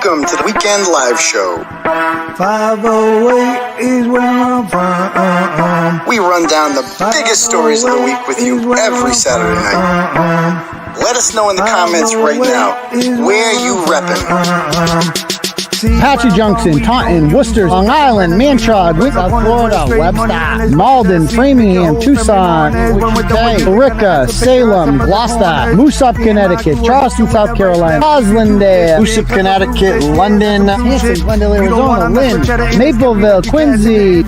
Welcome to the weekend live show. 508 is where I'm from. We run down the biggest stories of the week with you every Saturday night. Let us know in the comments right now where you reppin'. Apache Junction, Taunton, Worcester, Long Island, Manchog, South Florida, Webster, Malden, Framingham, Tucson, Wichita, Billerica, Salem, Gloucester, Moosop, Connecticut, Charleston, South Carolina, Roslindale, Moosop, Connecticut, London, Hanson, Glendale, Arizona, Lynn, Mapleville, Quincy.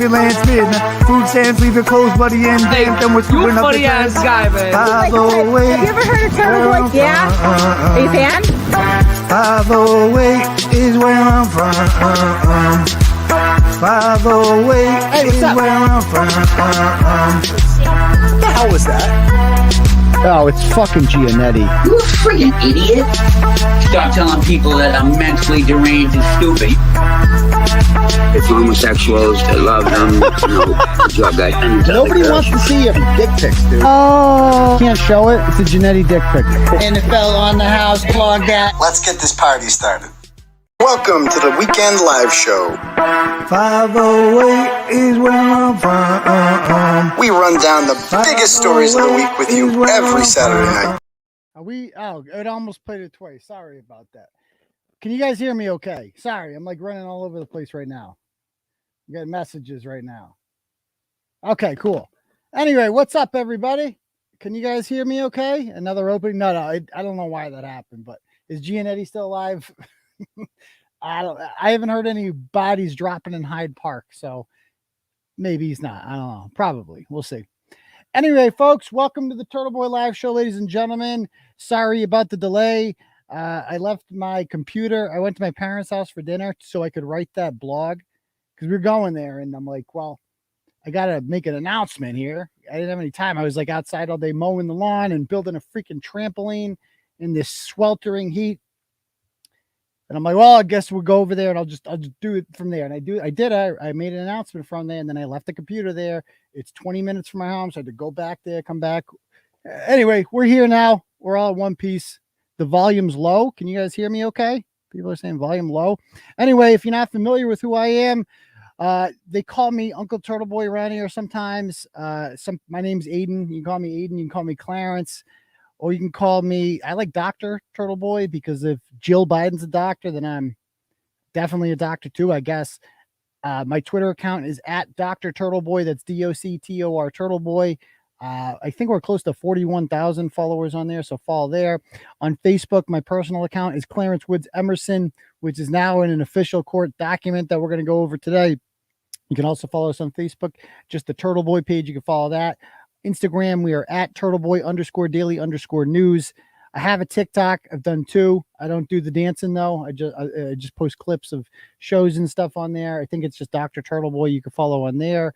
Food stamps, leave it closed, buddy, and then with you funny ass guy, man. Have you ever heard of Turtleboy? Yeah? Are you a fan? 508 is where I'm from. 508 is where I'm from. What the hell was that? Oh, it's fucking Giannetti. You a friggin' idiot. Stop telling people that I'm mentally deranged and stupid. It's homosexuals that love them, drug addicts. Nobody wants to see your dick pics, dude. Oh, can't show it. It's a Giannetti dick pic. And it fell on the house, clogged that. Let's get this party started. Welcome to the weekend live show. 508 is where I'm from. We run down the biggest stories of the week with you every Saturday night. It almost played it twice. Sorry about that. Can you guys hear me okay? Sorry, I'm like running all over the place right now. I'm getting messages right now. Okay, cool. Anyway, what's up, everybody? Can you guys hear me okay? Another opening? No, I don't know why that happened, but is Giannetti still alive? I haven't heard any bodies dropping in Hyde Park, so maybe he's not. I don't know. Probably. We'll see. Anyway, folks, welcome to the Turtleboy live show, ladies and gentlemen. Sorry about the delay. I left my computer. I went to my parents' house for dinner so I could write that blog because we were going there. And I'm like, well, I got to make an announcement here. I didn't have any time. I was like outside all day mowing the lawn and building a freaking trampoline in this sweltering heat. And I'm like, well, I guess we'll go over there and I'll just do it from there. And I made an announcement from there and then I left the computer there. It's 20 minutes from my home. So I had to go back there, come back. Anyway, we're here now. We're all in one piece. The volume's low. Can you guys hear me okay? People are saying volume low. Anyway, if you're not familiar with who I am, they call me Uncle Turtleboy around here sometimes. My name's Aidan. You can call me Aidan. You can call me Clarence. Or you can call me, I like Dr. Turtleboy because if Jill Biden's a doctor, then I'm definitely a doctor too, I guess. My Twitter account is at Dr. Turtleboy. That's DOCTOR Turtleboy. I think we're close to 41,000 followers on there, so follow there. On Facebook, my personal account is Clarence Woods Emerson, which is now in an official court document that we're going to go over today. You can also follow us on Facebook, just the Turtleboy page. You can follow that. Instagram, we are at Turtleboy_daily_news. I have a TikTok. I've done 2. I don't do the dancing though. I just post clips of shows and stuff on there. I think it's just Dr. Turtleboy. You can follow on there,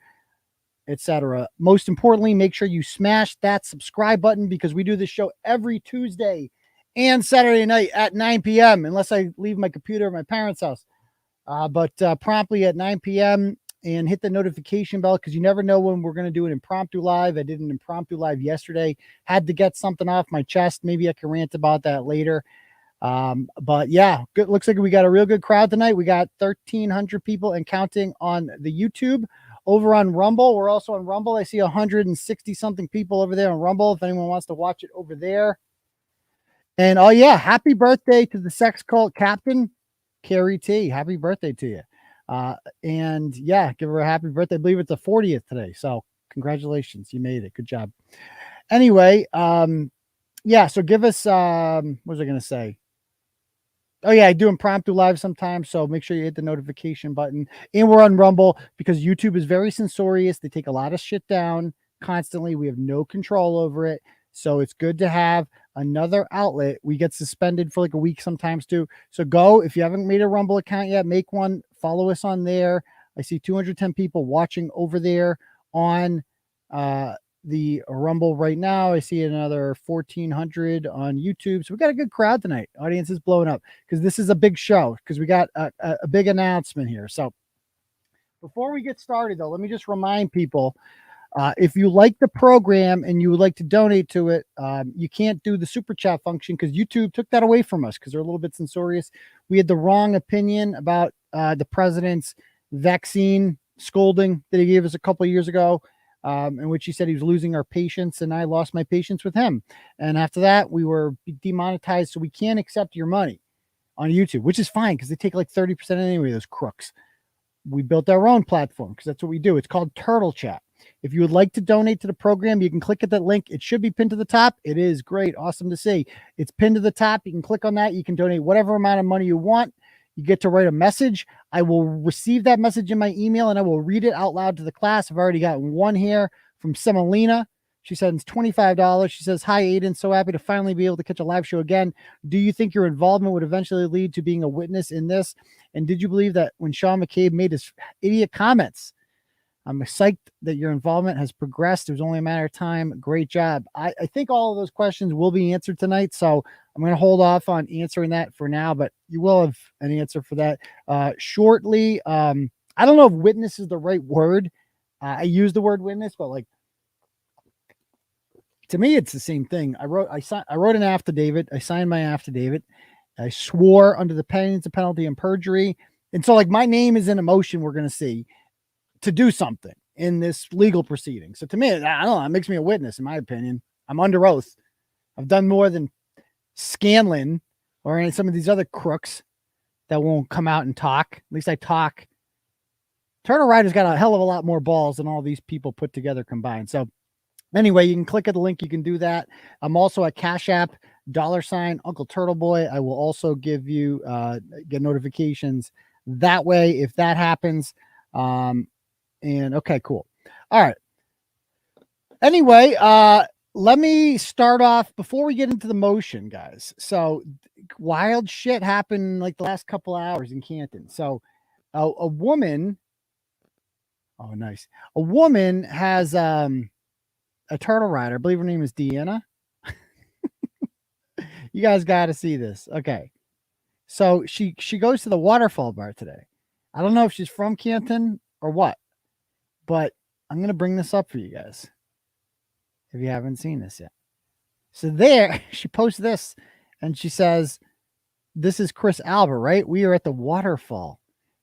etc. Most importantly, make sure you smash that subscribe button because we do this show every Tuesday and Saturday night at 9 p.m. unless I leave my computer at my parents' house. But promptly at 9 p.m. and hit the notification bell because you never know when we're going to do an impromptu live. I did an impromptu live yesterday. Had to get something off my chest. Maybe I can rant about that later. But yeah, good. Looks like we got a real good crowd tonight. We got 1,300 people and counting on the YouTube. Over on Rumble, we're also on Rumble. I see 160 something people over there on Rumble. If anyone wants to watch it over there. And oh yeah, happy birthday to the sex cult captain, Kari T. Happy birthday to you. And yeah, give her a happy birthday. I believe it's the 40th today. So congratulations. You made it. Good job. Anyway, yeah, so give us what was I gonna say? Oh yeah, I do impromptu live sometimes, so make sure you hit the notification button. And we're on Rumble because YouTube is very censorious. They take a lot of shit down constantly. We have no control over it. So it's good to have another outlet. We get suspended for like a week sometimes too. So go, if you haven't made a Rumble account yet, make one, follow us on there. I see 210 people watching over there on the Rumble right now. I see another 1,400 on YouTube. So we got a good crowd tonight. Audience is blowing up because this is a big show because we got a big announcement here. So before we get started though, let me just remind people If you like the program and you would like to donate to it, you can't do the super chat function because YouTube took that away from us because they're a little bit censorious. We had the wrong opinion about the president's vaccine scolding that he gave us a couple of years ago, in which he said he was losing our patience, and I lost my patience with him. And after that, we were demonetized, so we can't accept your money on YouTube, which is fine because they take like 30% anyway, those crooks. We built our own platform because that's what we do. It's called Turtle Chat. If you would like to donate to the program, you can click at that link. It should be pinned to the top. It is great. Awesome to see. It's pinned to the top. You can click on that. You can donate whatever amount of money you want. You get to write a message. I will receive that message in my email and I will read it out loud to the class. I've already got one here from Semolina. She sends $25. She says, "Hi, Aidan. So happy to finally be able to catch a live show again. Do you think your involvement would eventually lead to being a witness in this? And did you believe that when Sean McCabe made his idiot comments? I'm psyched that your involvement has progressed. It was only a matter of time. Great job." I think all of those questions will be answered tonight. So I'm going to hold off on answering that for now, but you will have an answer for that shortly. I don't know if witness is the right word. I use the word witness, but like, to me, it's the same thing. I wrote an affidavit. I signed my affidavit. I swore under the penalty and perjury. And so like my name is in a motion we're going to see to do something in this legal proceeding. So to me, I don't know, it makes me a witness, in my opinion. I'm under oath. I've done more than Scanlon or any some of these other crooks that won't come out and talk. At least I talk. Turtle Rider's got a hell of a lot more balls than all these people put together combined. So anyway, you can click at the link. You can do that. I'm also at Cash App, $ Uncle Turtleboy. I will also give you get notifications that way if that happens. And okay, cool. All right. Anyway, let me start off before we get into the motion, guys. So wild shit happened like the last couple hours in Canton. So a woman, oh nice. A woman has a turtle rider. I believe her name is Deanna. You guys got to see this. Okay. So she goes to the Waterfall bar today. I don't know if she's from Canton or what, but I'm going to bring this up for you guys if you haven't seen this yet. So there, she posts this and she says, "This is Chris Albert, right? We are at the Waterfall."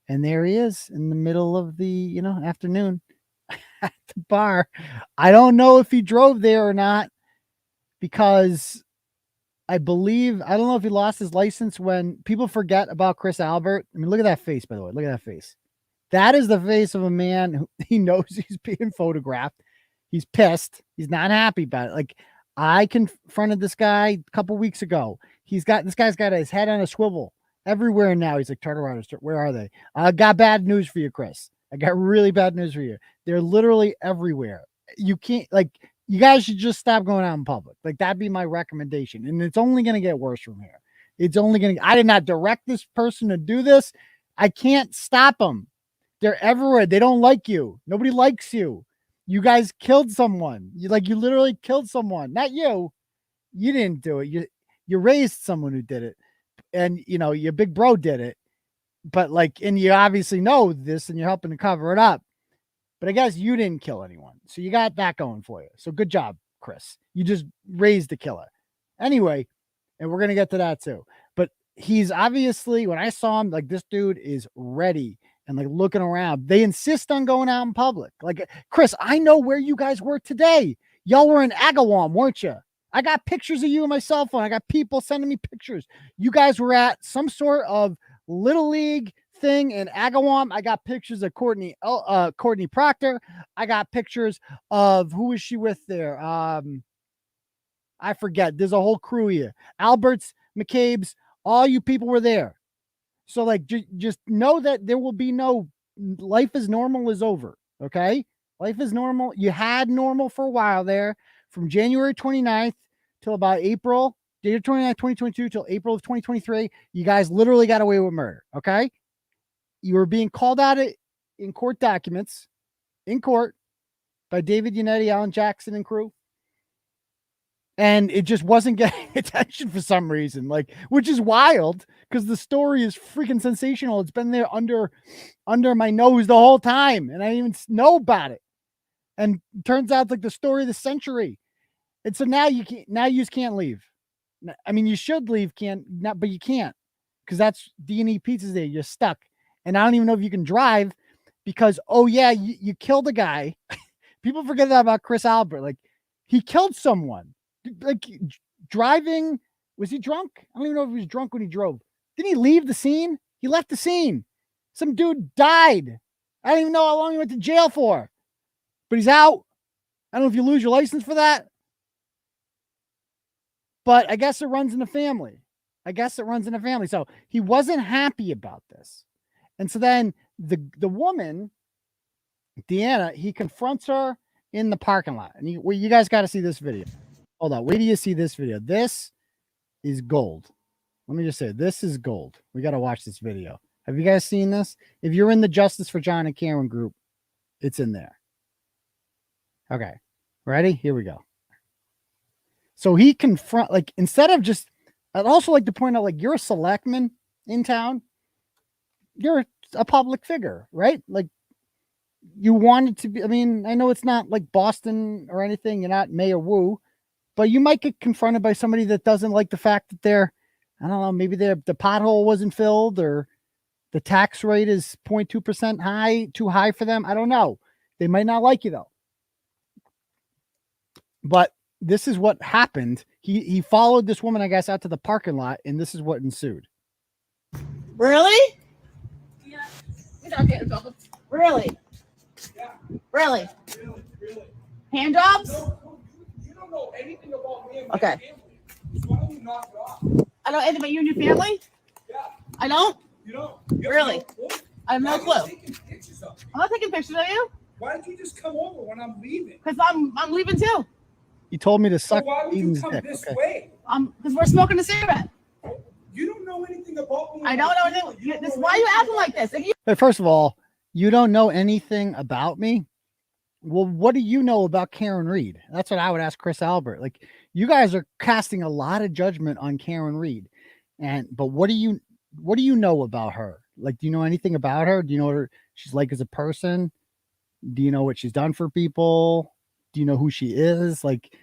And there he is in the middle of the, afternoon at the bar. I don't know if he drove there or not because I don't know if he lost his license. When people forget about Chris Albert. I mean, look at that face, by the way. Look at that face. That is the face of a man who he knows he's being photographed. He's pissed. He's not happy about it. Like, I confronted this guy a couple weeks ago. This guy's got his head on a swivel everywhere now. He's like, "Turtle Riders, where are they? I got bad news for you, Chris. I got really bad news for you. They're literally everywhere. You can't, like, you guys should just stop going out in public. Like, that'd be my recommendation. And it's only going to get worse from here. I did not direct this person to do this. I can't stop them. They're everywhere. They don't like you. Nobody likes you. You guys killed someone. You literally killed someone. Not you. You didn't do it. You raised someone who did it. And, your big bro did it. But and you obviously know this and you're helping to cover it up. But I guess you didn't kill anyone. So you got that going for you. So good job, Chris. You just raised the killer. Anyway, and we're going to get to that too. But he's obviously, when I saw him, this dude is ready and looking around. They insist on going out in public. Chris, I know where you guys were today. Y'all were in Agawam, weren't you? I got pictures of you on my cell phone. I got people sending me pictures. You guys were at some sort of Little League thing in Agawam. I got pictures of Courtney Proctor. I got pictures of who was she with there? I forget. There's a whole crew here. Albert's, McCabe's, all you people were there. So just know that there will be no life as normal is over. Okay. Life is normal. You had normal for a while there from January 29th till about April, January 29th, 2022 till April of 2023. You guys literally got away with murder. Okay. You were being called out in court documents in court by David Yannetti, Alan Jackson and crew. And it just wasn't getting attention for some reason, which is wild because the story is freaking sensational. It's been there under my nose the whole time, and I didn't even know about it. And turns out like the story of the century. And so now you just can't leave. I mean, you should leave, but you can't, because that's D&E Pizzas Day. You're stuck. And I don't even know if you can drive because, oh yeah, you killed a guy. People forget that about Chris Albert. Like, he killed someone. Like, driving, was he drunk? I don't even know if he was drunk when he drove. Didn't he leave the scene? He left the scene. Some dude died. I don't even know how long he went to jail for, but he's out. I don't know if you lose your license for that, but I guess it runs in the family. So he wasn't happy about this. And so then the woman, Deanna, he confronts her in the parking lot. And you guys got to see this video. Hold on. Wait till you see this video. This is gold. Let me just say, this is gold. We got to watch this video. Have you guys seen this? If you're in the Justice for John and Karen group, it's in there. Okay. Ready? Here we go. So he like, instead of just, I'd also like to point out, like, you're a selectman in town. You're a public figure, right? Like, you wanted to be, I mean, I know it's not like Boston or anything. You're not Mayor Wu, but you might get confronted by somebody that doesn't like the fact that they're, I don't know, maybe the pothole wasn't filled or the tax rate is 0.2% high, too high for them. I don't know. They might not like you though. But this is what happened. He followed this woman, I guess, out to the parking lot, and this is what ensued. Really? Yeah. Really? Yeah. Really? Really. Hand jobs? No, you don't know anything about me and my Okay. family. So why don't you knock it off? I don't know anything about you and your family? Yeah. I don't? You don't? You have Really? no clue? I have no Why are you clue. taking pictures of me? I'm not taking pictures of you Why did you just come over when I'm leaving? because I'm leaving too. He told me to So suck why would you Aidan's come dick. this Okay. way? Because we're smoking a cigarette. You don't know anything about me. I and don't my know family. anything. You don't This, know why are you anything acting about like this? If you Hey, first of all, you don't know anything about me. Well, what do you know about Karen Reed? That's what I would ask Chris Albert. Like, you guys are casting a lot of judgment on Karen Reed, but what do you know about her? Like, do you know anything about her? Do you know what she's like as a person? Do you know what she's done for people? Do you know who she is? Like,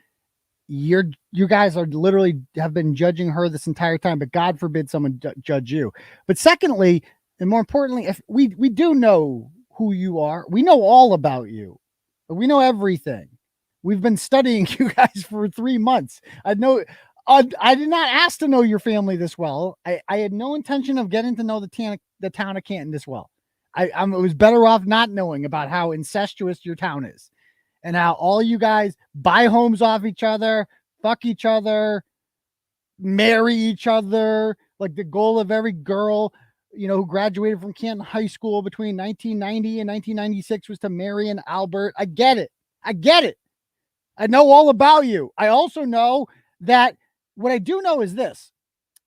you guys are literally have been judging her this entire time, but God forbid someone judge you. But secondly, and more importantly, if we do know who you are, we know all about you. We know everything. We've been studying you guys for 3 months. I did not ask to know your family this well. I had no intention of getting to know the town of Canton this well. I was better off not knowing about how incestuous your town is and how all you guys buy homes off each other, fuck each other, marry each other. Like, the goal of every girl, who graduated from Canton High School between 1990 and 1996 was to marry an Albert. I get it. I know all about you. I also know that what I do know is this,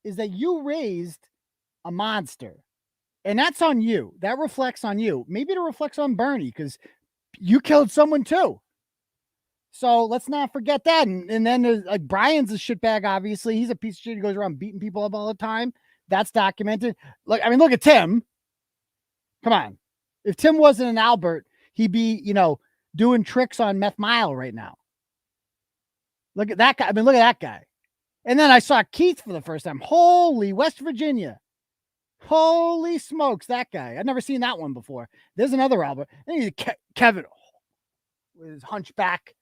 is that you raised a monster, and that's on you. That reflects on you. Maybe it reflects on Bernie because you killed someone too. So let's not forget that. And then there's like Brian's a shitbag. Obviously, he's a piece of shit. He goes around beating people up all the time. That's documented. Look at Tim. Come on. If Tim wasn't an Albert, he'd be, doing tricks on Meth Mile right now. Look at that guy. Look at that guy. And then I saw Keith for the first time. Holy West Virginia. Holy smokes, that guy. I've never seen that one before. There's another Albert. And he's Kevin with his hunchback,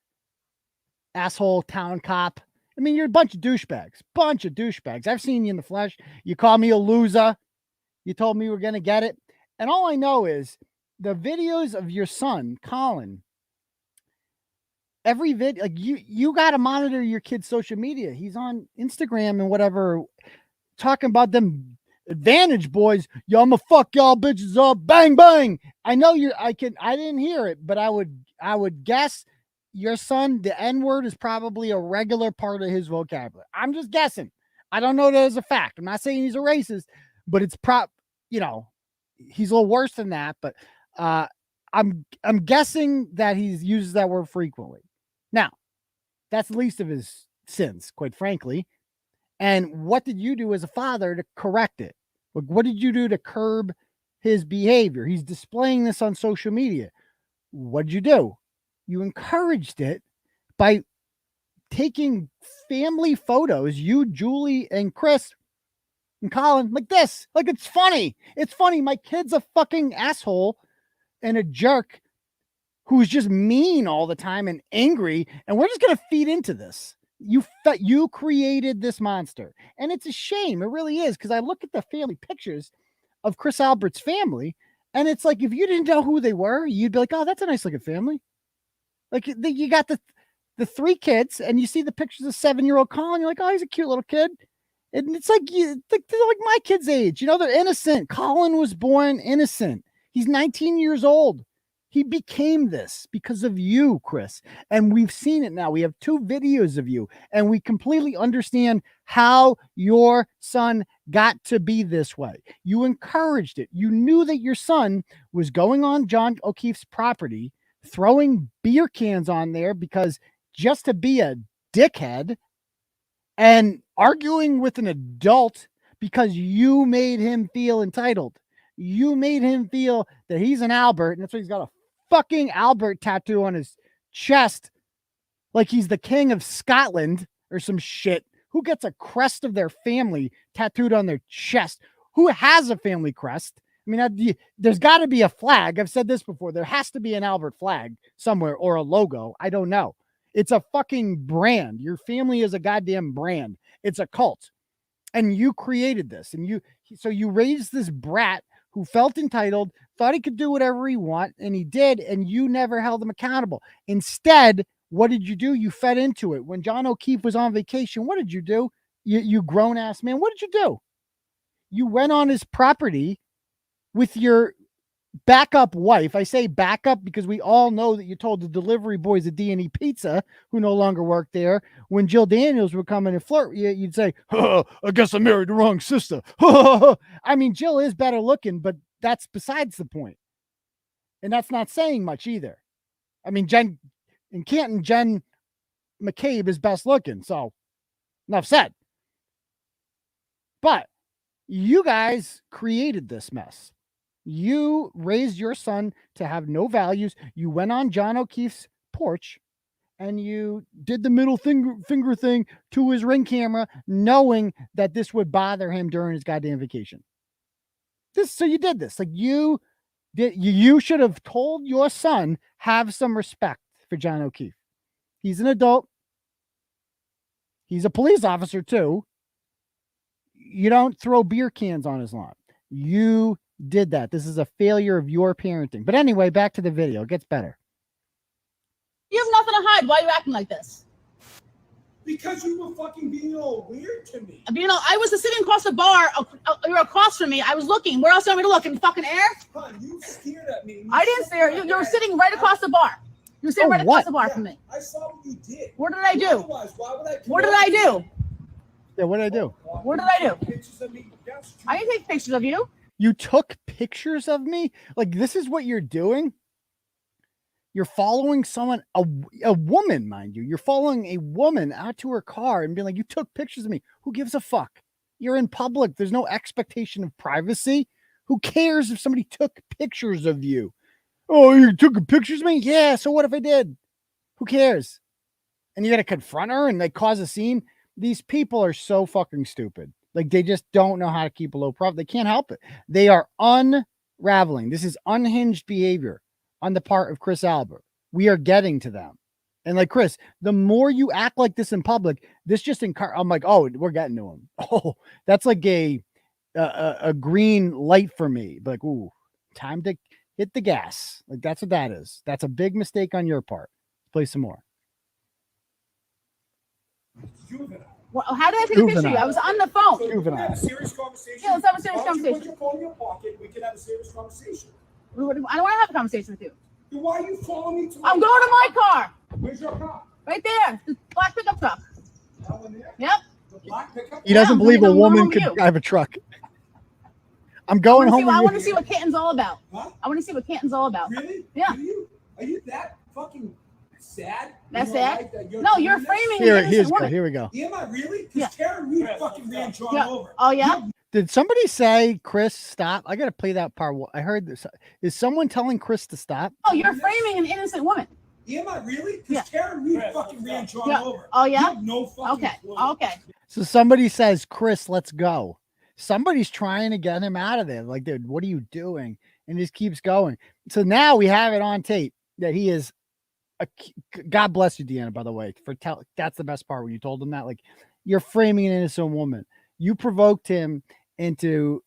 asshole town cop. You're a bunch of douchebags. I've seen you in the flesh. You call me a loser. You told me we were going to get it. And all I know is the videos of your son, Colin, every video, like you got to monitor your kid's social media. He's on Instagram and whatever, talking about them advantage boys. Yo, I'm gonna fuck y'all bitches up. Bang, bang. I know I didn't hear it, but I would guess your son, the N-word is probably a regular part of his vocabulary. I'm just guessing. I don't know that as a fact. I'm not saying he's a racist, but it's he's a little worse than that, but I'm guessing that he uses that word frequently. Now, that's the least of his sins, quite frankly. And what did you do as a father to correct it? Like, what did you do to curb his behavior? He's displaying this on social media. What did you do? You encouraged it by taking family photos, you, Julie, and Chris, and Colin, like this. Like, it's funny. It's funny. My kid's a fucking asshole and a jerk who's just mean all the time and angry, and we're just gonna feed into this. You created this monster, and it's a shame. It really is, because I look at the family pictures of Chris Albert's family, and it's like, if you didn't know who they were, you'd be like, oh, that's a nice looking family. Like, you got the 3 kids, and you see the pictures of 7-year-old Colin, you're like, oh, he's a cute little kid. And it's like, they're like my kid's age. You know, they're innocent. Colin was born innocent. He's 19 years old. He became this because of you, Chris. And we've seen it now. We have 2 videos of you, and we completely understand how your son got to be this way. You encouraged it. You knew that your son was going on John O'Keefe's property, throwing beer cans on there because just to be a dickhead, and arguing with an adult because you made him feel entitled. You made him feel that he's an Albert, and that's why he's got a fucking Albert tattoo on his chest, like he's the king of Scotland or some shit. Who gets a crest of their family tattooed on their chest? Who has a family crest? I mean, there's got to be a flag. I've said this before. There has to be an Albert flag somewhere, or a logo. I don't know. It's a fucking brand. Your family is a goddamn brand. It's a cult. And you created this. And so you raised this brat who felt entitled, thought he could do whatever he want, and he did, and you never held him accountable. Instead, what did you do? You fed into it. When John O'Keefe was on vacation, what did you do? You grown-ass man, what did you do? You went on his property with your backup wife. I say backup because we all know that you told the delivery boys at D&E Pizza, who no longer work there, when Jill Daniels would come in and flirt, you'd say, oh, I guess I married the wrong sister. I mean, Jill is better looking, but that's besides the point. And that's not saying much either. I mean, in Canton, Jen McCabe is best looking. So enough said. But you guys created this mess. You raised your son to have no values. You went on John O'Keefe's porch and you did the middle finger thing to his Ring camera, knowing that this would bother him during his goddamn vacation. So you did this. Like, you should have told your son, have some respect for John O'Keefe. He's an adult. He's a police officer too. You don't throw beer cans on his lawn. You did that. This is a failure of your parenting. But anyway, back to the video. It gets better. You have nothing to hide. Why are you acting like this? Because you were fucking being all weird to me. You know, I was sitting across the bar. You're across from me. I was looking. Where else am I to look? In fucking air? Hon, you stared at me. I didn't stare. You were sitting right across the bar. You were sitting right across the bar from me. I saw what you did. What did I do? Otherwise, why would I? What did I do? Yeah, what did I do? What did I do? Pictures of me. I didn't take pictures of you. You took pictures of me? Like, this is what you're doing? You're following someone, a woman, mind you. You're following a woman out to her car and being like, you took pictures of me. Who gives a fuck? You're in public. There's no expectation of privacy. Who cares if somebody took pictures of you? Oh, you took pictures of me? Yeah, so what if I did? Who cares? And you got to confront her and they cause a scene. These people are so fucking stupid. Like, they just don't know how to keep a low profile. They can't help it. They are unraveling. This is unhinged behavior on the part of Chris Albert. We are getting to them. And like, Chris, the more you act like this in public, this just I'm like, oh, we're getting to him. Oh, that's like a green light for me. Like, ooh, time to hit the gas. Like, that's what that is. That's a big mistake on your part. Play some more. Well, how did I take a picture of you? I was on the phone. So we can have a serious conversation. Yeah, let's have a serious Why don't you conversation. put your phone in your pocket. We can have a serious conversation. I don't want to have a conversation with you. Then why are you following me to I'm going to my car. Where's your car? Right there. The black pickup truck. That one there? Yep. The black pickup? He doesn't believe a I'm woman going could with you. drive a truck. I'm going home. I with want you. to see what Canton's all about. Huh? I want to see what Canton's all about. Really? Yeah. Are you that fucking sad? That's in your sad? life that No, doing you're this? framing an Here innocent woman. we go. Am I really? Because Yeah. Karen, you fucking ran John Yeah. over. Oh, yeah? Did somebody say, Chris, stop? I got to play that part. I heard this. Is someone telling Chris to stop? Oh, you're framing an innocent woman. Am I really? Yeah. Because Karen Reed fucking ran John Yeah. over. Oh, yeah? You have no fucking Okay. clue. Okay. So somebody says, Chris, let's go. Somebody's trying to get him out of there. Like, dude, what are you doing? And just keeps going. So now we have it on tape that he is God bless you, Deanna, by the way, that's the best part when you told him that. Like, you're framing an innocent woman. You provoked him into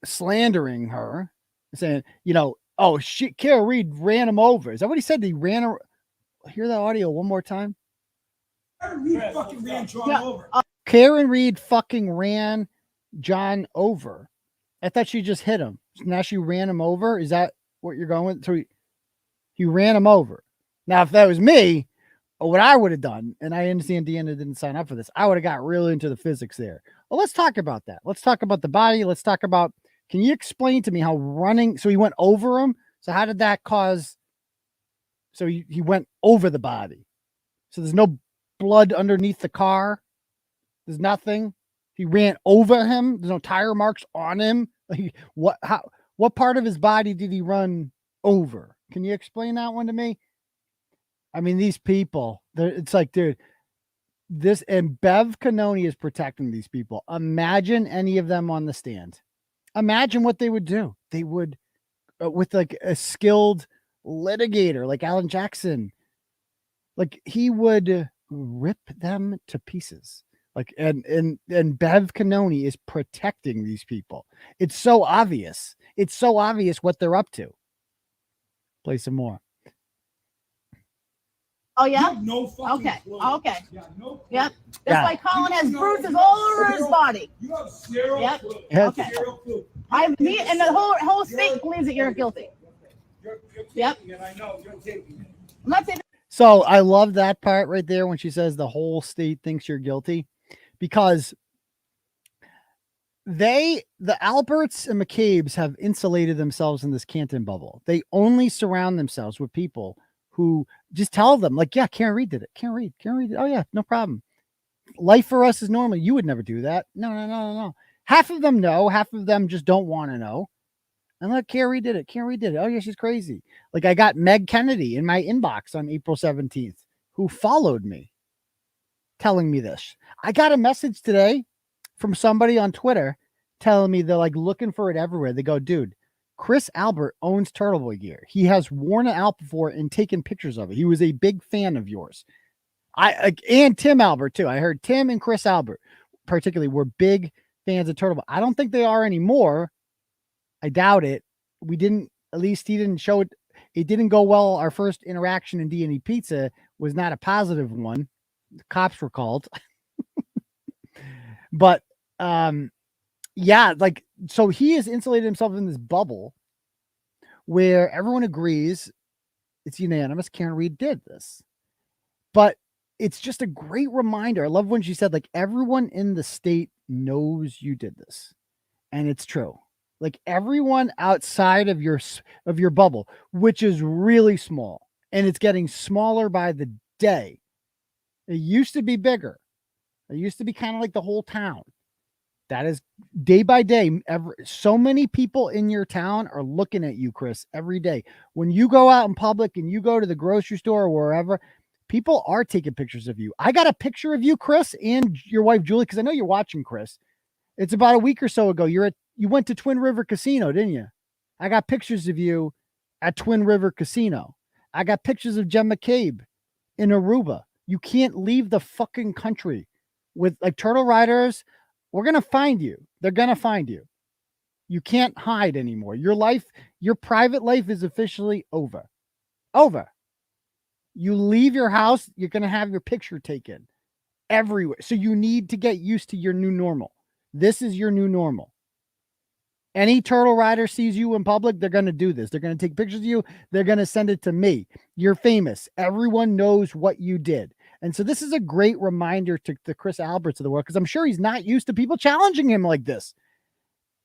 slandering her, saying, oh shit, Kara Reed ran him over. Is that what he said? He ran her. Hear that audio one more time. Karen Reed fucking ran John over. Karen Reed fucking ran John over. I thought she just hit him. Now she ran him over. Is that what you're going with? So he ran him over. Now, if that was me, what I would have done, and I understand Deanna didn't sign up for this, I would have got really into the physics there. Well, let's talk about that. Let's talk about the body. Let's talk about, can you explain to me how running, so he went over him. So how did that cause, so he went over the body. So there's no blood underneath the car. There's nothing. He ran over him. There's no tire marks on him. Like, what part of his body did he run over? Can you explain that one to me? I mean, these people, it's like, dude, this, and Bev Cannone is protecting these people. Imagine any of them on the stand. Imagine what they would do. They would, with like a skilled litigator, like Alan Jackson, like he would rip them to pieces. Like, and Bev Cannone is protecting these people. It's so obvious. It's so obvious what they're up to. Play some more. Oh, yeah? No fucking Okay. clue. Okay. Yeah, no clue. Yep. That's why Colin has bruises all over his body. You have zero Yep. clue. Okay. Zero clue. Me and the whole state believes that you're guilty. You're Yep. taking it. I know. You're taking it. I'm not saying. So I love that part right there when she says the whole state thinks you're guilty, because the Alberts and McCabe's have insulated themselves in this Canton bubble. They only surround themselves with people who just tell them, like, yeah, Karen Reed did it. Karen Reed did it. Oh yeah, no problem. Life for us is normal. You would never do that. No. Half of them know, half of them just don't want to know. And look, Karen Reed did it. Karen Reed did it. Oh yeah, she's crazy. Like, I got Meg Kennedy in my inbox on April 17th, who followed me, telling me this. I got a message today from somebody on Twitter telling me they're like looking for it everywhere. They go, dude, Chris Albert owns Turtleboy gear. He has worn it out before and taken pictures of it. He was a big fan of yours. And Tim Albert too. I heard Tim and Chris Albert particularly were big fans of Turtleboy. I don't think they are anymore. I doubt it. At least he didn't show it. It didn't go well. Our first interaction in D&E Pizza was not a positive one. The cops were called. But yeah, like, so he has insulated himself in this bubble where everyone agrees it's unanimous. Karen Reed did this, but it's just a great reminder. I love when she said, like, everyone in the state knows you did this, and it's true. Like, everyone outside of your bubble, which is really small, and it's getting smaller by the day. It used to be bigger. It used to be kind of like the whole town. That is day by day. So many people in your town are looking at you, Chris, every day. When you go out in public and you go to the grocery store or wherever, people are taking pictures of you. I got a picture of you, Chris, and your wife, Julie, because I know you're watching, Chris. It's about a week or so ago. You went to Twin River Casino, didn't you? I got pictures of you at Twin River Casino. I got pictures of Jen McCabe in Aruba. You can't leave the fucking country with, like, Turtle Riders. We're going to find you. They're going to find you. You can't hide anymore. Your life, your private life is officially over. Over. You leave your house, you're going to have your picture taken everywhere. So you need to get used to your new normal. This is your new normal. Any Turtle Rider sees you in public, they're going to do this. They're going to take pictures of you. They're going to send it to me. You're famous. Everyone knows what you did. And so this is a great reminder to the Chris Alberts of the world, because I'm sure he's not used to people challenging him like this.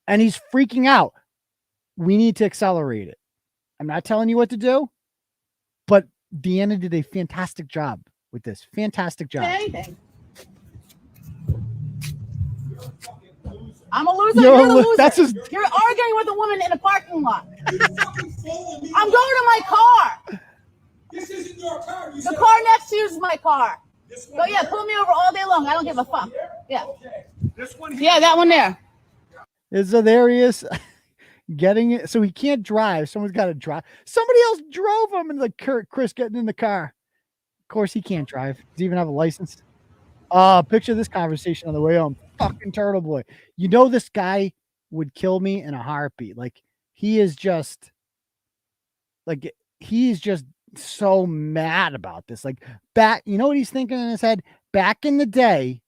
And he's freaking out. We need to accelerate it. I'm not telling you what to do, but Deanna did a fantastic job with this. Fantastic job. Anything. I'm a loser. You're a loser. You're arguing with a woman in a parking lot. I'm going to my car. This isn't your car. You The said car next to you is my car. this Go, one yeah, here? pull me over all day long. I don't give a fuck. Here? Yeah. Okay. This one here. Yeah, that one there. So there he is getting it. So he can't drive. Someone's got to drive. Somebody else drove him, and like Chris getting in the car. Of course, he can't drive. Does he even have a license? Picture this conversation on the way home. Fucking Turtleboy. You know, this guy would kill me in a heartbeat. Like, he's just so mad about this. Like, back, you know what he's thinking in his head? Back in the day,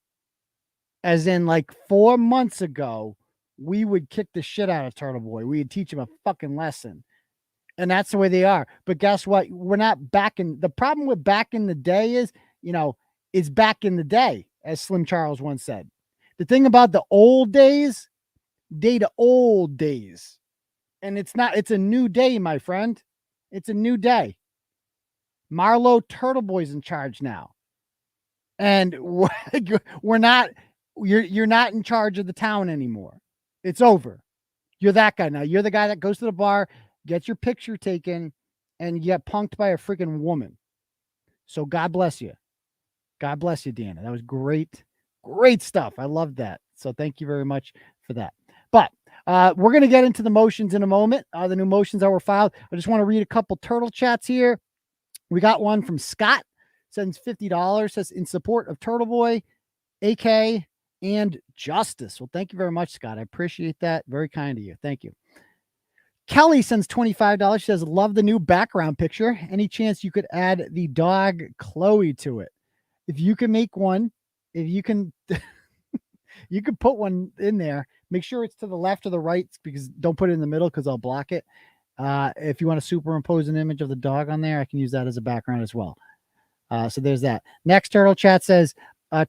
as in like 4 months ago, we would kick the shit out of Turtleboy. We'd teach him a fucking lesson. And that's the way they are. But guess what? We're not back in. The problem with back in the day is, it's back in the day, as Slim Charles once said. The thing about the old days, date old days. And it's a new day, my friend. It's a new day. Marlo Turtleboy's in charge now. And you're not in charge of the town anymore. It's over. You're that guy now. You're the guy that goes to the bar, gets your picture taken, and you get punked by a freaking woman. So God bless you. God bless you, Deanna. That was great. Great stuff. I love that. So thank you very much for that. But we're going to get into the motions in a moment. The new motions that were filed. I just want to read a couple turtle chats here. We got one from Scott. Sends $50. Says, in support of Turtleboy, AK, and justice. Well, thank you very much, Scott. I appreciate that. Very kind of you. Thank you. Kelly sends $25. She says, love the new background picture. Any chance you could add the dog Chloe to it? If you can make one, if you can, you can put one in there. Make sure it's to the left or the right, because don't put it in the middle because I'll block it. If you want to superimpose an image of the dog on there, I can use that as a background as well. So there's that. Next turtle chat says,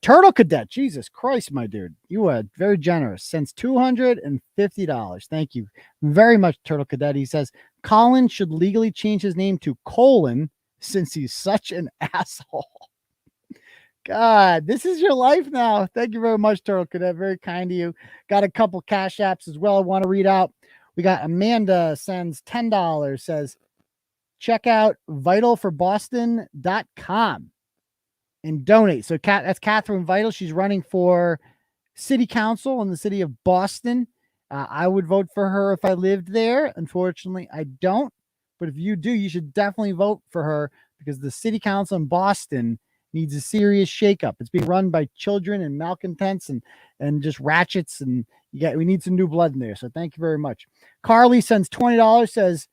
Turtle Cadet, Jesus Christ, my dude, you are very generous. Sends $250. Thank you very much, Turtle Cadet. He says, Colin should legally change his name to Colin since he's such an asshole. God, this is your life now. Thank you very much, Turtle Cadet. Very kind of you. Got a couple cash apps as well I want to read out. We got Amanda sends $10, says, check out vitalforboston.com and donate. So that's Catherine Vital. She's running for city council in the city of Boston. I would vote for her if I lived there. Unfortunately, I don't. But if you do, you should definitely vote for her, because the city council in Boston needs a serious shakeup. It's being run by children and malcontents and just ratchets, and we need some new blood in there. So thank you very much. Carly sends $20, says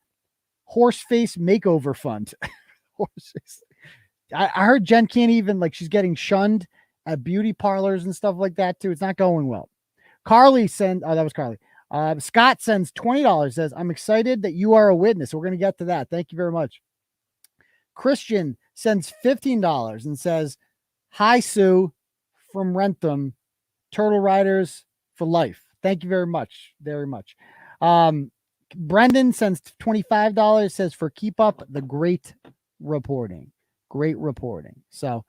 Horseface Makeover Fund. Horseface. I heard Jen can't even, she's getting shunned at beauty parlors and stuff like that too. It's not going well. Carly sends, that was Carly. Scott sends $20, says, I'm excited that you are a witness. We're going to get to that. Thank you very much. Christian sends $15 and says, hi, Sue from Rentham, Turtle Riders for life. Thank you very much. Very much. Brendan sends $25, says, for keep up the great reporting. Great reporting. So,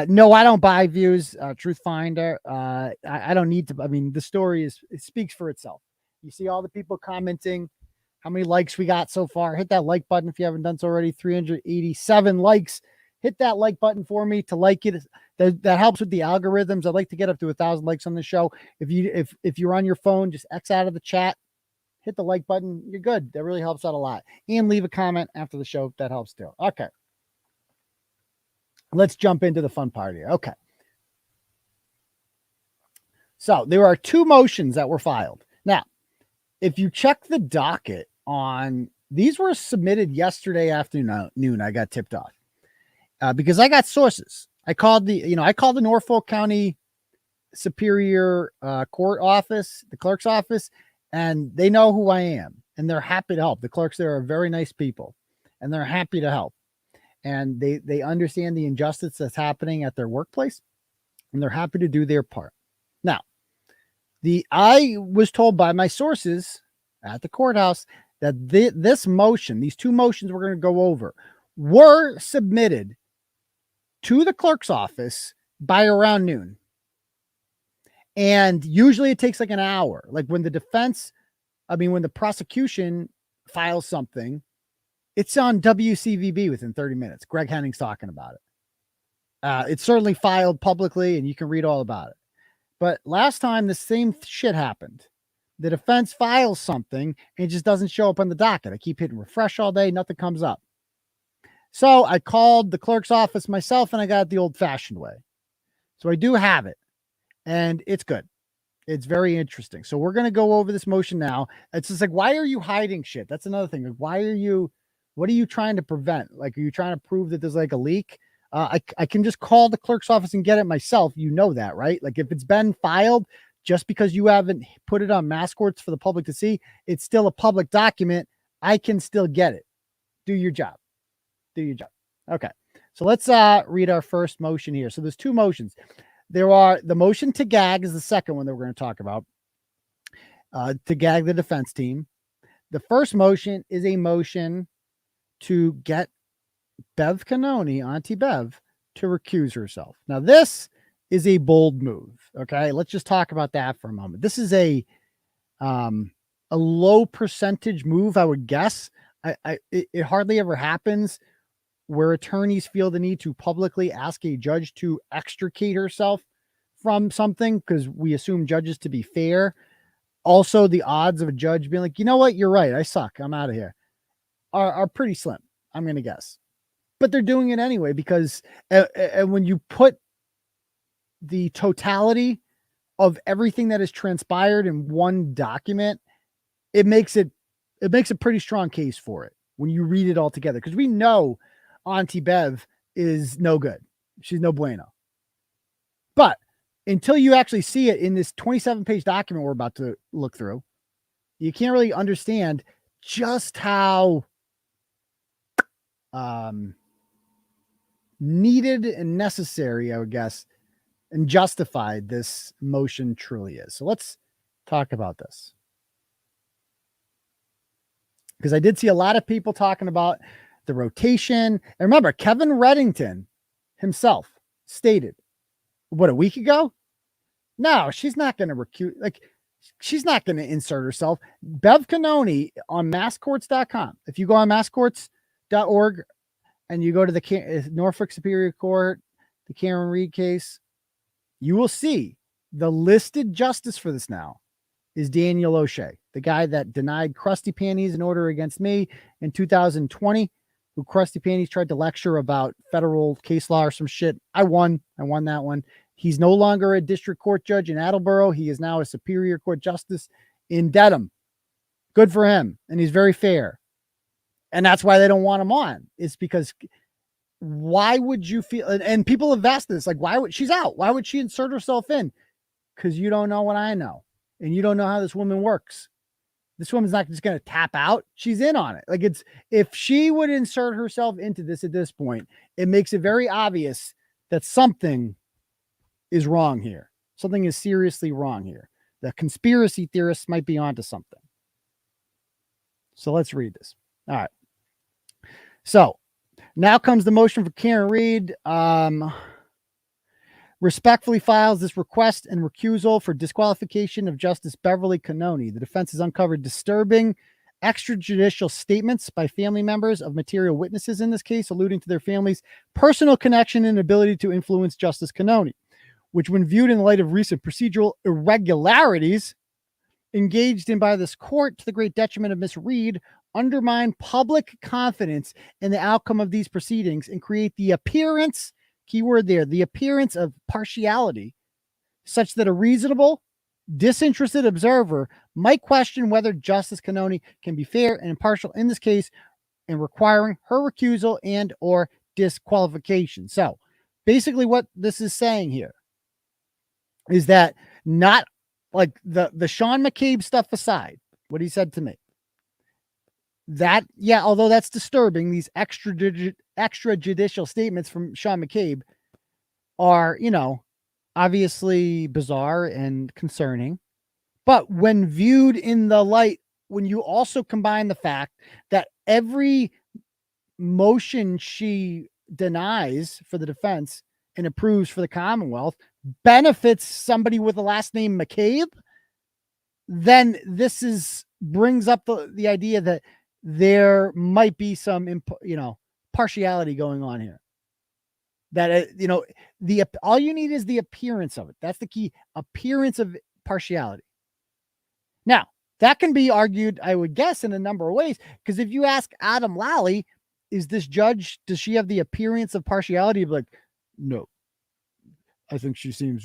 no, I don't buy views. Truth Finder. I don't need to. I mean, the story it speaks for itself. You see all the people commenting. How many likes we got so far? Hit that like button if you haven't done so already. 387 likes. Hit that like button for me to like it. That helps with the algorithms. I'd like to get up to 1,000 likes on the show. If you're on your phone, just X out of the chat. Hit the like button. You're good. That really helps out a lot. And leave a comment after the show. That helps too. Okay. Let's jump into the fun part here. Okay. So there are two motions that were filed. Now, if you check the docket on, these were submitted yesterday afternoon. I got tipped off because I got sources. I called the Norfolk County Superior Court office, the clerk's office, and they know who I am, and they're happy to help. The clerks there are very nice people, and they're happy to help. And they understand the injustice that's happening at their workplace, and they're happy to do their part. Now, I was told by my sources at the courthouse that these two motions we're going to go over, were submitted to the clerk's office by around noon. And usually it takes like an hour. Like when the prosecution files something, It's on WCVB within 30 minutes. Greg Henning's talking about it. It's certainly filed publicly, and you can read all about it. But last time, the same shit happened. The defense files something, and it just doesn't show up on the docket. I keep hitting refresh all day. Nothing comes up. So I called the clerk's office myself, and I got it the old-fashioned way. So I do have it, and it's good. It's very interesting. So we're going to go over this motion now. It's just like, why are you hiding shit? That's another thing. Like, what are you trying to prevent? Like, are you trying to prove that there's like a leak? I can just call the clerk's office and get it myself. You know that, right? Like, if it's been filed, just because you haven't put it on mass courts for the public to see, it's still a public document. I can still get it. Do your job. Do your job. Okay. So let's read our first motion here. So there's two motions. There are the motion to gag is the second one that we're going to talk about. To gag the defense team. The first motion is a motion to get Bev Cannone, Auntie Bev, to recuse herself. Now, this is a bold move. Okay, let's just talk about that for a moment. This is a low percentage move, I would guess. It hardly ever happens where attorneys feel the need to publicly ask a judge to extricate herself from something, because we assume judges to be fair. Also, the odds of a judge being like, you know what, you're right, I suck, I'm out of here, are pretty slim, I'm going to guess. But they're doing it anyway because and when you put the totality of everything that has transpired in one document, it makes a pretty strong case for it when you read it all together. Because we know Auntie Bev is no good. She's no bueno. But until you actually see it in this 27-page document we're about to look through, you can't really understand just how needed and necessary, I would guess, and justified this motion truly is. So let's talk about this. Because I did see a lot of people talking about the rotation. And remember, Kevin Reddington himself stated, what, a week ago? No, she's not going to recuse. Like, she's not going to insert herself. Bev Cannone on masscourts.com. If you go on masscourts.org and you go to the Norfolk Superior Court, the Karen Reed case, you will see the listed justice for this now is Daniel O'Shea, the guy that denied Krusty Panties an order against me in 2020, who Krusty Panties tried to lecture about federal case law or some shit. I won that one. He's no longer a district court judge in Attleboro. He is now a Superior Court justice in Dedham. Good for him. And he's very fair. And that's why they don't want him on. It's because why would you feel, and people have asked this, like, why would she's out? Why would she insert herself in? Because you don't know what I know. And you don't know how this woman works. This woman's not just going to tap out. She's in on it. Like, it's, if she would insert herself into this at this point, it makes it very obvious that something is wrong here. Something is seriously wrong here. The conspiracy theorists might be onto something. So let's read this. All right. So now comes the motion for Karen Reed. Respectfully files this request and recusal for disqualification of Justice Beverly Cannone. The defense has uncovered disturbing extrajudicial statements by family members of material witnesses in this case, alluding to their family's personal connection and ability to influence Justice Cannone, which, when viewed in light of recent procedural irregularities engaged in by this court to the great detriment of Miss Reed, undermine public confidence in the outcome of these proceedings and create the appearance, keyword there, the appearance of partiality, such that a reasonable, disinterested observer might question whether Justice Cannone can be fair and impartial in this case, and requiring her recusal and or disqualification. So basically what this is saying here is that, not like the Sean McCabe stuff aside, what he said to me, that, yeah, although that's disturbing, these extrajudicial statements from Sean McCabe are, you know, obviously bizarre and concerning. But when viewed in the light, when you also combine the fact that every motion she denies for the defense and approves for the Commonwealth benefits somebody with the last name McCabe, then this brings up the idea that there might be some, partiality going on here. That, all you need is the appearance of it. That's the key, appearance of partiality. Now, that can be argued, I would guess, in a number of ways, because if you ask Adam Lally, is this judge, does she have the appearance of partiality? You'd be like, no. I think she seems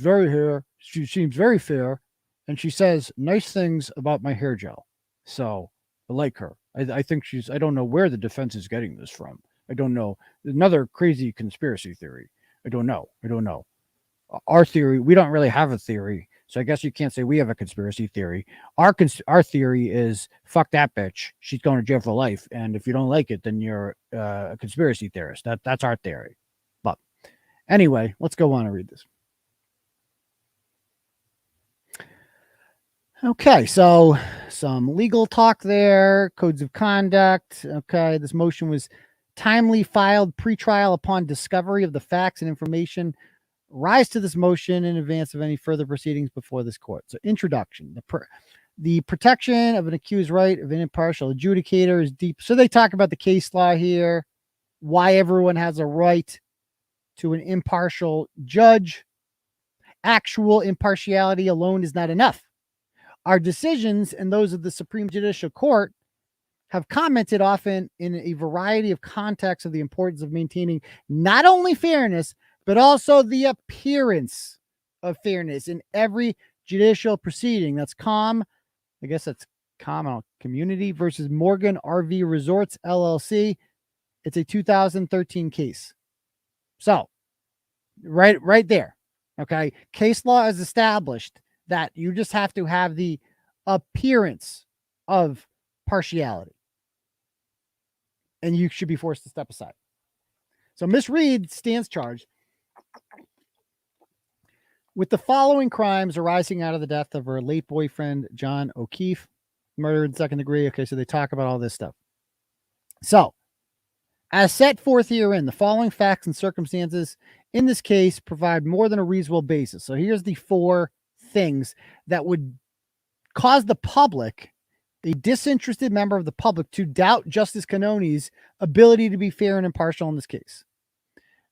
she seems very fair, and she says nice things about my hair gel. So I like her. I think I don't know where the defense is getting this from. I don't know. Another crazy conspiracy theory. I don't know. Our theory, we don't really have a theory. So I guess you can't say we have a conspiracy theory. Our theory is fuck that bitch. She's going to jail for life. And if you don't like it, then you're a conspiracy theorist. That's our theory. But anyway, let's go on and read this. Okay, so some legal talk there, codes of conduct. Okay, this motion was timely filed pre-trial upon discovery of the facts and information rise to this motion in advance of any further proceedings before this court. So introduction, the protection of an accused right of an impartial adjudicator is deep. So they talk about the case law here, why everyone has a right to an impartial judge. Actual impartiality alone is not enough. Our decisions and those of the Supreme Judicial Court have commented often in a variety of contexts of the importance of maintaining not only fairness, but also the appearance of fairness in every judicial proceeding. That's Community versus Morgan RV Resorts, LLC. It's a 2013 case. So, right there, okay? Case law is established that you just have to have the appearance of partiality. And you should be forced to step aside. So Miss Reed stands charged with the following crimes arising out of the death of her late boyfriend, John O'Keefe, murder in second degree. Okay, so they talk about all this stuff. So, as set forth herein, the following facts and circumstances in this case provide more than a reasonable basis. So here's the 4 things that would cause the public, a disinterested member of the public, to doubt Justice Cannone's ability to be fair and impartial in this case.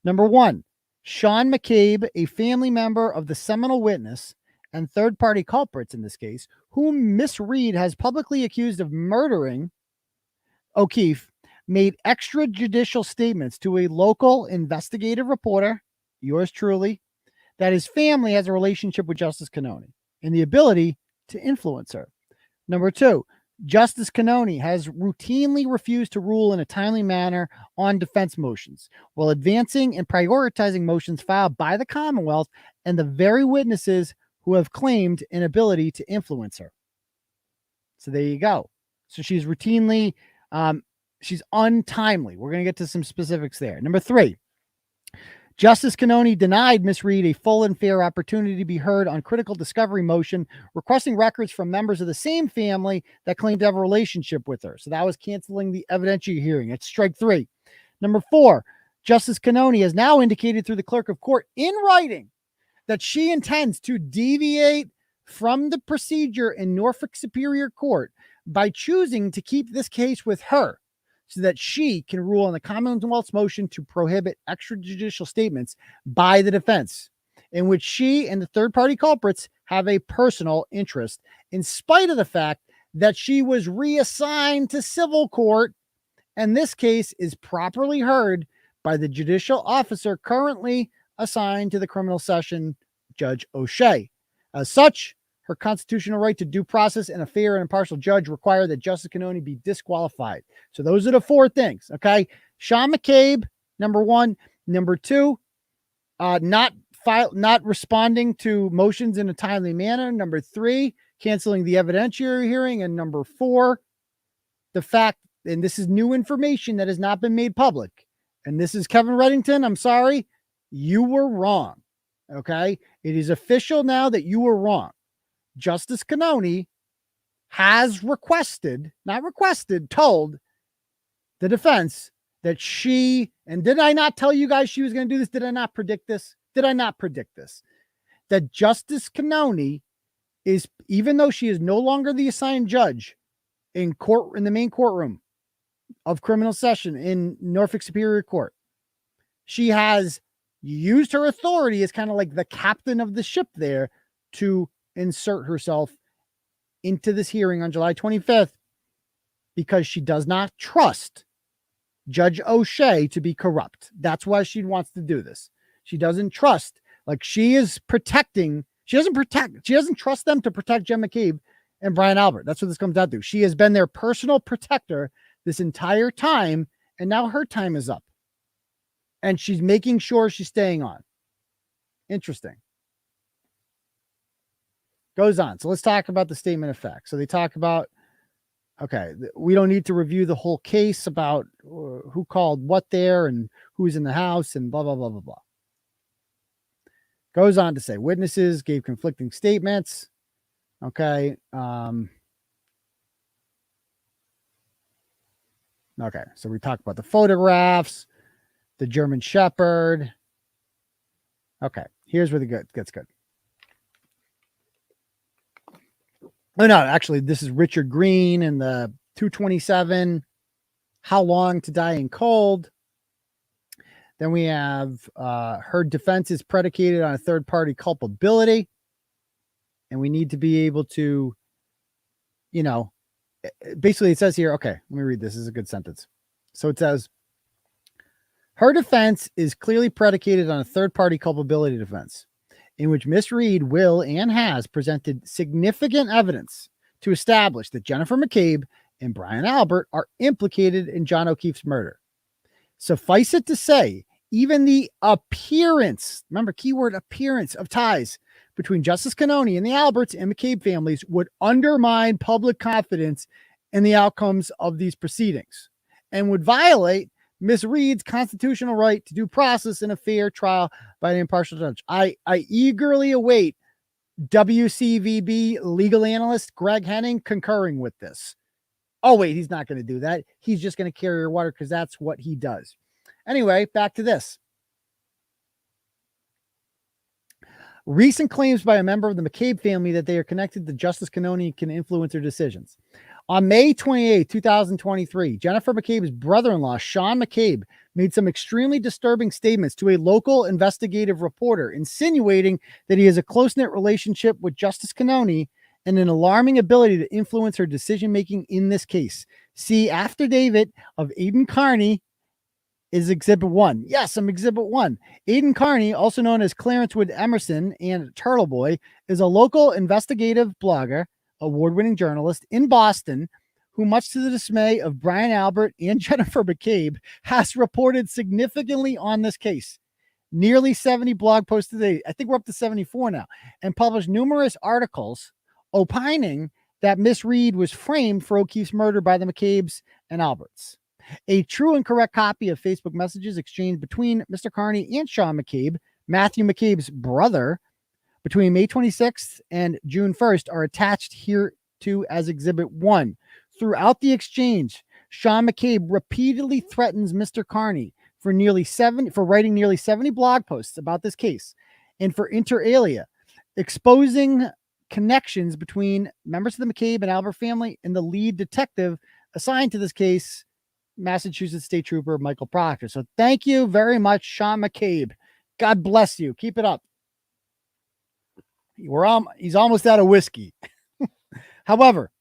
Number 1, Sean McCabe, a family member of the seminal witness and third-party culprits in this case, whom Miss Reed has publicly accused of murdering O'Keefe, made extrajudicial statements to a local investigative reporter, yours truly, that his family has a relationship with Justice Cannone and the ability to influence her. Number 2, Justice Cannone has routinely refused to rule in a timely manner on defense motions while advancing and prioritizing motions filed by the Commonwealth and the very witnesses who have claimed an ability to influence her. So there you go. So she's routinely, she's untimely. We're going to get to some specifics there. Number 3, Justice Cannone denied Miss Reed a full and fair opportunity to be heard on critical discovery motion, requesting records from members of the same family that claimed to have a relationship with her. So that was canceling the evidentiary hearing. It's strike 3. Number 4, Justice Cannone has now indicated through the clerk of court in writing that she intends to deviate from the procedure in Norfolk Superior Court by choosing to keep this case with her, so that she can rule on the Commonwealth's motion to prohibit extrajudicial statements by the defense, in which she and the third-party culprits have a personal interest, in spite of the fact that she was reassigned to civil court, and this case is properly heard by the judicial officer currently assigned to the criminal session, Judge O'Shea. As such, her constitutional right to due process and a fair and impartial judge require that Justice Cannone be disqualified. So those are the 4 things, okay? Sean McCabe, number 1. Number 2, not responding to motions in a timely manner. Number 3, canceling the evidentiary hearing. And number 4, the fact, and this is new information that has not been made public, and this is Kevin Reddington, I'm sorry, you were wrong, okay? It is official now that you were wrong. Justice Cannone has told the defense that she, and did I not tell you guys she was going to do this? Did I not predict this? That Justice Cannone is, even though she is no longer the assigned judge in the main courtroom, of criminal session in Norfolk Superior Court. She has used her authority as kind of like the captain of the ship there to insert herself into this hearing on July 25th because she does not trust Judge O'Shea to be corrupt. That's why she wants to do this. She doesn't trust, like she is protecting, she doesn't trust them to protect Jen McCabe and Brian Albert. That's what this comes down to. She has been their personal protector this entire time, and now her time is up. And she's making sure she's staying on. Interesting. Goes on. So let's talk about the statement of facts. So they talk about, okay, we don't need to review the whole case about who called what there and who's in the house and blah, blah, blah, blah, blah. Goes on to say witnesses gave conflicting statements. Okay. Okay. So we talk about the photographs, the German Shepherd. Okay. Here's where the good gets good. Oh, no, actually, this is Richard Green and the 227. How long to die in cold. Then we have her defense is predicated on a third-party culpability. And we need to be able to, you know, basically it says here, okay, let me read this. This is a good sentence. So it says, her defense is clearly predicated on a third-party culpability defense in which Miss Reed will and has presented significant evidence to establish that Jennifer McCabe and Brian Albert are implicated in John O'Keefe's murder. Suffice it to say, even the appearance, remember keyword appearance, of ties between Justice Cannone and the Alberts and McCabe families would undermine public confidence in the outcomes of these proceedings and would violate Miss Reed's constitutional right to due process in a fair trial by an impartial judge. I eagerly await WCVB legal analyst Greg Henning concurring with this. Oh, wait, he's not going to do that. He's just going to carry her water because that's what he does. Anyway, back to this. Recent claims by a member of the McCabe family that they are connected to Justice Cannone can influence their decisions. On May 28, 2023, Jennifer McCabe's brother-in-law, Sean McCabe, made some extremely disturbing statements to a local investigative reporter, insinuating that he has a close-knit relationship with Justice Cannone and an alarming ability to influence her decision-making in this case. See affidavit of Aidan Kearney is Exhibit 1. Yes, I'm Exhibit 1. Aidan Kearney, also known as Clarence Wood Emerson and Turtleboy, is a local investigative blogger, award-winning journalist in Boston, who, much to the dismay of Brian Albert and Jennifer McCabe, has reported significantly on this case. Nearly 70 blog posts today. I think we're up to 74 now, and published numerous articles opining that Miss Reed was framed for O'Keefe's murder by the McCabes and Alberts. A true and correct copy of Facebook messages exchanged between Mr. Kearney and Sean McCabe, Matthew McCabe's brother, between May 26th and June 1st are attached here to as Exhibit 1. Throughout the exchange, Sean McCabe repeatedly threatens Mr. Kearney for writing nearly 70 blog posts about this case and for inter alia, exposing connections between members of the McCabe and Albert family and the lead detective assigned to this case, Massachusetts State Trooper Michael Proctor. So thank you very much, Sean McCabe. God bless you. Keep it up. He's almost out of whiskey. However,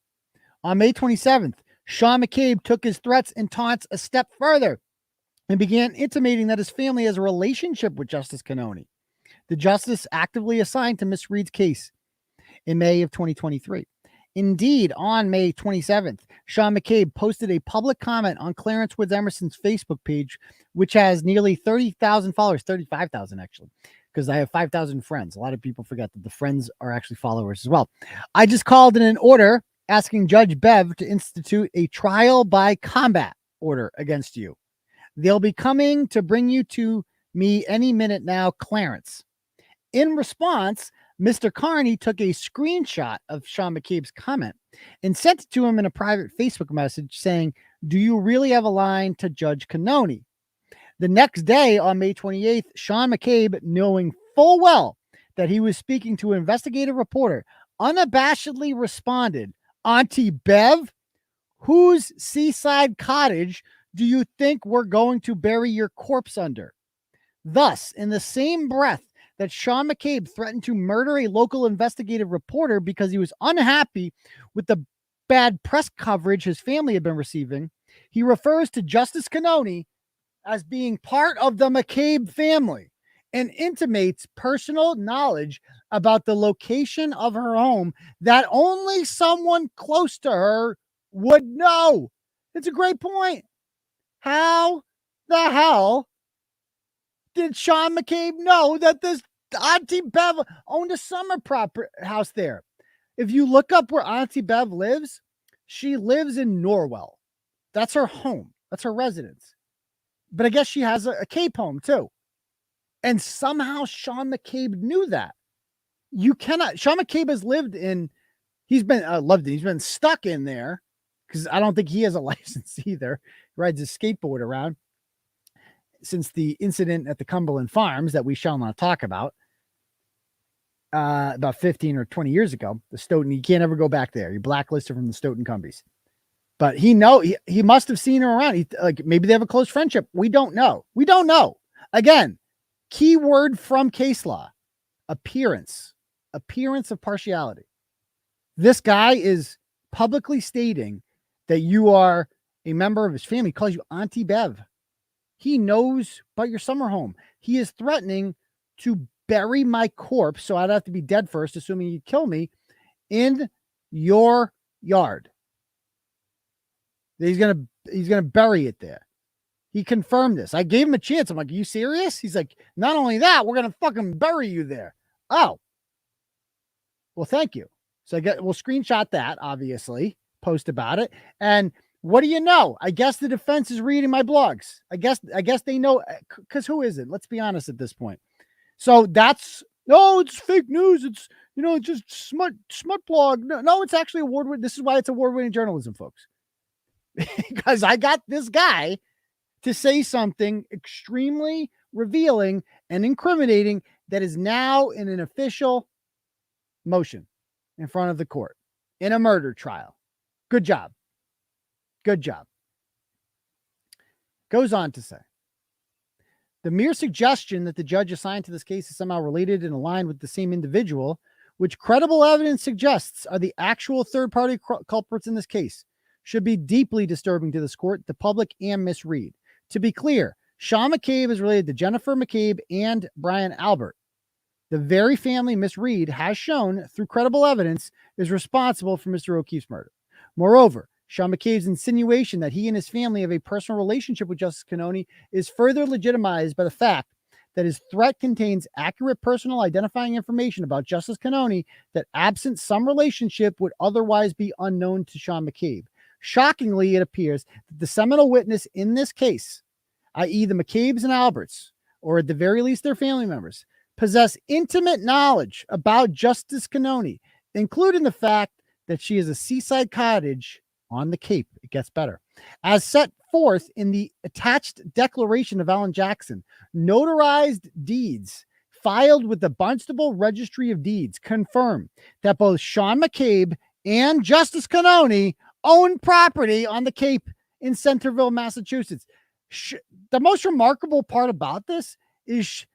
on May 27th, Sean McCabe took his threats and taunts a step further and began intimating that his family has a relationship with Justice Cannone, the justice actively assigned to Miss Reed's case in May of 2023. Indeed, on May 27th, Sean McCabe posted a public comment on Clarence Woods Emerson's Facebook page, which has nearly 30,000 followers, 35,000 actually, because I have 5,000 friends. A lot of people forget that the friends are actually followers as well. I just called in an order asking Judge Bev to institute a trial by combat order against you. They'll be coming to bring you to me any minute now, Clarence. In response, Mr. Kearney took a screenshot of Sean McCabe's comment and sent it to him in a private Facebook message saying, "Do you really have a line to Judge Cannone?" The next day, on May 28th, Sean McCabe, knowing full well that he was speaking to an investigative reporter, unabashedly responded, "Auntie Bev, Whose seaside cottage do you think we're going to bury your corpse under? Thus, in the same breath that Sean McCabe threatened to murder a local investigative reporter because he was unhappy with the bad press coverage his family had been receiving, he refers to Justice Cannone as being part of the McCabe family and intimates personal knowledge about the location of her home that only someone close to her would know. It's a great point. How the hell did Sean McCabe know that this Auntie Bev owned a summer house there? If you look up where Auntie Bev lives, she lives in Norwell. That's her home. That's her residence. But I guess she has a Cape home too. And somehow Sean McCabe knew that. You cannot. Sean McCabe has he's been stuck in there because I don't think he has a license either. He rides his skateboard around since the incident at the Cumberland Farms that we shall not talk about. About 15 or 20 years ago, the Stoughton, you can't ever go back there. You're blacklisted from the Stoughton Cumbies. But he must have seen her around. Maybe they have a close friendship. We don't know. Again, key word from case law: appearance of partiality. This guy is publicly stating that you are a member of his family. He calls you Auntie Bev. He knows about your summer home. He is threatening to bury my corpse, so I'd have to be dead first, assuming you'd kill me, in your yard. He's gonna bury it there. He confirmed this. I gave him a chance. I'm like, are you serious? He's like, not only that, we're gonna fucking bury you there. Oh, well, thank you. So we'll screenshot that, obviously, post about it. And what do you know? I guess the defense is reading my blogs. I guess they know, because who isn't? Let's be honest at this point. So it's fake news. It's, just smut blog. No, it's actually award-winning. This is why it's award-winning journalism, folks. Because I got this guy to say something extremely revealing and incriminating that is now in an official motion in front of the court in a murder trial. Good job. Goes on to say, the mere suggestion that the judge assigned to this case is somehow related and aligned with the same individual, which credible evidence suggests are the actual third-party culprits in this case, should be deeply disturbing to this court, the public, and Miss Reed. To be clear, Sean McCabe is related to Jennifer McCabe and Brian Albert. The very family Miss Reed has shown through credible evidence is responsible for Mr. O'Keefe's murder. Moreover, Sean McCabe's insinuation that he and his family have a personal relationship with Justice Cannone is further legitimized by the fact that his threat contains accurate personal identifying information about Justice Cannone that, absent some relationship, would otherwise be unknown to Sean McCabe. Shockingly, it appears that the seminal witness in this case, i.e. the McCabes and Alberts, or at the very least their family members, possess intimate knowledge about Justice Cannone, including the fact that she has a seaside cottage on the Cape. It gets better. As set forth in the attached declaration of Alan Jackson, notarized deeds filed with the Barnstable Registry of Deeds confirm that both Sean McCabe and Justice Cannone own property on the Cape in Centerville, Massachusetts. The most remarkable part about this is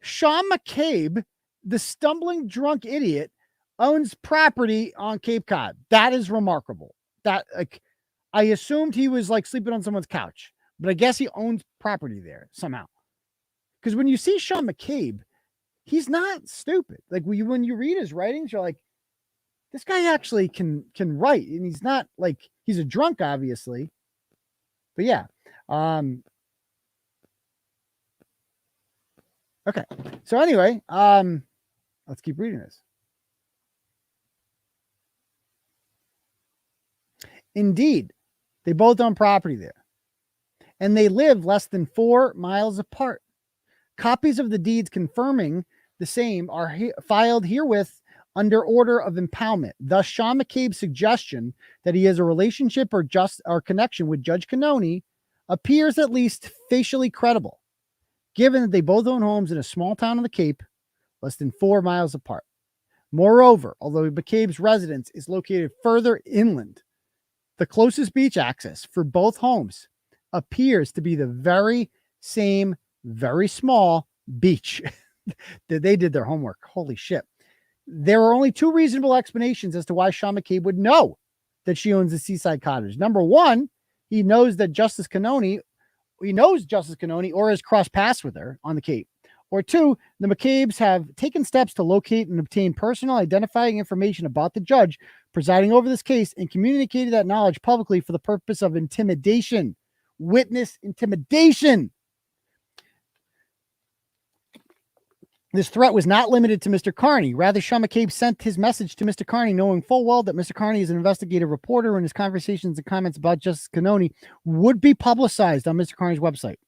Sean McCabe, the stumbling drunk idiot, owns property on Cape Cod. That is remarkable. That, I assumed he was sleeping on someone's couch, but I guess he owns property there somehow. Because when you see Sean McCabe, he's not stupid. When you read his writings, you're like, this guy actually can write, and he's not he's a drunk, obviously. But yeah. Okay. So anyway, let's keep reading this. Indeed, they both own property there, and they live less than 4 miles apart. Copies of the deeds confirming the same are filed herewith under order of impoundment. Thus, Sean McCabe's suggestion that he has a relationship or connection with Judge Cannone appears at least facially credible, given that they both own homes in a small town on the Cape, less than 4 miles apart. Moreover, although McCabe's residence is located further inland, The closest beach access for both homes appears to be the very same, very small beach. They did their homework. Holy shit. There are only two reasonable explanations as to why Sean McCabe would know that she owns a seaside cottage. Number one, he knows Justice Cannone or has crossed paths with her on the Cape. Or two, the McCabes have taken steps to locate and obtain personal identifying information about the judge presiding over this case and communicated that knowledge publicly for the purpose of intimidation. Witness intimidation. This threat was not limited to Mr. Kearney. Rather, Sean McCabe sent his message to Mr. Kearney, knowing full well that Mr. Kearney is an investigative reporter and his conversations and comments about Justice Cannone would be publicized on Mr. Kearney's website.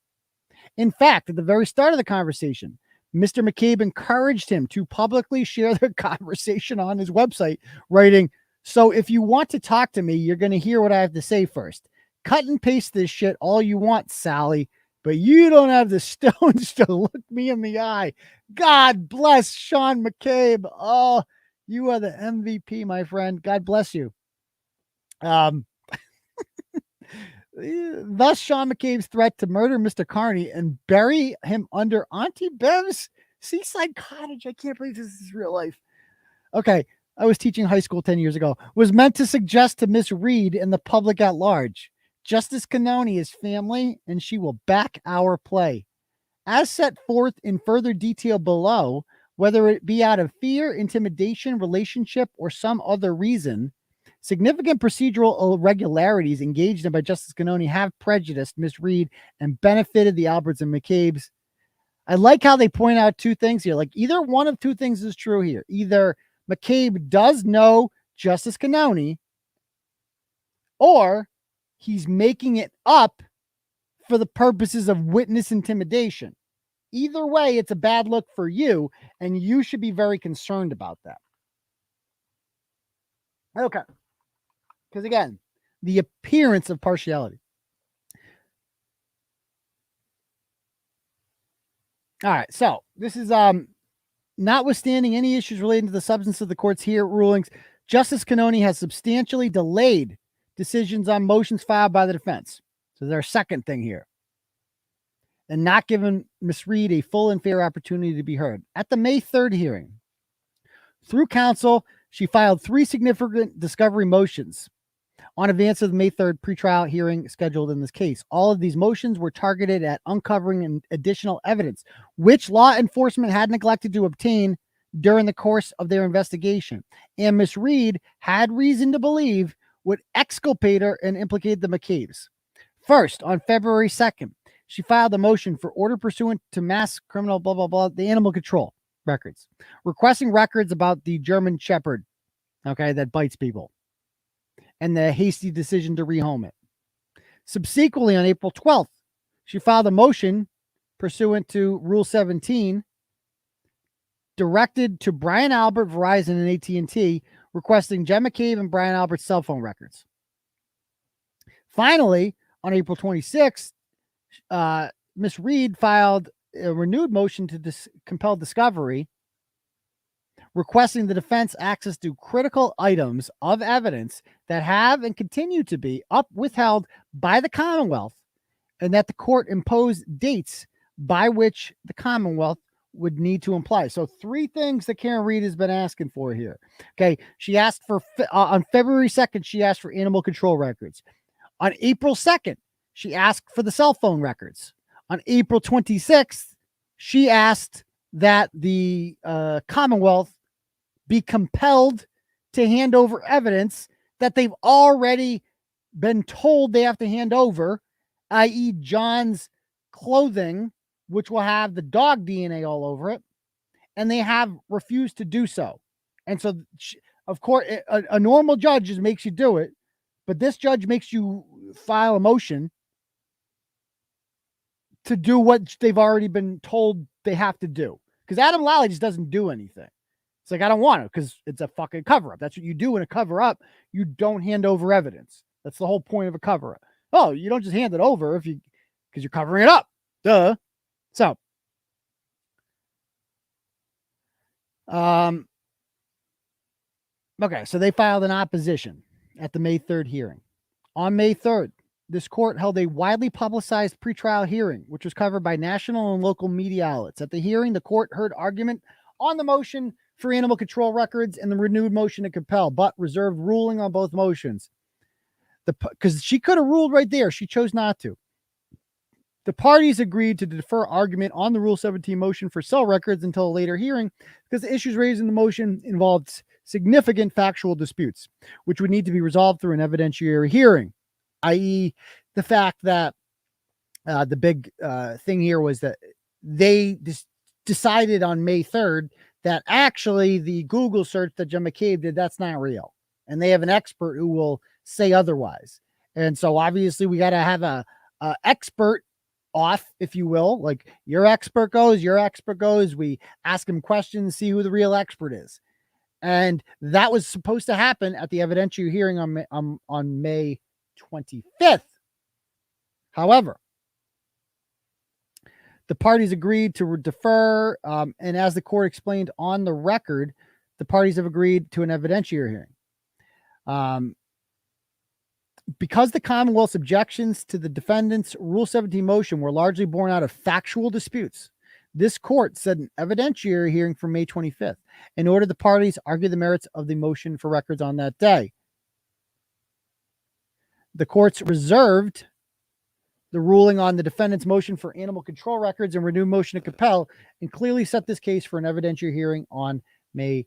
In fact, at the very start of the conversation, Mr. McCabe encouraged him to publicly share their conversation on his website, writing, "So if you want to talk to me, you're going to hear what I have to say first. Cut and paste this shit all you want, Sally, but you don't have the stones to look me in the eye." God bless Sean McCabe. Oh, you are the MVP, my friend. God bless you. Thus, Sean McCabe's threat to murder Mr. Kearney and bury him under Auntie Bev's seaside cottage. I can't believe this is real life. Okay, I was teaching high school 10 years ago. Was meant to suggest to Miss Reed and the public at large, Justice Cannone is family, and she will back our play. As set forth in further detail below, whether it be out of fear, intimidation, relationship, or some other reason, significant procedural irregularities engaged in by Justice Cannone have prejudiced Miss Reed and benefited the Alberts and McCabes. I like how they point out two things here. Like, either one of two things is true here. Either McCabe does know Justice Cannone, or he's making it up for the purposes of witness intimidation. Either way, it's a bad look for you, and you should be very concerned about that. Okay. Because again, the appearance of partiality. All right, so this is notwithstanding any issues relating to the substance of the court's rulings, Justice Cannone has substantially delayed decisions on motions filed by the defense. So their second thing here. And not given Ms. Reed a full and fair opportunity to be heard. At the May 3rd hearing, through counsel, she filed 3 significant discovery motions on advance of the May 3rd pretrial hearing scheduled in this case. All of these motions were targeted at uncovering additional evidence, which law enforcement had neglected to obtain during the course of their investigation. And Ms. Reed had reason to believe would exculpate her and implicate the McCabes. First, on February 2nd, she filed a motion for order pursuant to mass criminal, blah, blah, blah, the animal control records, requesting records about the German Shepherd, okay, that bites people, and the hasty decision to rehome it. Subsequently, on April 12th, she filed a motion pursuant to Rule 17, directed to Brian Albert, Verizon, and AT&T, requesting Jen McCabe and Brian Albert's cell phone records. Finally, on April 26th, Ms. Reed filed a renewed motion to compel discovery, requesting the defense access to critical items of evidence that have and continue to be withheld by the Commonwealth, and that the court impose dates by which the Commonwealth would need to imply. So 3 things that Karen Reed has been asking for here. Okay, she asked for, on February 2nd, she asked for animal control records. On April 2nd, she asked for the cell phone records. On April 26th, she asked that the Commonwealth be compelled to hand over evidence that they've already been told they have to hand over, i.e. John's clothing, which will have the dog DNA all over it, and they have refused to do so. And so, of course, a normal judge just makes you do it, but this judge makes you file a motion to do what they've already been told they have to do. Because Adam Lally just doesn't do anything. It's like, I don't want to, because it's a fucking cover-up. That's what you do in a cover-up. You don't hand over evidence. That's the whole point of a cover-up. Oh, you don't just hand it over because you're covering it up. Duh. So, okay, so they filed an opposition at the May 3rd hearing. On May 3rd, this court held a widely publicized pretrial hearing, which was covered by national and local media outlets. At the hearing, the court heard argument on the motion for animal control records and the renewed motion to compel, but reserved ruling on both motions. Because she could have ruled right there. She chose not to. The parties agreed to defer argument on the Rule 17 motion for cell records until a later hearing because the issues raised in the motion involved significant factual disputes, which would need to be resolved through an evidentiary hearing, i.e. the fact that the big thing here was that they decided on May 3rd that actually the Google search that Judge McCabe did, that's not real. And they have an expert who will say otherwise. And so obviously we got to have a expert off, if you will, like your expert goes. We ask him questions, see who the real expert is. And that was supposed to happen at the evidentiary hearing on May 25th. However, the parties agreed to defer, and as the court explained on the record, the parties have agreed to an evidentiary hearing. Because the Commonwealth's objections to the defendant's Rule 17 motion were largely born out of factual disputes, this court set an evidentiary hearing for May 25th in order the parties argue the merits of the motion for records on that day. The courts reserved the ruling on the defendant's motion for animal control records and renewed motion to compel, and clearly set this case for an evidentiary hearing on May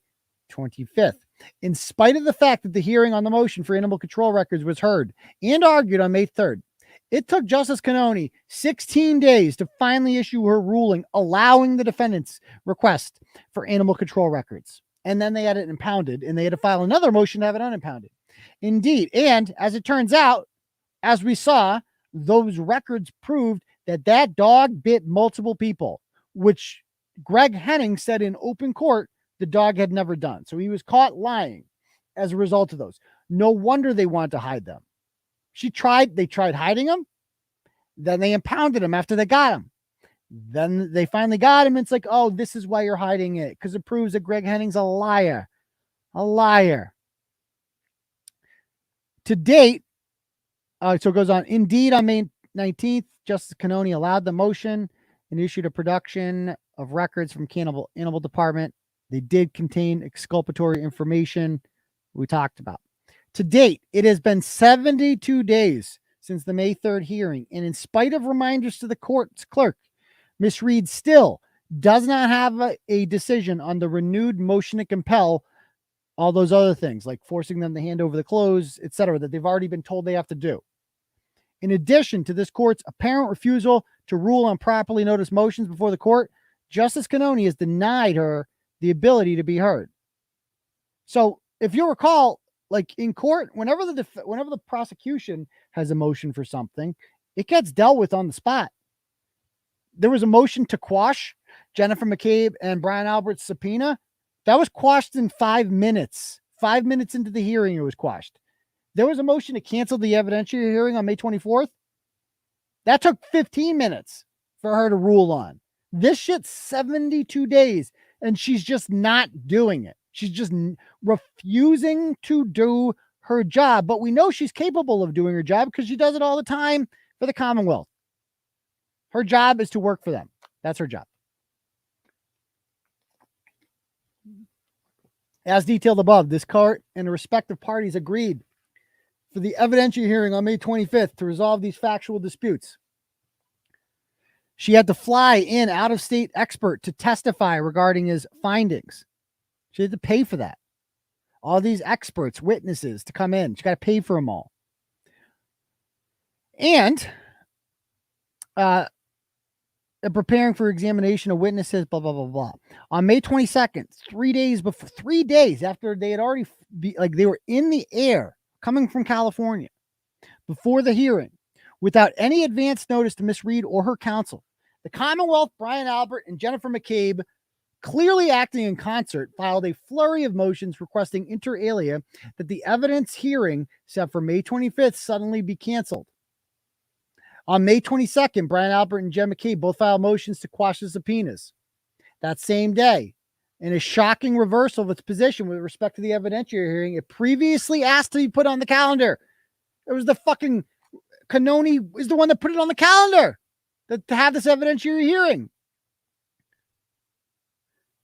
25th. In spite of the fact that the hearing on the motion for animal control records was heard and argued on May 3rd, it took Justice Cannone 16 days to finally issue her ruling allowing the defendant's request for animal control records. And then they had it impounded, and they had to file another motion to have it unimpounded. Indeed, and as it turns out, as we saw, those records proved that that dog bit multiple people, which Greg Henning said in open court the dog had never done. So he was caught lying as a result of those. No wonder they wanted to hide them. They tried hiding them. Then they impounded him after they got him. Then they finally got him. And it's like, oh, this is why you're hiding it. Because it proves that Greg Henning's a liar. A liar. To date, so it goes on. Indeed, on May 19th, Justice Cannone allowed the motion and issued a production of records from Animal Department. They did contain exculpatory information we talked about. To date, it has been 72 days since the May 3rd hearing, and in spite of reminders to the court's clerk, Ms. Reed still does not have a decision on the renewed motion to compel, all those other things, like forcing them to hand over the clothes, etc., that they've already been told they have to do. In addition to this court's apparent refusal to rule on properly noticed motions before the court, Justice Cannone has denied her the ability to be heard. So if you recall, like in court, whenever the prosecution has a motion for something, it gets dealt with on the spot. There was a motion to quash Jennifer McCabe and Brian Albert's subpoena. That was quashed in 5 minutes. 5 minutes into the hearing, it was quashed. There was a motion to cancel the evidentiary hearing on May 24th. That took 15 minutes for her to rule on. This shit's 72 days, and she's just not doing it. She's just refusing to do her job. But we know she's capable of doing her job because she does it all the time for the Commonwealth. Her job is to work for them. That's her job. As detailed above, this court and the respective parties agreed for the evidentiary hearing on May 25th to resolve these factual disputes. She had to fly in out-of-state expert to testify regarding his findings. She had to pay for that. All these experts, witnesses to come in. She got to pay for them all. And preparing for examination of witnesses, blah, blah, blah, blah. On May 22nd, 3 days after they had already, they were in the air coming from California before the hearing, without any advance notice to Miss Reed or her counsel, the Commonwealth, Brian Albert, and Jennifer McCabe, clearly acting in concert, filed a flurry of motions requesting inter alia that the evidence hearing set for May 25th suddenly be canceled. On May 22nd, Brian Albert and Jen McCabe both filed motions to quash the subpoenas. That same day, in a shocking reversal of its position with respect to the evidentiary hearing, it previously asked to be put on the calendar It was the fucking Cannone is the one that put it on the calendar to have this evidentiary hearing.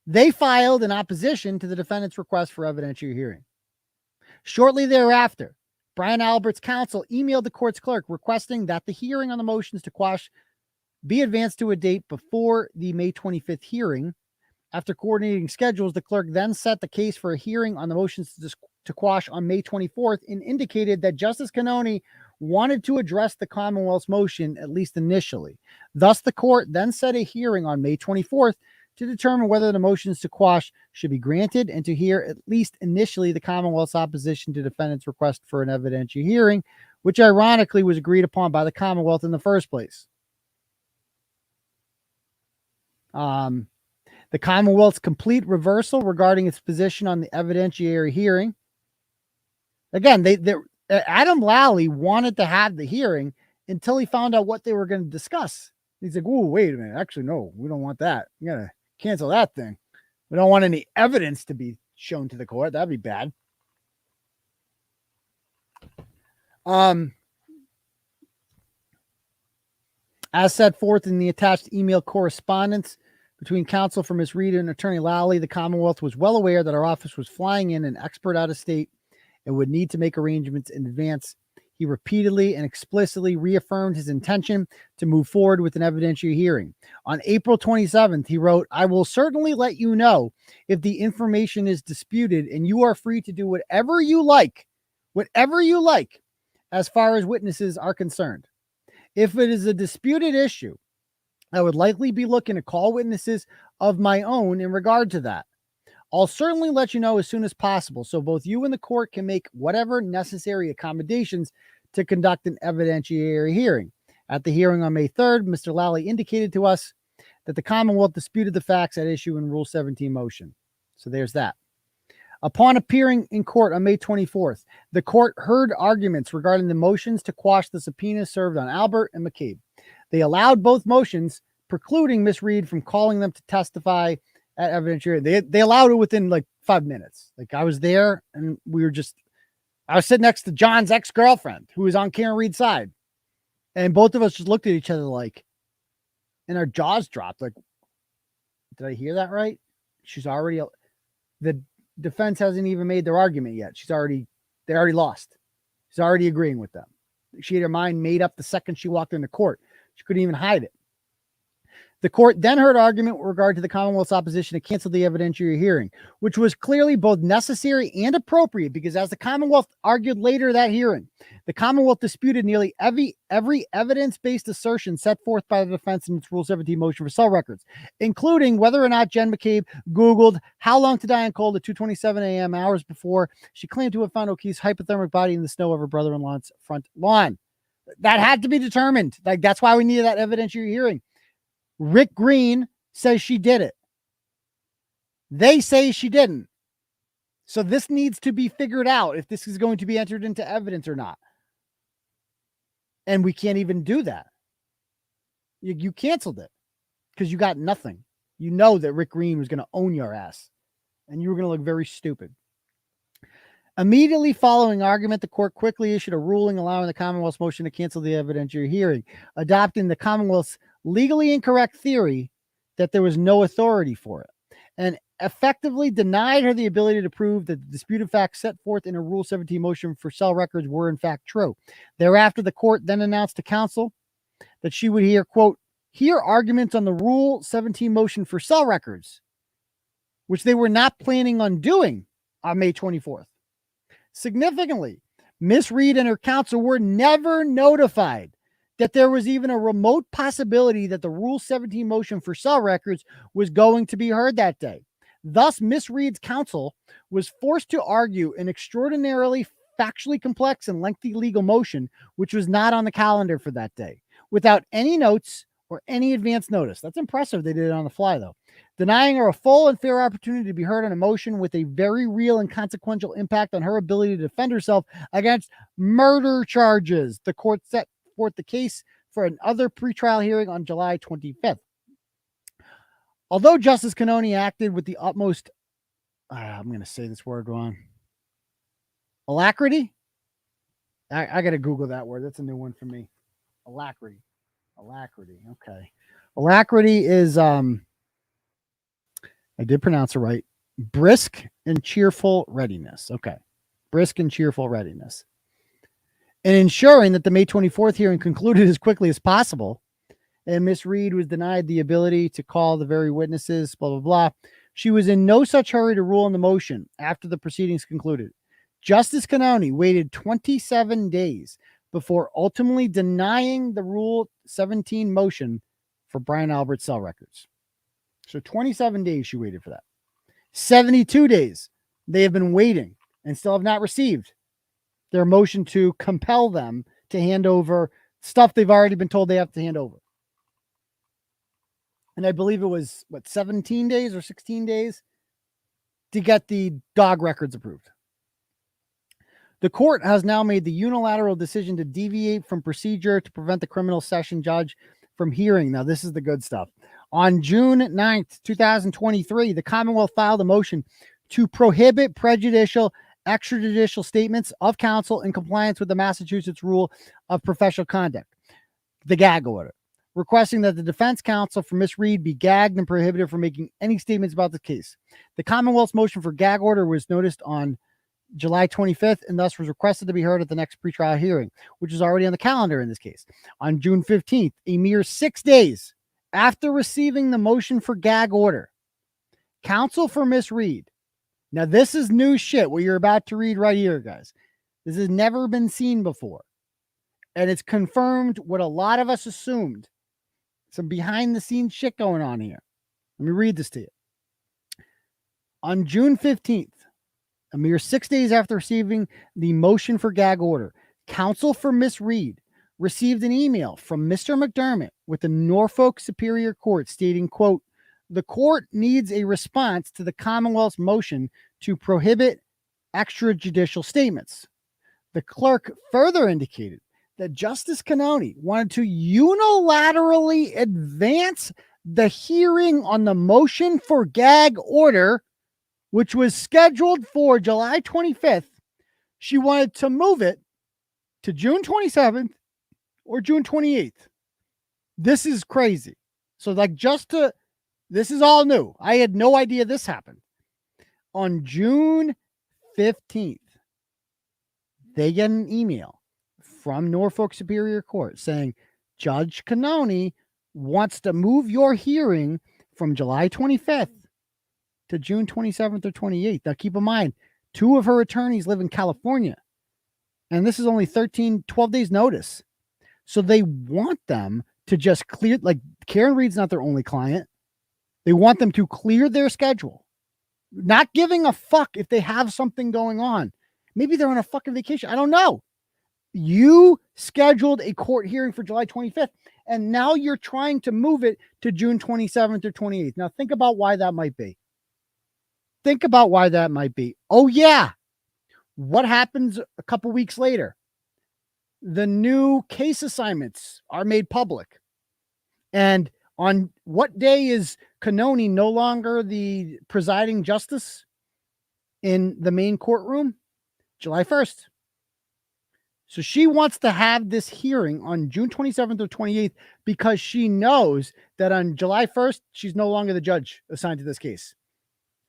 They filed in opposition to the defendant's request for evidentiary hearing. Shortly thereafter, Brian Albert's counsel emailed the court's clerk requesting that the hearing on the motions to quash be advanced to a date before the May 25th hearing. After coordinating schedules, the clerk then set the case for a hearing on the motions to quash on May 24th and indicated that Justice Cannone wanted to address the Commonwealth's motion, at least initially. Thus, the court then set a hearing on May 24th to determine whether the motions to quash should be granted and to hear, at least initially, the Commonwealth's opposition to defendant's request for an evidentiary hearing, which ironically was agreed upon by the Commonwealth in the first place. The Commonwealth's complete reversal regarding its position on the evidentiary hearing. Again, Adam Lally wanted to have the hearing until he found out what they were going to discuss. He's like, "Oh, wait a minute. Actually, no, we don't want that. You got to cancel that thing. We don't want any evidence to be shown to the court. That'd be bad." As set forth in the attached email correspondence between counsel for Ms. Reed and Attorney Lally, the Commonwealth was well aware that our office was flying in an expert out of state and would need to make arrangements in advance. He repeatedly and explicitly reaffirmed his intention to move forward with an evidentiary hearing. On April 27th, he wrote, "I will certainly let you know if the information is disputed, and you are free to do whatever you like, as far as witnesses are concerned. If it is a disputed issue, I would likely be looking to call witnesses of my own in regard to that. I'll certainly let you know as soon as possible so both you and the court can make whatever necessary accommodations to conduct an evidentiary hearing." At the hearing on May 3rd, Mr. Lally indicated to us that the Commonwealth disputed the facts at issue in Rule 17 motion. So there's that. Upon appearing in court on May 24th, the court heard arguments regarding the motions to quash the subpoenas served on Albert and McCabe. They allowed both motions, precluding Ms. Reed from calling them to testify at evidentiary. They allowed it within like 5 minutes. Like, I was there and I was sitting next to John's ex-girlfriend who was on Karen Reed's side. And both of us just looked at each other like, and our jaws dropped. Like, did I hear that right? The defense hasn't even made their argument yet. They already lost. She's already agreeing with them. She had her mind made up the second she walked into court. She couldn't even hide it. The court then heard argument with regard to the Commonwealth's opposition to cancel the evidentiary hearing, which was clearly both necessary and appropriate because, as the Commonwealth argued later that hearing, the Commonwealth disputed nearly every evidence-based assertion set forth by the defense in its Rule 17 motion for cell records, including whether or not Jen McCabe Googled how long to die in cold at 2:27 a.m. hours before she claimed to have found O'Keefe's hypothermic body in the snow of her brother-in-law's front lawn. That had to be determined. Like, that's why we needed that evidentiary hearing. Rick Green says she did it. They say she didn't. So this needs to be figured out if this is going to be entered into evidence or not. And we can't even do that. You canceled it because you got nothing. You know that Rick Green was going to own your ass and you were going to look very stupid. Immediately following argument, the court quickly issued a ruling allowing the Commonwealth's motion to cancel the evidentiary hearing, adopting the Commonwealth's legally incorrect theory that there was no authority for it, and effectively denied her the ability to prove that the disputed facts set forth in a Rule 17 motion for cell records were in fact true. Thereafter, the court then announced to counsel that she would hear, quote, hear arguments on the Rule 17 motion for cell records, which they were not planning on doing on May 24th. Significantly, Ms. Reed and her counsel were never notified that there was even a remote possibility that the Rule 17 motion for cell records was going to be heard that day. Thus, Ms. Reed's counsel was forced to argue an extraordinarily factually complex and lengthy legal motion, which was not on the calendar for that day, without any notes or any advance notice. That's impressive. They did it on the fly, though. Denying her a full and fair opportunity to be heard on a motion with a very real and consequential impact on her ability to defend herself against murder charges. The court set forth the case for another pretrial hearing on July 25th. Although Justice Cannone acted with the utmost, I'm going to say this word wrong, alacrity, I got to Google that word. That's a new one for me. Alacrity. Alacrity. Okay. Alacrity is, I did pronounce it right. Brisk and cheerful readiness. Okay. Brisk and cheerful readiness. And ensuring that the May 24th hearing concluded as quickly as possible. And Miss Reed was denied the ability to call the very witnesses, blah, blah, blah. She was in no such hurry to rule on the motion after the proceedings concluded. Justice Cannone waited 27 days before ultimately denying the Rule 17 motion for Brian Albert's cell records. So 27 days she waited for that. 72 days they have been waiting and still have not received their motion to compel them to hand over stuff they've already been told they have to hand over. And I believe it was, 17 days or 16 days to get the dog records approved. The court has now made the unilateral decision to deviate from procedure to prevent the criminal session judge from hearing. Now, this is the good stuff. On June 9th, 2023, the Commonwealth filed a motion to prohibit prejudicial extrajudicial statements of counsel in compliance with the Massachusetts Rule of Professional Conduct, the gag order, requesting that the defense counsel for Miss Reed be gagged and prohibited from making any statements about the case. The Commonwealth's motion for gag order was noticed on July 25th and thus was requested to be heard at the next pretrial hearing, which is already on the calendar in this case. On June 15th, a mere 6 days after receiving the motion for gag order, counsel for Miss Reed. Now, this is new shit, what you're about to read right here, guys. This has never been seen before. And it's confirmed what a lot of us assumed. Some behind-the-scenes shit going on here. Let me read this to you. On June 15th, a mere 6 days after receiving the motion for gag order, counsel for Miss Reed received an email from Mr. McDermott with the Norfolk Superior Court stating, quote, the court needs a response to the Commonwealth's motion to prohibit extrajudicial statements. The clerk further indicated that Justice Cannone wanted to unilaterally advance the hearing on the motion for gag order, which was scheduled for July 25th. She wanted to move it to June 27th or June 28th. This is crazy. So this is all new. I had no idea this happened. On June 15th, they get an email from Norfolk Superior Court saying, Judge Cannone wants to move your hearing from July 25th to June 27th or 28th. Now, keep in mind, 2 of her attorneys live in California, and this is only 12 days notice. So they want them to just clear, like Karen Reed's not their only client. They want them to clear their schedule, not giving a fuck if they have something going on. Maybe they're on a fucking vacation. I don't know. You scheduled a court hearing for July 25th, and now you're trying to move it to June 27th or 28th. Now, think about why that might be. Think about why that might be. Oh, yeah. What happens a couple weeks later? The new case assignments are made public. And on what day is Cannone no longer the presiding justice in the main courtroom? July 1st. So she wants to have this hearing on June 27th or 28th because she knows that on July 1st, she's no longer the judge assigned to this case.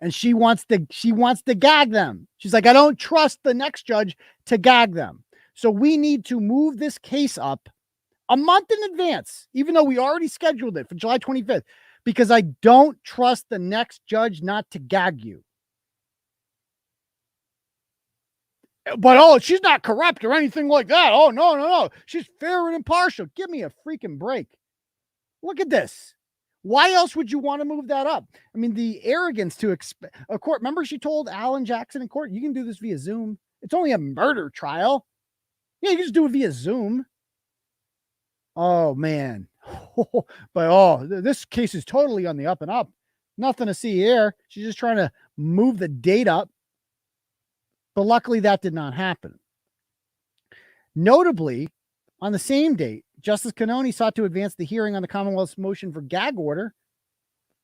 And she wants to gag them. She's like, I don't trust the next judge to gag them. So we need to move this case up a month in advance, even though we already scheduled it for July 25th, because I don't trust the next judge not to gag you. But, she's not corrupt or anything like that. Oh, no. She's fair and impartial. Give me a freaking break. Look at this. Why else would you want to move that up? I mean, the arrogance to expect a court. Remember, she told Alan Jackson in court, you can do this via Zoom. It's only a murder trial. Yeah, you can just do it via Zoom. Oh, man. But, this case is totally on the up and up. Nothing to see here. She's just trying to move the date up. But luckily, that did not happen. Notably, on the same date, Justice Cannone sought to advance the hearing on the Commonwealth's motion for gag order,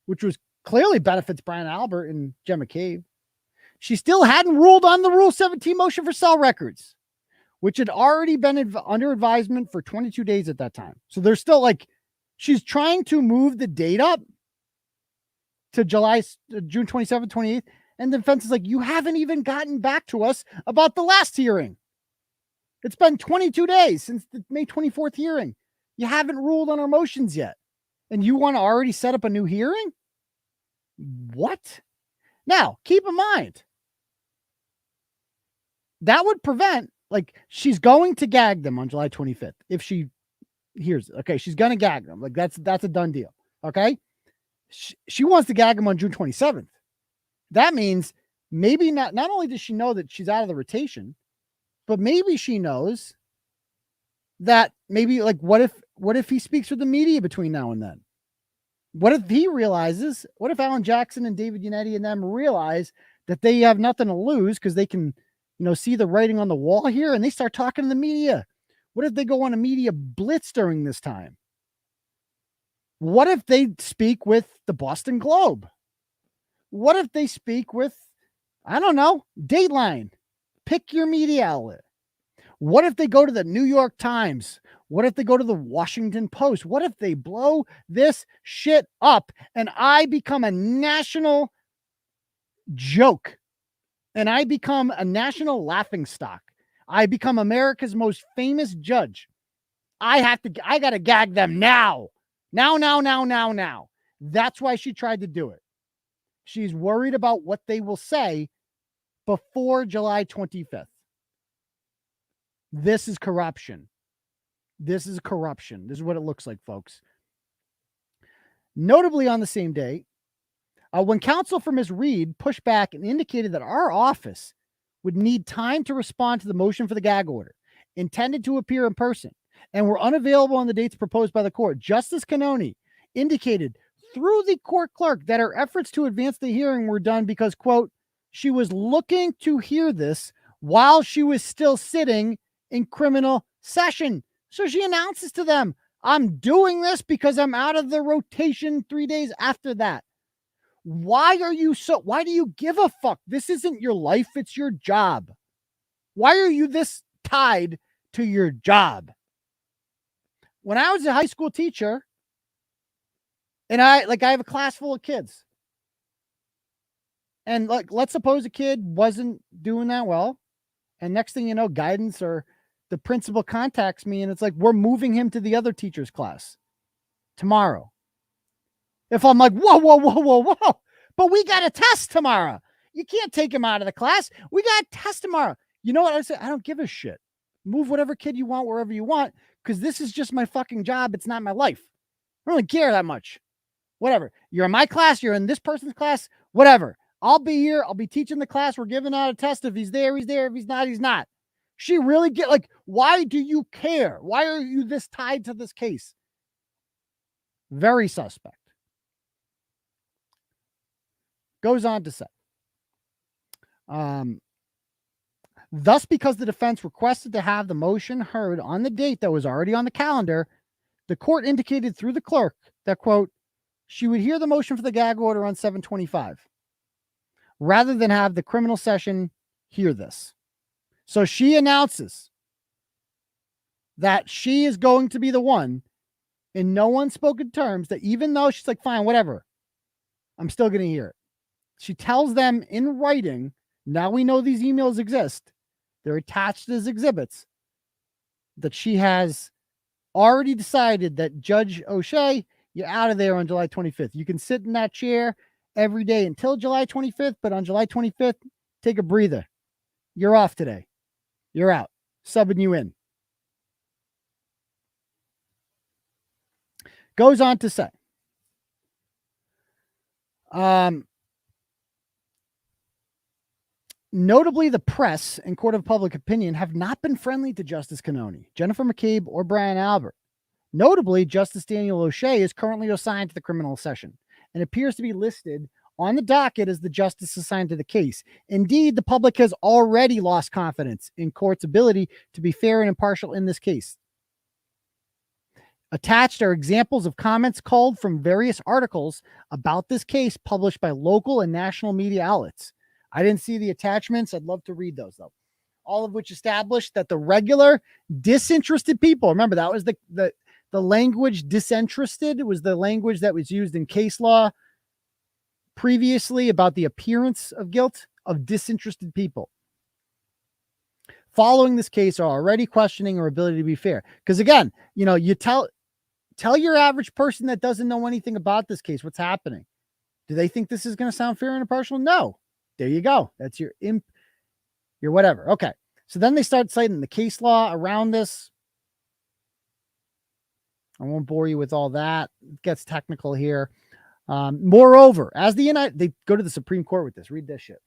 which was clearly benefits Brian Albert and Jen McCabe. She still hadn't ruled on the Rule 17 motion for cell records, which had already been under advisement for 22 days at that time. So they're still like, she's trying to move the date up to June 27th, 28th. And the defense is like, you haven't even gotten back to us about the last hearing. It's been 22 days since the May 24th hearing. You haven't ruled on our motions yet. And you want to already set up a new hearing? What? Now, keep in mind, that would prevent, like, she's going to gag them on July 25th if she hears it. Okay, she's going to gag them. Like, that's a done deal. Okay? She wants to gag them on June 27th. That means maybe not only does she know that she's out of the rotation, but maybe she knows that maybe, like, what if he speaks with the media between now and then? What if he realizes, what if Alan Jackson and David Yannetti and them realize that they have nothing to lose because they can, see the writing on the wall here, and they start talking to the media? What if they go on a media blitz during this time? What if they speak with the Boston Globe? What if they speak with, I don't know, Dateline? Pick your media outlet. What if they go to the New York Times? What if they go to the Washington Post? What if they blow this shit up and I become a national joke and I become a national laughingstock? I become America's most famous judge. I got to gag them now. Now. That's why she tried to do it. She's worried about what they will say before July 25th. This is corruption. This is what it looks like, folks. Notably, on the same day, when counsel for Ms. Reed pushed back and indicated that our office would need time to respond to the motion for the gag order, intended to appear in person, and were unavailable on the dates proposed by the court, Justice Cannone indicated through the court clerk that her efforts to advance the hearing were done because, quote, she was looking to hear this while she was still sitting in criminal session. So she announces to them, I'm doing this because I'm out of the rotation 3 days after that. Why do you give a fuck? This isn't your life. It's your job. Why are you this tied to your job? When I was a high school teacher and I have a class full of kids, and let's suppose a kid wasn't doing that well. And next thing you know, guidance or the principal contacts me and it's like, we're moving him to the other teacher's class tomorrow. If I'm like, whoa, but we got a test tomorrow. You can't take him out of the class. We got a test tomorrow. You know what I say? I don't give a shit. Move whatever kid you want, wherever you want, because this is just my fucking job. It's not my life. I don't really care that much. Whatever. You're in my class. You're in this person's class. Whatever. I'll be here. I'll be teaching the class. We're giving out a test. If he's there, he's there. If he's not, he's not. She really why do you care? Why are you this tied to this case? Very suspect. Goes on to say, thus, because the defense requested to have the motion heard on the date that was already on the calendar, the court indicated through the clerk that, quote, she would hear the motion for the gag order on 7/25 rather than have the criminal session hear this. So she announces that she is going to be the one in no unspoken terms that even though she's like, fine, whatever, I'm still going to hear it. She tells them in writing, now we know these emails exist, they're attached as exhibits, that she has already decided that Judge O'Shea, you're out of there on July 25th. You can sit in that chair every day until July 25th, but on July 25th, take a breather. You're off today. You're out. Subbing you in. Goes on to say, notably, the press and court of public opinion have not been friendly to Justice Cannone, Jennifer McCabe, or Brian Albert. Notably, Justice Daniel O'Shea is currently assigned to the criminal session and appears to be listed on the docket as the justice assigned to the case. Indeed, the public has already lost confidence in court's ability to be fair and impartial in this case. Attached are examples of comments culled from various articles about this case published by local and national media outlets. I didn't see the attachments. I'd love to read those, though. all of which established that the regular disinterested people, remember that was the language disinterested was the language that was used in case law previously about the appearance of guilt of disinterested people. Following this case are already questioning her ability to be fair. Because again, you tell your average person that doesn't know anything about this case what's happening. Do they think this is going to sound fair and impartial? No. There you go. That's your whatever. Okay. So then they start citing the case law around this. I won't bore you with all that. It gets technical here. Moreover, they go to the Supreme Court with this. Read this shit.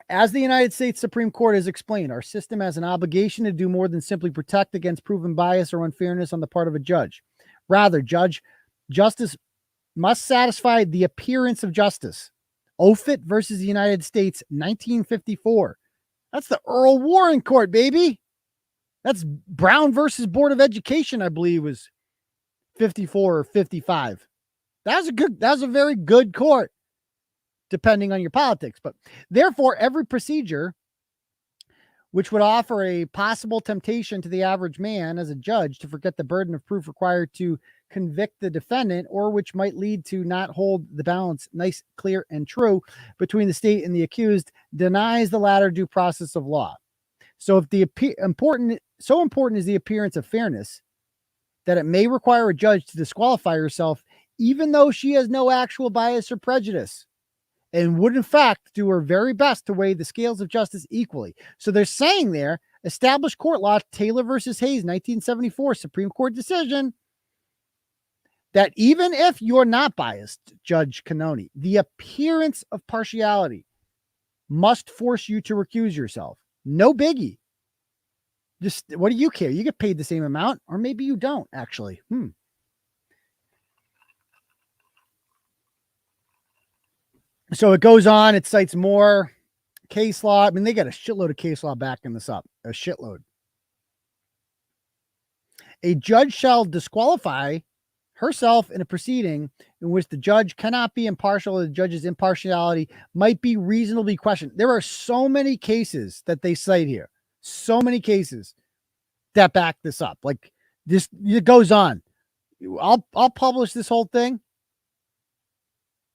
As the United States Supreme Court has explained, our system has an obligation to do more than simply protect against proven bias or unfairness on the part of a judge. Rather, justice must satisfy the appearance of justice. Offutt versus the United States, 1954. That's the Earl Warren Court, baby. That's Brown versus Board of Education, I believe, was 54 or 55. That was a very good court, depending on your politics. But therefore, every procedure which would offer a possible temptation to the average man as a judge to forget the burden of proof required to convict the defendant, or which might lead to not hold the balance nice, clear, and true between the state and the accused, denies the latter due process of law. So if important is the appearance of fairness, that it may require a judge to disqualify herself, even though she has no actual bias or prejudice, and would in fact do her very best to weigh the scales of justice equally. So they're saying there, established court law, Taylor versus Hayes, 1974, Supreme Court decision, that even if you're not biased, Judge Cannone, the appearance of partiality must force you to recuse yourself. No biggie. Just, what do you care? You get paid the same amount, or maybe you don't, actually. So it goes on. It cites more case law. I mean, they got a shitload of case law backing this up. A shitload. A judge shall disqualify herself in a proceeding in which the judge cannot be impartial, or the judge's impartiality might be reasonably questioned. There are so many cases that they cite here. So many cases that back this up. Like this, it goes on. I'll publish this whole thing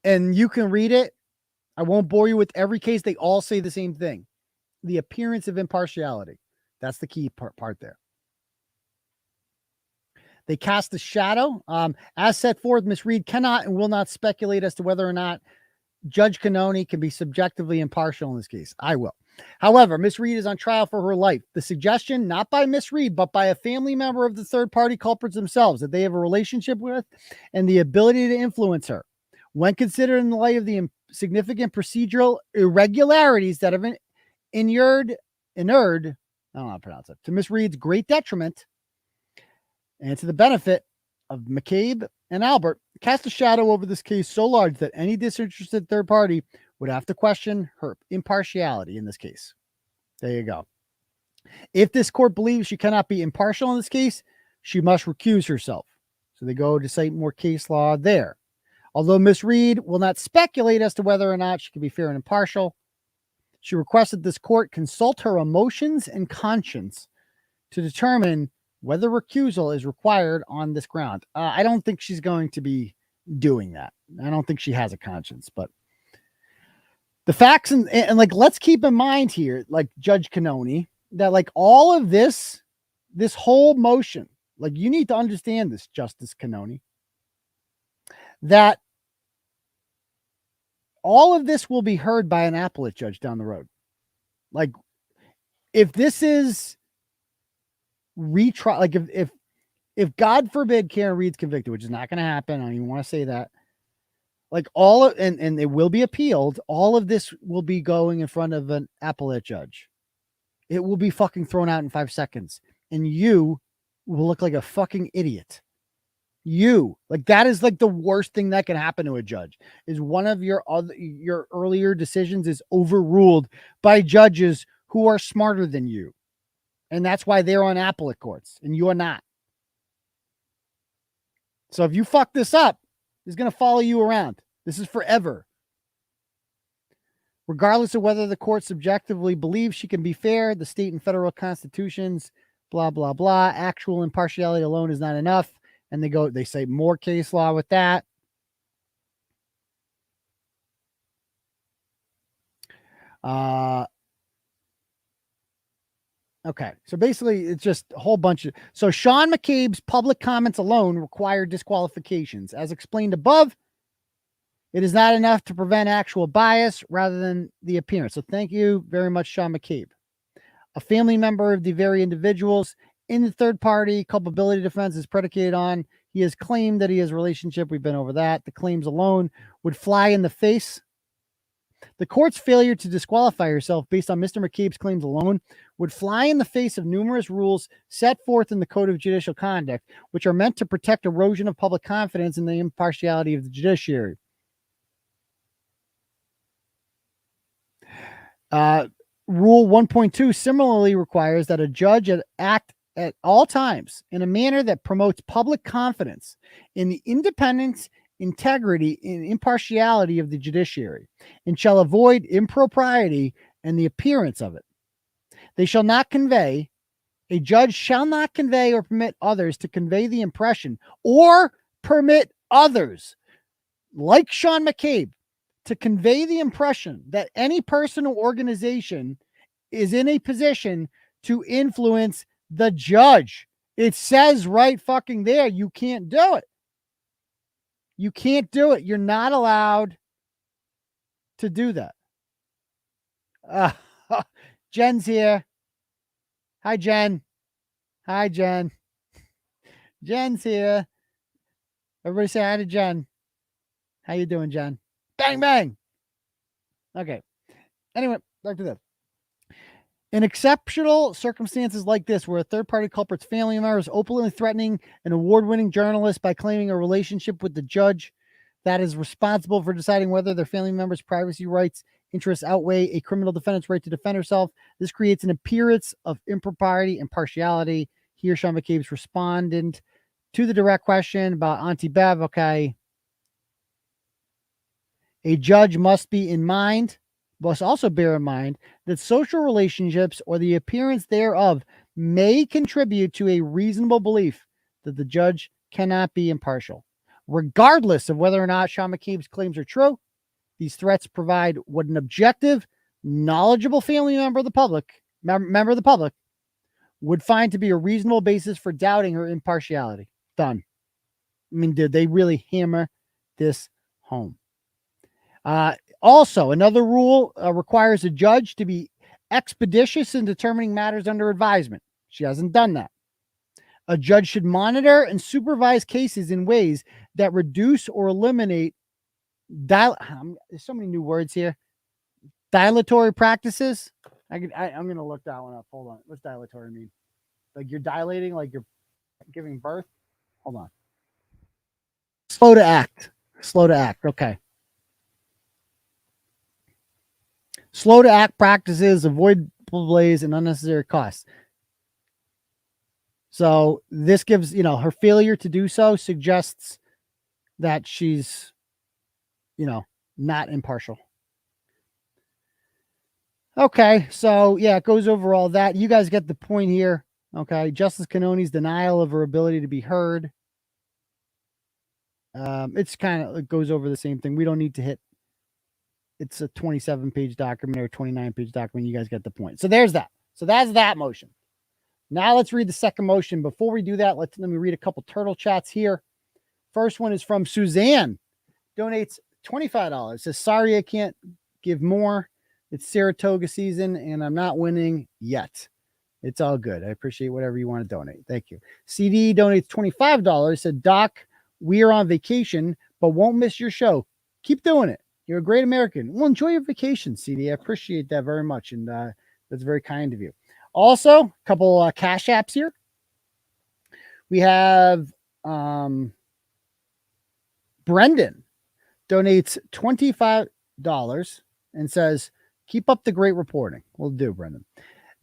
and you can read it. I won't bore you with every case. They all say the same thing. The appearance of impartiality. That's the key part there. They cast a shadow. As set forth, Ms. Reed cannot and will not speculate as to whether or not Judge Cannone can be subjectively impartial in this case. I will. However, Ms. Reed is on trial for her life. The suggestion, not by Ms. Reed, but by a family member of the third-party culprits themselves, that they have a relationship with and the ability to influence her, when considered in the light of the significant procedural irregularities that have inured, I don't know how to pronounce it, to Ms. Reed's great detriment and to the benefit of McCabe and Albert, cast a shadow over this case so large that any disinterested third party would have to question her impartiality in this case. There you go. If this court believes she cannot be impartial in this case, she must recuse herself. So they go to cite more case law there. Although Ms. Reed will not speculate as to whether or not she can be fair and impartial, she requested this court consult her emotions and conscience to determine whether recusal is required on this ground. I don't think she's going to be doing that. I don't think she has a conscience, but the facts and like, let's keep in mind here, like Judge Cannone, that like all of this whole motion, like you need to understand this, Justice Cannone, that all of this will be heard by an appellate judge down the road. Like if this is retrial, like if God forbid Karen Reed's convicted, which is not going to happen, I don't even want to say that, like all of, and it will be appealed, all of this will be going in front of an appellate judge. It will be fucking thrown out in 5 seconds, and you will look like a fucking idiot. You, like, that is like the worst thing that can happen to a judge, is one of your earlier decisions is overruled by judges who are smarter than you. And that's why they're on appellate courts and you're not. So if you fuck this up, it's going to follow you around. This is forever. Regardless of whether the court subjectively believes she can be fair, the state and federal constitutions, blah, blah, blah. Actual impartiality alone is not enough. And they say more case law with that. Okay, so basically it's just a whole bunch of... So Sean McCabe's public comments alone require disqualifications. As explained above, it is not enough to prevent actual bias rather than the appearance. So thank you very much, Sean McCabe. A family member of the very individuals in the third party culpability defense is predicated on. He has claimed that he has a relationship. We've been over that. The claims alone would fly in the face. The court's failure to disqualify herself based on Mr. McCabe's claims alone would fly in the face of numerous rules set forth in the Code of Judicial Conduct, which are meant to protect erosion of public confidence in the impartiality of the judiciary. Rule 1.2 similarly requires that a judge act at all times in a manner that promotes public confidence in the independence, integrity, and impartiality of the judiciary, and shall avoid impropriety and the appearance of it. A judge shall not convey or permit others to convey the impression or permit others, like Sean McCabe, to convey the impression that any person or organization is in a position to influence the judge. It says right fucking there, you can't do it. You can't do it. You're not allowed to do that. Jen's here. Hi, Jen. Hi, Jen. Jen's here. Everybody say hi to Jen. How you doing, Jen? Bang, bang. Okay. Anyway, back to that. In exceptional circumstances like this, where a third-party culprit's family member is openly threatening an award-winning journalist by claiming a relationship with the judge that is responsible for deciding whether their family member's privacy rights interests outweigh a criminal defendant's right to defend herself, this creates an appearance of impropriety and partiality. Here, Sean McCabe's respondent to the direct question about Auntie Bev. Okay. A judge must also bear in mind that social relationships or the appearance thereof may contribute to a reasonable belief that the judge cannot be impartial. Regardless of whether or not Sean McCabe's claims are true, these threats provide what an objective, knowledgeable family member of the public would find to be a reasonable basis for doubting her impartiality. Done. I mean, did they really hammer this home? Also, another rule requires a judge to be expeditious in determining matters under advisement. She hasn't done that. A judge should monitor and supervise cases in ways that reduce or eliminate there's so many new words here. Dilatory practices. I'm going to look that one up. Hold on. What's dilatory mean? Like you're dilating, like you're giving birth? Hold on. Slow to act. Okay. Slow to act practices, avoid delays and unnecessary costs. So this gives, her failure to do so suggests that she's, not impartial. Okay. So yeah, it goes over all that. You guys get the point here. Okay. Justice Cannone's denial of her ability to be heard. It goes over the same thing. We don't need to hit. It's a 27-page document or 29-page document. You guys get the point. So there's that. So that's that motion. Now let's read the second motion. Before we do that, let me read a couple turtle chats here. First one is from Suzanne. Donates $25. Says, sorry, I can't give more. It's Saratoga season and I'm not winning yet. It's all good. I appreciate whatever you want to donate. Thank you. CD donates $25. Said, Doc, we are on vacation, but won't miss your show. Keep doing it. You're a great American. Well, enjoy your vacation, CD. I appreciate that very much. And that's very kind of you. Also, a couple cash apps here. We have Brendan donates $25 and says, keep up the great reporting. We'll do, Brendan.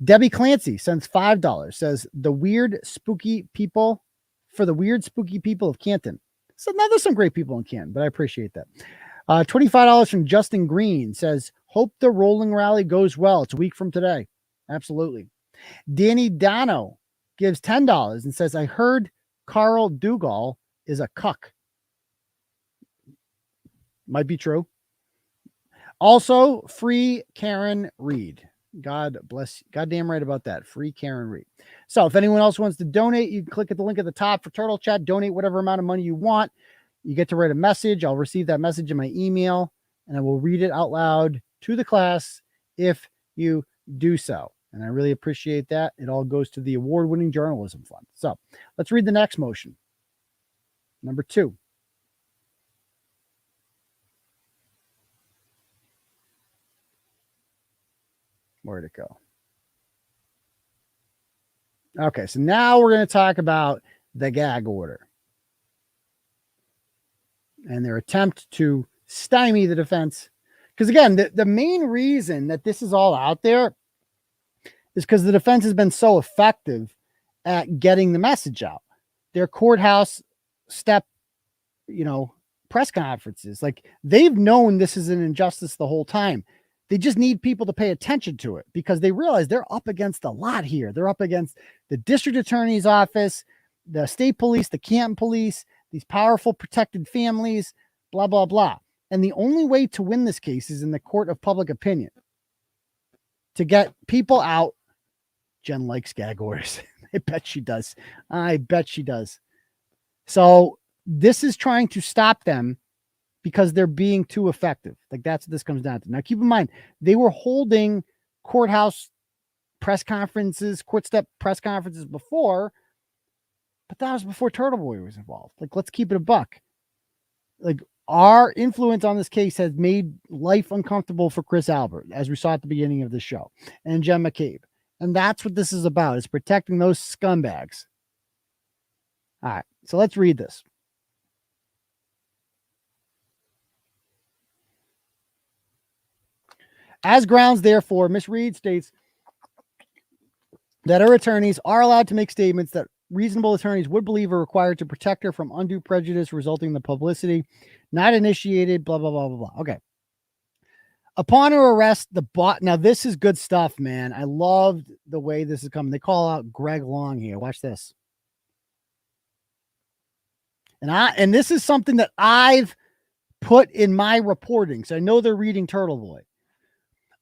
Debbie Clancy sends $5. Says, the weird, spooky people of Canton. So now there's some great people in Canton, but I appreciate that. $25 from Justin Green says, Hope the rolling rally goes well. It's a week from today. Absolutely. Danny Dono gives $10 and says, I heard Carl Dougal is a cuck. Might be true. Also, free Karen Reed. God bless you. Goddamn right about that. Free Karen Reed. So if anyone else wants to donate, you can click at the link at the top for Turtle Chat. Donate whatever amount of money you want. You get to write a message. I'll receive that message in my email, and I will read it out loud to the class if you do so. And I really appreciate that. It all goes to the award-winning journalism fund. So let's read the next motion. Number 2. Where'd it go? Okay, so now we're going to talk about the gag order and their attempt to stymie the defense. Because again, the main reason that this is all out there is because the defense has been so effective at getting the message out. Their courthouse step, press conferences, like they've known this is an injustice the whole time. They just need people to pay attention to it because they realize they're up against a lot here. They're up against the district attorney's office, the state police, the Canton police, these powerful protected families, blah, blah, blah. And the only way to win this case is in the court of public opinion. To get people out, Jen likes gag orders. I bet she does. I bet she does. So this is trying to stop them because they're being too effective. Like that's what this comes down to. Now, keep in mind, they were holding courthouse press conferences, court step press conferences before, but that was before Turtleboy was involved. Like, let's keep it a buck. Like, our influence on this case has made life uncomfortable for Chris Albert, as we saw at the beginning of the show, and Sean McCabe. And that's what this is about, is protecting those scumbags. All right, so let's read this. As grounds, therefore, Ms. Reed states that her attorneys are allowed to make statements that reasonable attorneys would believe are required to protect her from undue prejudice resulting in the publicity not initiated, blah, blah, blah, blah, blah. Okay. Upon her arrest, now this is good stuff, man. I loved the way this is coming. They call out Greg Long here. Watch this. And this is something that I've put in my reporting, so I know they're reading Turtleboy.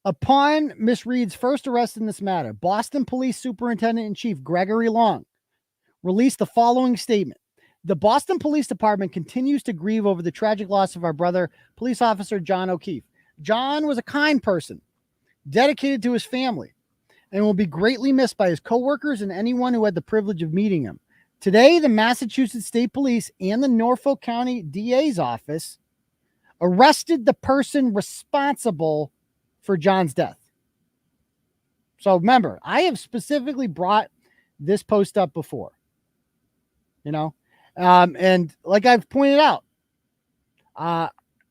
Upon Miss Reed's first arrest in this matter, Boston Police Superintendent-in-Chief Gregory Long released the following statement. The Boston Police Department continues to grieve over the tragic loss of our brother, police officer John O'Keefe. John was a kind person, dedicated to his family, and will be greatly missed by his coworkers and anyone who had the privilege of meeting him. Today, the Massachusetts State Police and the Norfolk County DA's office arrested the person responsible for John's death. So remember, I have specifically brought this post up before, and like I've pointed out,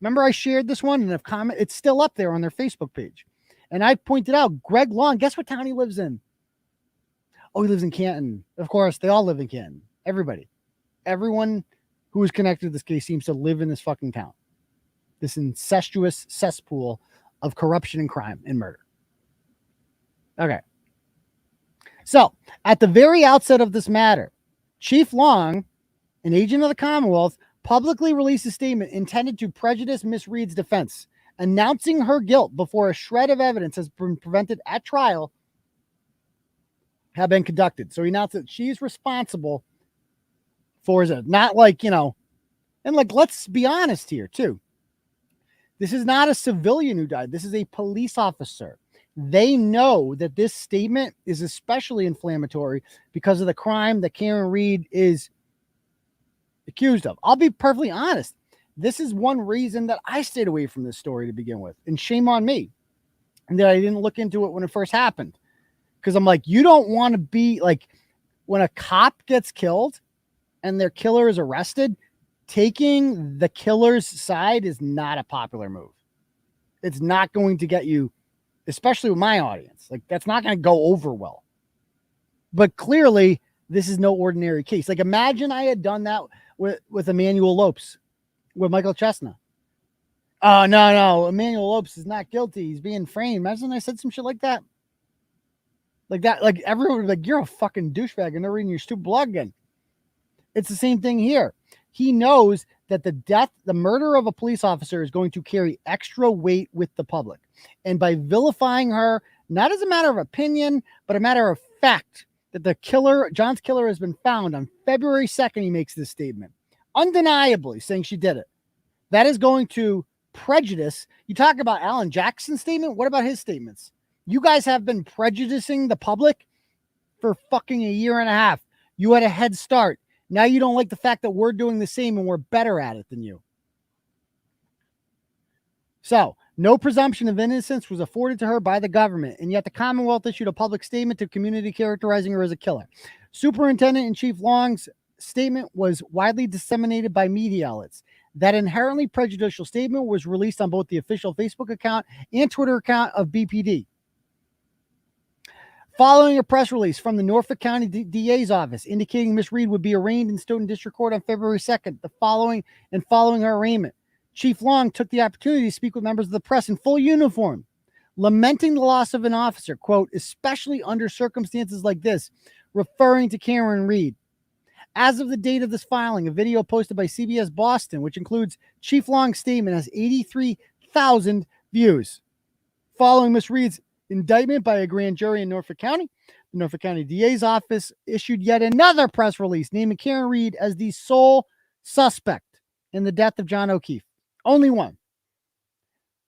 remember I shared this one and I've commented, it's still up there on their Facebook page. And I pointed out Greg Long, guess what town he lives in? Oh, he lives in Canton. Of course, they all live in Canton. Everyone who is connected to this case seems to live in this fucking town. This incestuous cesspool of corruption and crime and murder. Okay. So, at the very outset of this matter, Chief Long, an agent of the Commonwealth, publicly released a statement intended to prejudice Miss Reed's defense, announcing her guilt before a shred of evidence has been prevented at trial have been conducted. So he announced that she's responsible for it. Not like, and like, let's be honest here too. This is not a civilian who died. This is a police officer. They know that this statement is especially inflammatory because of the crime that Karen Reed is accused of. I'll be perfectly honest. This is one reason that I stayed away from this story to begin with. And shame on me. And that I didn't look into it when it first happened. Because I'm like, you don't want to be like, when a cop gets killed and their killer is arrested, taking the killer's side is not a popular move. It's not going to get you, especially with my audience. Like, that's not going to go over well. But clearly, this is no ordinary case. Like, imagine I had done that with Emmanuel Lopes, with Michael Chestnut. Oh, no. Emmanuel Lopes is not guilty. He's being framed. Imagine I said some shit like that. Like everyone would be like, you're a fucking douchebag and they're reading your stupid blog again. It's the same thing here. He knows that the murder of a police officer is going to carry extra weight with the public. And by vilifying her, not as a matter of opinion, but a matter of fact, that the killer, John's killer, has been found on February 2nd, he makes this statement, undeniably saying she did it. That is going to prejudice. You talk about Alan Jackson's statement. What about his statements? You guys have been prejudicing the public for fucking a year and a half. You had a head start. Now you don't like the fact that we're doing the same and we're better at it than you. So, no presumption of innocence was afforded to her by the government, and yet the Commonwealth issued a public statement to community characterizing her as a killer. Superintendent-in-Chief Long's statement was widely disseminated by media outlets. That inherently prejudicial statement was released on both the official Facebook account and Twitter account of BPD. Following a press release from the Norfolk County DA's office indicating Miss Reed would be arraigned in Stoughton District Court on February 2nd, following her arraignment, Chief Long took the opportunity to speak with members of the press in full uniform, lamenting the loss of an officer, quote, especially under circumstances like this, referring to Karen Reed. As of the date of this filing, a video posted by CBS Boston, which includes Chief Long's statement, has 83,000 views. Following Miss Reed's indictment by a grand jury in Norfolk County, the Norfolk County DA's office issued yet another press release naming Karen Reed as the sole suspect in the death of John O'Keefe. Only one.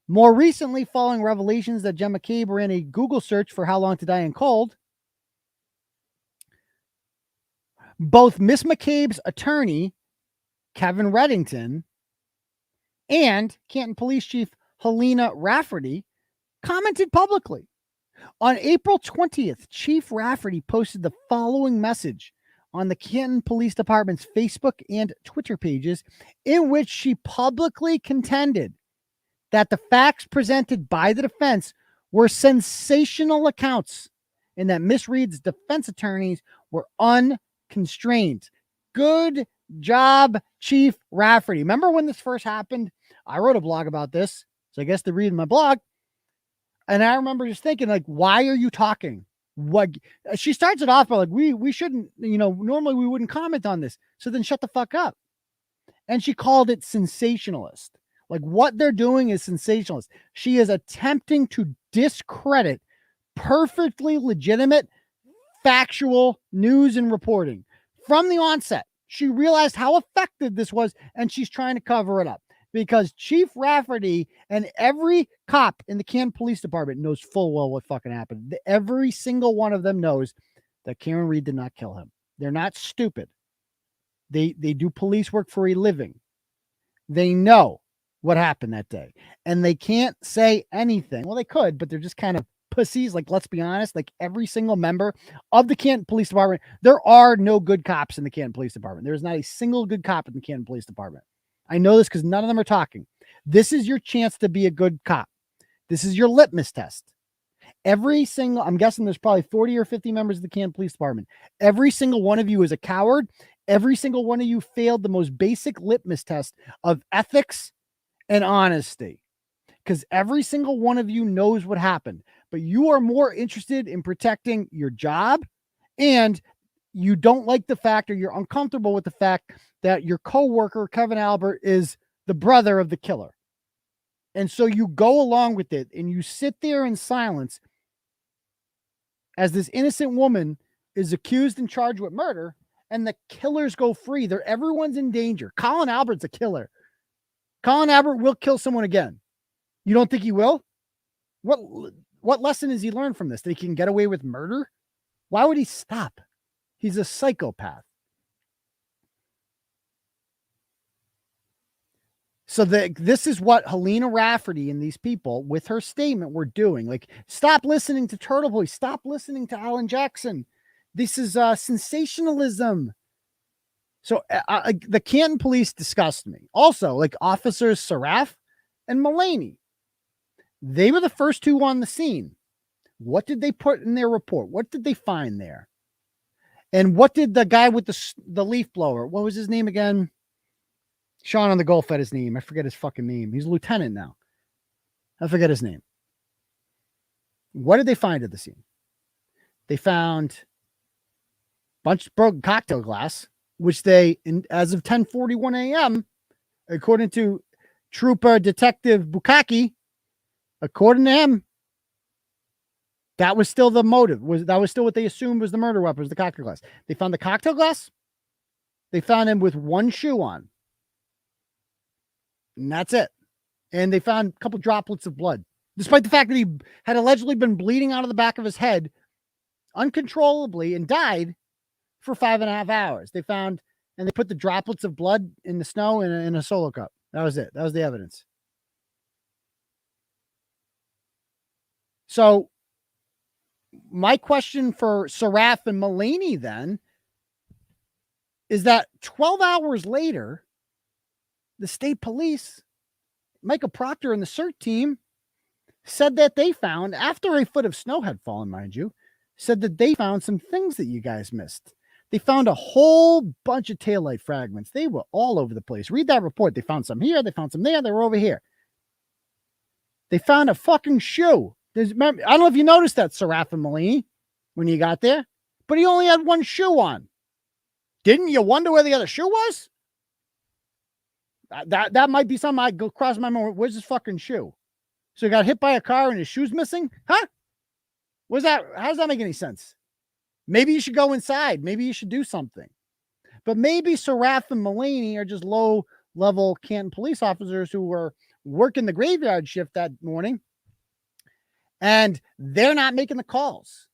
More recently, following revelations that Judge McCabe ran a Google search for how long to die in cold, both Miss McCabe's attorney, Kevin Reddington, and Canton Police Chief Helena Rafferty commented publicly. On April 20th, Chief Rafferty posted the following message on the Canton Police Department's Facebook and Twitter pages, in which she publicly contended that the facts presented by the defense were sensational accounts and that Miss Reed's defense attorneys were unconstrained. Good job, Chief Rafferty. Remember when this first happened? I wrote a blog about this, so I guess they're reading my blog. And I remember just thinking, like, why are you talking? What she starts it off by like, we shouldn't, normally we wouldn't comment on this. So then shut the fuck up. And she called it sensationalist. Like, what they're doing is sensationalist. She is attempting to discredit perfectly legitimate, factual news and reporting. From the onset, she realized how effective this was, and she's trying to cover it up. Because Chief Rafferty and every cop in the Canton Police Department knows full well what fucking happened. Every single one of them knows that Karen Reed did not kill him. They're not stupid. They do police work for a living. They know what happened that day. And they can't say anything. Well, they could, but they're just kind of pussies. Like, let's be honest, like every single member of the Canton Police Department, there are no good cops in the Canton Police Department. There is not a single good cop in the Canton Police Department. I know this because none of them are talking. This is your chance to be a good cop. This is your litmus test. I'm guessing there's probably 40 or 50 members of the Canton Police Department. Every single one of you is a coward. Every single one of you failed the most basic litmus test of ethics and honesty. Because every single one of you knows what happened. But you are more interested in protecting your job, and you don't like the fact, or you're uncomfortable with the fact that your coworker, Kevin Albert, is the brother of the killer. And so you go along with it and you sit there in silence as this innocent woman is accused and charged with murder, and the killers go free. Everyone's in danger. Colin Albert's a killer. Colin Albert will kill someone again. You don't think he will? What lesson has he learned from this? That he can get away with murder? Why would he stop? He's a psychopath. So this is what Helena Rafferty and these people with her statement were doing. Like, stop listening to Turtleboy. Stop listening to Alan Jackson. This is sensationalism. So the Canton police disgust me. Also, like Officers Saraf and Mulaney. They were the first two on the scene. What did they put in their report? What did they find there? And what did the guy with the leaf blower, what was his name again? Sean on the Gulf had his name. I forget his fucking name. He's a lieutenant now. I forget his name. What did they find at the scene? They found a bunch of broken cocktail glass, which they, as of 10:41 a.m., according to Trooper Detective Bukaki, according to him, that was still the motive. That was still what they assumed was the murder weapon, was the cocktail glass. They found the cocktail glass. They found him with one shoe on. And that's it. And they found a couple droplets of blood, despite the fact that he had allegedly been bleeding out of the back of his head uncontrollably and died for 5.5 hours. They found, and they put the droplets of blood in the snow in a Solo cup. That was it. That was the evidence. So my question for Saraf and Mulaney then is that 12 hours later, the state police, Michael Proctor and the CERT team, said that they found, after a foot of snow had fallen, mind you, said that they found some things that you guys missed. They found a whole bunch of taillight fragments. They were all over the place. Read that report. They found some here. They found some there. They were over here. They found a fucking shoe. I don't know if you noticed that, Saraf and Mulaney, when you got there, but he only had one shoe on. Didn't you wonder where the other shoe was? That might be something I go cross my mind. Where's his fucking shoe? So he got hit by a car and his shoe's missing? Huh? What's that? How does that make any sense? Maybe you should go inside. Maybe you should do something. But maybe Saraf and Mulaney are just low-level Canton police officers who were working the graveyard shift that morning, and they're not making the calls.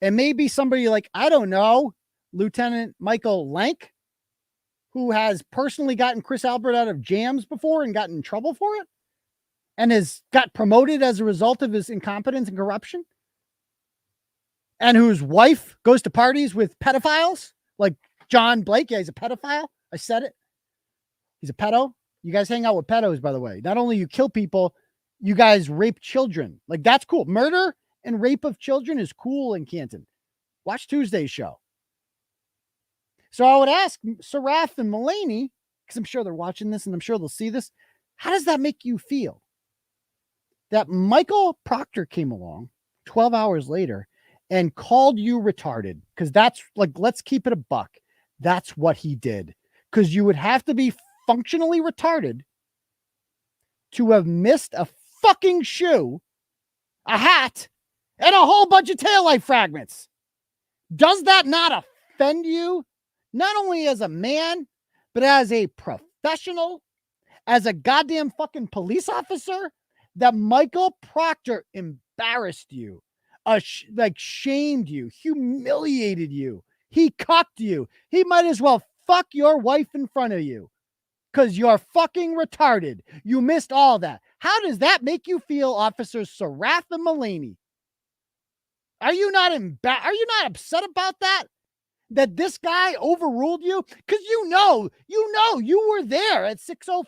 And maybe somebody like, I don't know, Lieutenant Michael Lank, who has personally gotten Chris Albert out of jams before and gotten in trouble for it, and has got promoted as a result of his incompetence and corruption, and whose wife goes to parties with pedophiles like John Blake. Yeah, he's a pedophile. I said it. He's a pedo. You guys hang out with pedos, by the way. Not only you kill people, you guys rape children. Like, that's cool. Murder and rape of children is cool in Canton. Watch Tuesday's show. So I would ask Saraf and Mulaney, because I'm sure they're watching this and I'm sure they'll see this. How does that make you feel? That Michael Proctor came along 12 hours later and called you retarded? Because that's like, let's keep it a buck. That's what he did. Because you would have to be functionally retarded to have missed a fucking shoe, a hat, and a whole bunch of taillight fragments. Does that not offend you? Not only as a man, but as a professional, as a goddamn fucking police officer, that Michael Proctor embarrassed you, shamed you, humiliated you. He cucked you. He might as well fuck your wife in front of you because you're fucking retarded. You missed all that. How does that make you feel, Officers Saraf and Mulaney? Are you not upset about that? That this guy overruled you? Because you know, you were there at 6:05.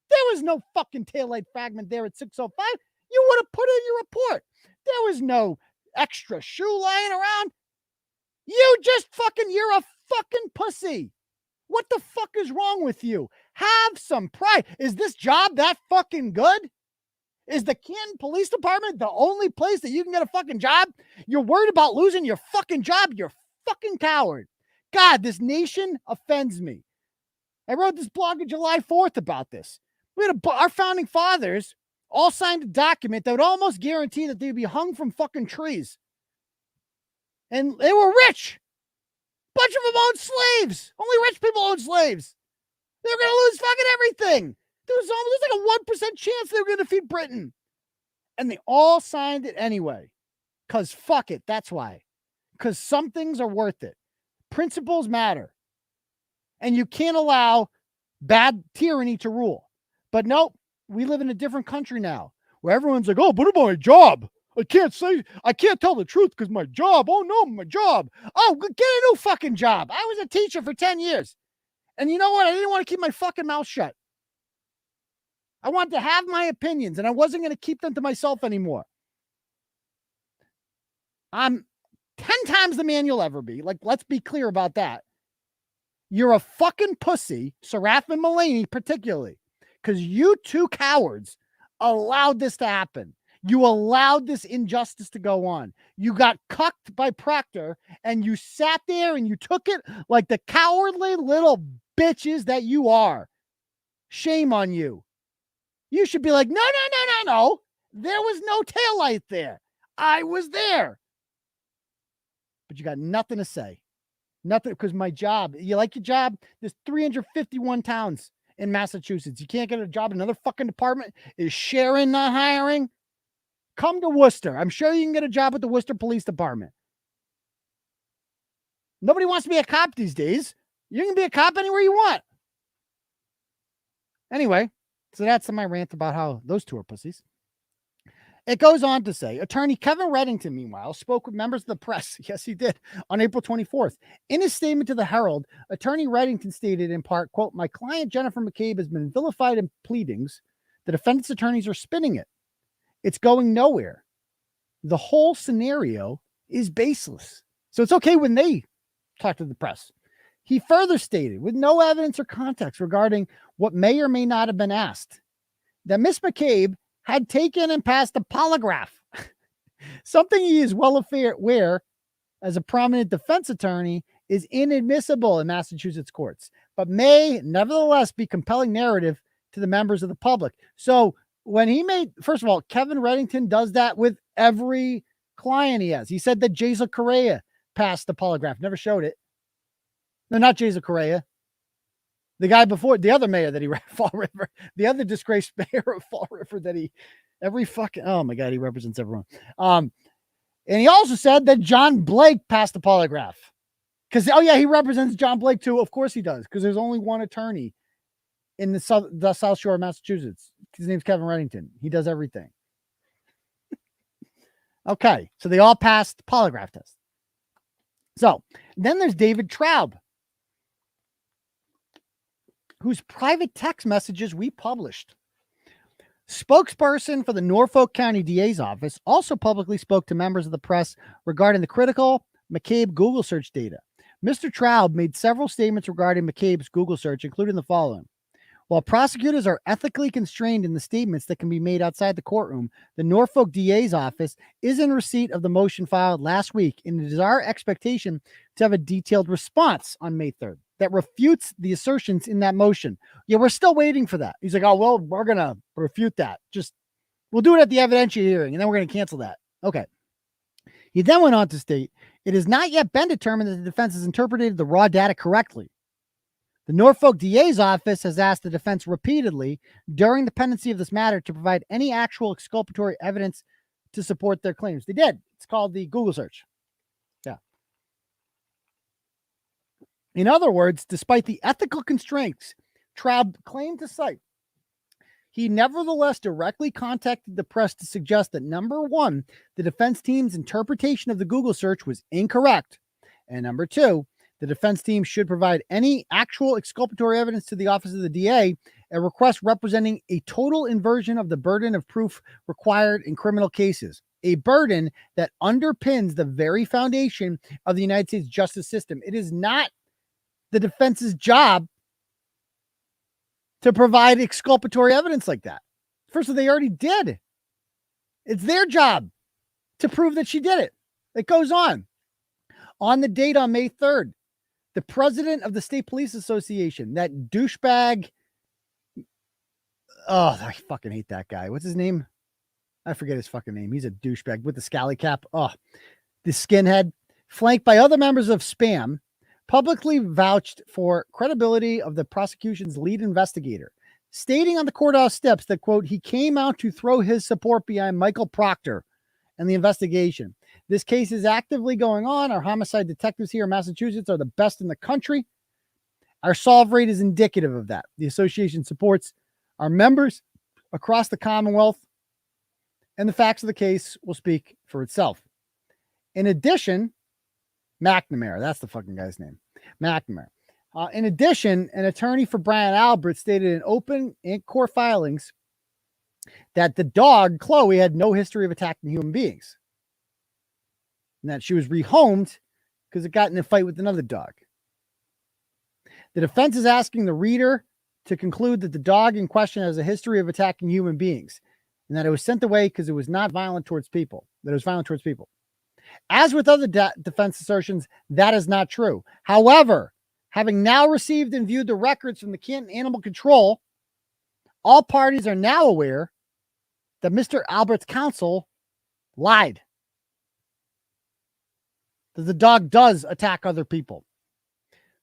There was no fucking taillight fragment there at 6:05. You would have put in your report. There was no extra shoe lying around. You're a fucking pussy. What the fuck is wrong with you? Have some pride. Is this job that fucking good? Is the Canton Police Department the only place that you can get a fucking job? You're worried about losing your fucking job? You're fucking coward. God, this nation offends me. I wrote this blog on July 4th about this. Our founding fathers all signed a document that would almost guarantee that they'd be hung from fucking trees. And they were rich. Bunch of them owned slaves. Only rich people owned slaves. They were going to lose fucking everything. There's like a 1% chance they were going to defeat Britain. And they all signed it anyway. Because fuck it. That's why. Because some things are worth it. Principles matter. And you can't allow bad tyranny to rule. But nope, we live in a different country now where everyone's like, oh, but about my job. I can't tell the truth because my job. Oh no, my job. Oh, get a new fucking job. I was a teacher for 10 years. And you know what? I didn't want to keep my fucking mouth shut. I wanted to have my opinions and I wasn't going to keep them to myself anymore. I'm 10 times the man you'll ever be. Like, let's be clear about that. You're a fucking pussy, Seraph and Mulaney particularly, because you two cowards allowed this to happen. You allowed this injustice to go on. You got cucked by Proctor, and you sat there and you took it like the cowardly little bitches that you are. Shame on you. You should be like, no. There was no taillight there. I was there. But you got nothing to say. Nothing, because my job, you like your job? There's 351 towns in Massachusetts. You can't get a job in another fucking department? Is Sharon not hiring? Come to Worcester. I'm sure you can get a job at the Worcester Police Department. Nobody wants to be a cop these days. You can be a cop anywhere you want. Anyway, so that's my rant about how those two are pussies. It goes on to say, attorney Kevin Reddington, meanwhile, spoke with members of the press. Yes, he did, on April 24th. In his statement to the Herald, attorney Reddington stated in part, quote, my client Jennifer McCabe has been vilified in pleadings. The defendant's attorneys are spinning it. It's going nowhere. The whole scenario is baseless. So it's okay when they talk to the press. He further stated, with no evidence or context regarding what may or may not have been asked, that Miss McCabe had taken and passed a polygraph, something he is well aware as a prominent defense attorney is inadmissible in Massachusetts courts, but may nevertheless be compelling narrative to the members of the public. So when he made, first of all, Kevin Reddington does that with every client he has. He said that Jason Correa passed the polygraph, never showed it. No, not Jason Correa. The guy before, the other mayor that he ran Fall River, the other disgraced mayor of Fall River that he, oh my God, he represents everyone. And he also said that John Blake passed the polygraph. Because, oh yeah, he represents John Blake too. Of course he does, because there's only one attorney in the South Shore of Massachusetts. His name's Kevin Reddington. He does everything. Okay, so they all passed polygraph test. So then there's David Traub, whose private text messages we published. Spokesperson for the Norfolk County DA's office also publicly spoke to members of the press regarding the critical McCabe Google search data. Mr. Traub made several statements regarding McCabe's Google search, including the following. While prosecutors are ethically constrained in the statements that can be made outside the courtroom, the Norfolk DA's office is in receipt of the motion filed last week, and it is our expectation to have a detailed response on May 3rd that refutes the assertions in that motion. Yeah, we're still waiting for that. He's like, oh, well, we're going to refute that. We'll do it at the evidentiary hearing, and then we're going to cancel that. Okay. He then went on to state, it has not yet been determined that the defense has interpreted the raw data correctly. The Norfolk DA's office has asked the defense repeatedly during the pendency of this matter to provide any actual exculpatory evidence to support their claims. They did. It's called the Google search. Yeah. In other words, despite the ethical constraints Traub claimed to cite, he nevertheless directly contacted the press to suggest that, number one, the defense team's interpretation of the Google search was incorrect, and number two, the defense team should provide any actual exculpatory evidence to the office of the DA, a request representing a total inversion of the burden of proof required in criminal cases, a burden that underpins the very foundation of the United States justice system. It is not the defense's job to provide exculpatory evidence like that. First of all, they already did. It's their job to prove that she did it. It goes on. On the date on May 3rd, the president of the State Police Association, that douchebag. Oh, I fucking hate that guy. What's his name? I forget his fucking name. He's a douchebag with the scally cap. Oh, the skinhead, flanked by other members of SPAM, publicly vouched for credibility of the prosecution's lead investigator, stating on the courthouse steps that, quote, he came out to throw his support behind Michael Proctor and the investigation. This case is actively going on. Our homicide detectives here in Massachusetts are the best in the country. Our solve rate is indicative of that. The association supports our members across the Commonwealth, and the facts of the case will speak for itself. In addition, McNamara, that's the fucking guy's name, McNamara. In addition, an attorney for Brian Albert stated in open court filings that the dog, Chloe, had no history of attacking human beings, and that she was rehomed because it got in a fight with another dog. The defense is asking the reader to conclude that the dog in question has a history of attacking human beings and that it was sent away because it was not violent towards people, that it was violent towards people. As with other defense assertions, that is not true. However, having now received and viewed the records from the Canton Animal Control, all parties are now aware that Mr. Albert's counsel lied. That the dog does attack other people.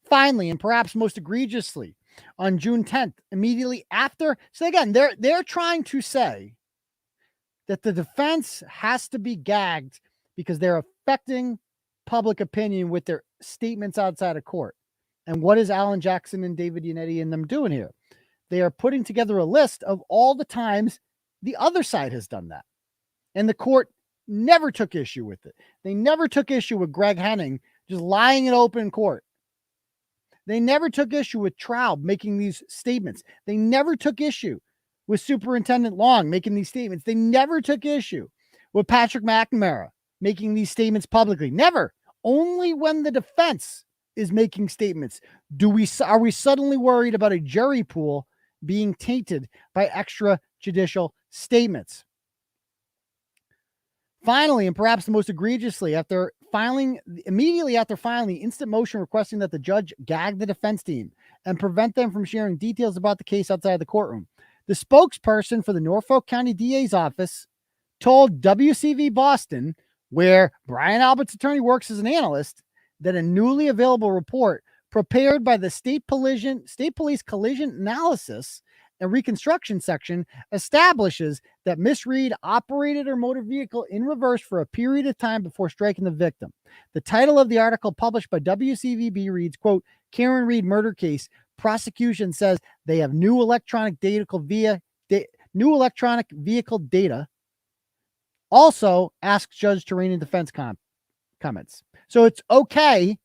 Finally, and perhaps most egregiously, on June 10th, immediately after, so again, they're trying to say that the defense has to be gagged because they're affecting public opinion with their statements outside of court. And what is Alan Jackson and David Yannetti and them doing here? They are putting together a list of all the times the other side has done that. And the court never took issue with it. They never took issue with Greg Henning just lying in open court. They never took issue with Traub making these statements. They never took issue with Superintendent Long making these statements. They never took issue with Patrick McNamara making these statements publicly. Never. Only when the defense is making statements are we suddenly worried about a jury pool being tainted by extrajudicial statements. Finally, and perhaps most egregiously, immediately after filing the instant motion requesting that the judge gag the defense team and prevent them from sharing details about the case outside the courtroom, the spokesperson for the Norfolk County DA's office told WCV Boston, where Brian Albert's attorney works as an analyst, that a newly available report prepared by the State Police Collision Analysis and Reconstruction Section establishes that Miss Reed operated her motor vehicle in reverse for a period of time before striking the victim. The title of the article published by WCVB reads, quote, Karen Reed murder case. Prosecution says they have new electronic vehicle data. Also asks judge to rein in defense comments. So it's okay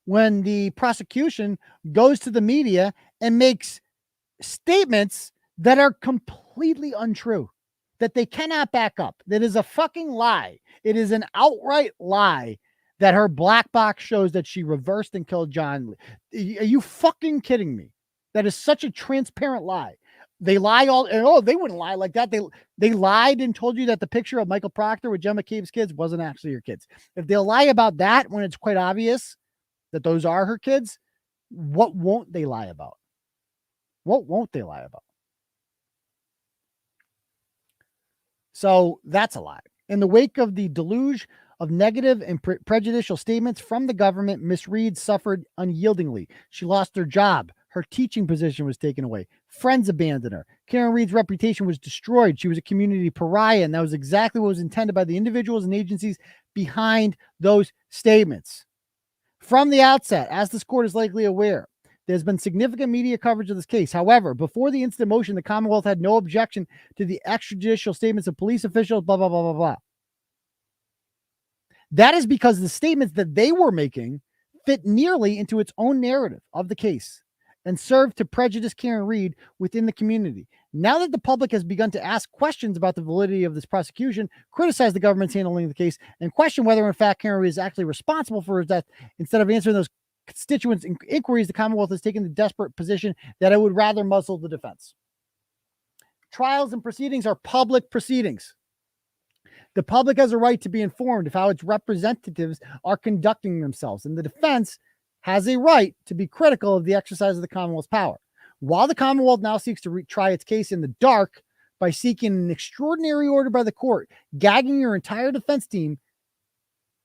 when the prosecution goes to the media and makes statements that are completely untrue, that they cannot back up. That is a fucking lie. It is an outright lie that her black box shows that she reversed and killed John. Are you fucking kidding me? That is such a transparent lie. They lie they wouldn't lie like that. They lied and told you that the picture of Michael Proctor with Jen McCabe's kids wasn't actually your kids. If they'll lie about that when it's quite obvious that those are her kids, what won't they lie about? What won't they lie about? So that's a lie. In the wake of the deluge of negative and prejudicial statements from the government, Miss Reed suffered unyieldingly. She lost her job. Her teaching position was taken away. Friends abandoned her. Karen Reed's reputation was destroyed. She was a community pariah, and that was exactly what was intended by the individuals and agencies behind those statements. From the outset, as this court is likely aware, there's been significant media coverage of this case. However, before the instant motion, the Commonwealth had no objection to the extrajudicial statements of police officials, blah, blah, blah, blah, blah. That is because the statements that they were making fit nearly into its own narrative of the case and served to prejudice Karen Reed within the community. Now that the public has begun to ask questions about the validity of this prosecution, criticize the government's handling of the case, and question whether, in fact, Karen Reed is actually responsible for his death, instead of answering those constituents' inquiries, the Commonwealth has taken the desperate position that it would rather muzzle the defense. Trials and proceedings are public proceedings. The public has a right to be informed of how its representatives are conducting themselves, and the defense has a right to be critical of the exercise of the Commonwealth's power. While the Commonwealth now seeks to retry its case in the dark by seeking an extraordinary order by the court, gagging your entire defense team,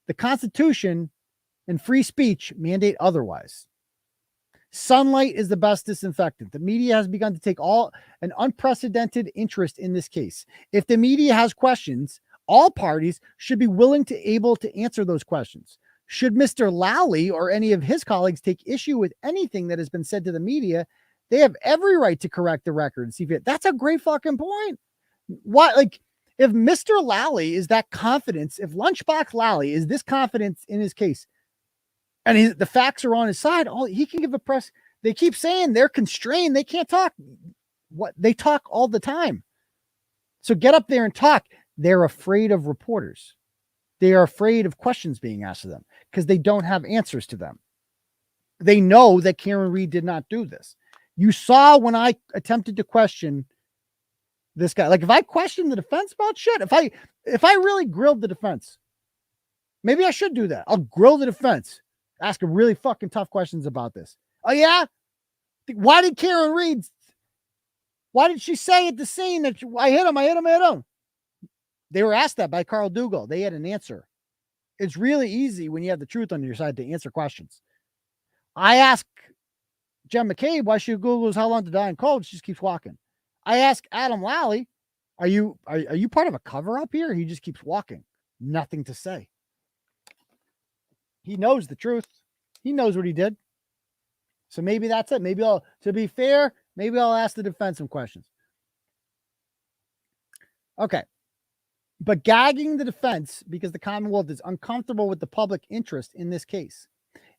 the Constitution and free speech mandate otherwise. Sunlight is the best disinfectant. The media has begun to take an unprecedented interest in this case. If the media has questions, all parties should be able to answer those questions. Should Mr. Lally or any of his colleagues take issue with anything that has been said to the media, they have every right to correct the record and see if that's a great fucking point. What, like, if Mr. Lally is that confidence, if Lunchbox Lally is this confidence in his case, and the facts are on his side, he can give a press. They keep saying they're constrained. They can't talk. They talk all the time. So get up there and talk. They're afraid of reporters. They are afraid of questions being asked of them because they don't have answers to them. They know that Karen Reed did not do this. You saw when I attempted to question this guy. Like if I questioned the defense about shit, if I really grilled the defense, maybe I should do that. I'll grill the defense, ask them really fucking tough questions about this. Oh yeah? Why did she say at the scene that I hit him? They were asked that by Carl Dougal. They had an answer. It's really easy when you have the truth on your side to answer questions. I ask Sean McCabe why she Googles how long to die in cold. She just keeps walking. I ask Adam Lally, are you part of a cover up here? He just keeps walking. Nothing to say. He knows the truth. He knows what he did. So maybe that's it. To be fair, maybe I'll ask the defense some questions. Okay. But gagging the defense because the Commonwealth is uncomfortable with the public interest in this case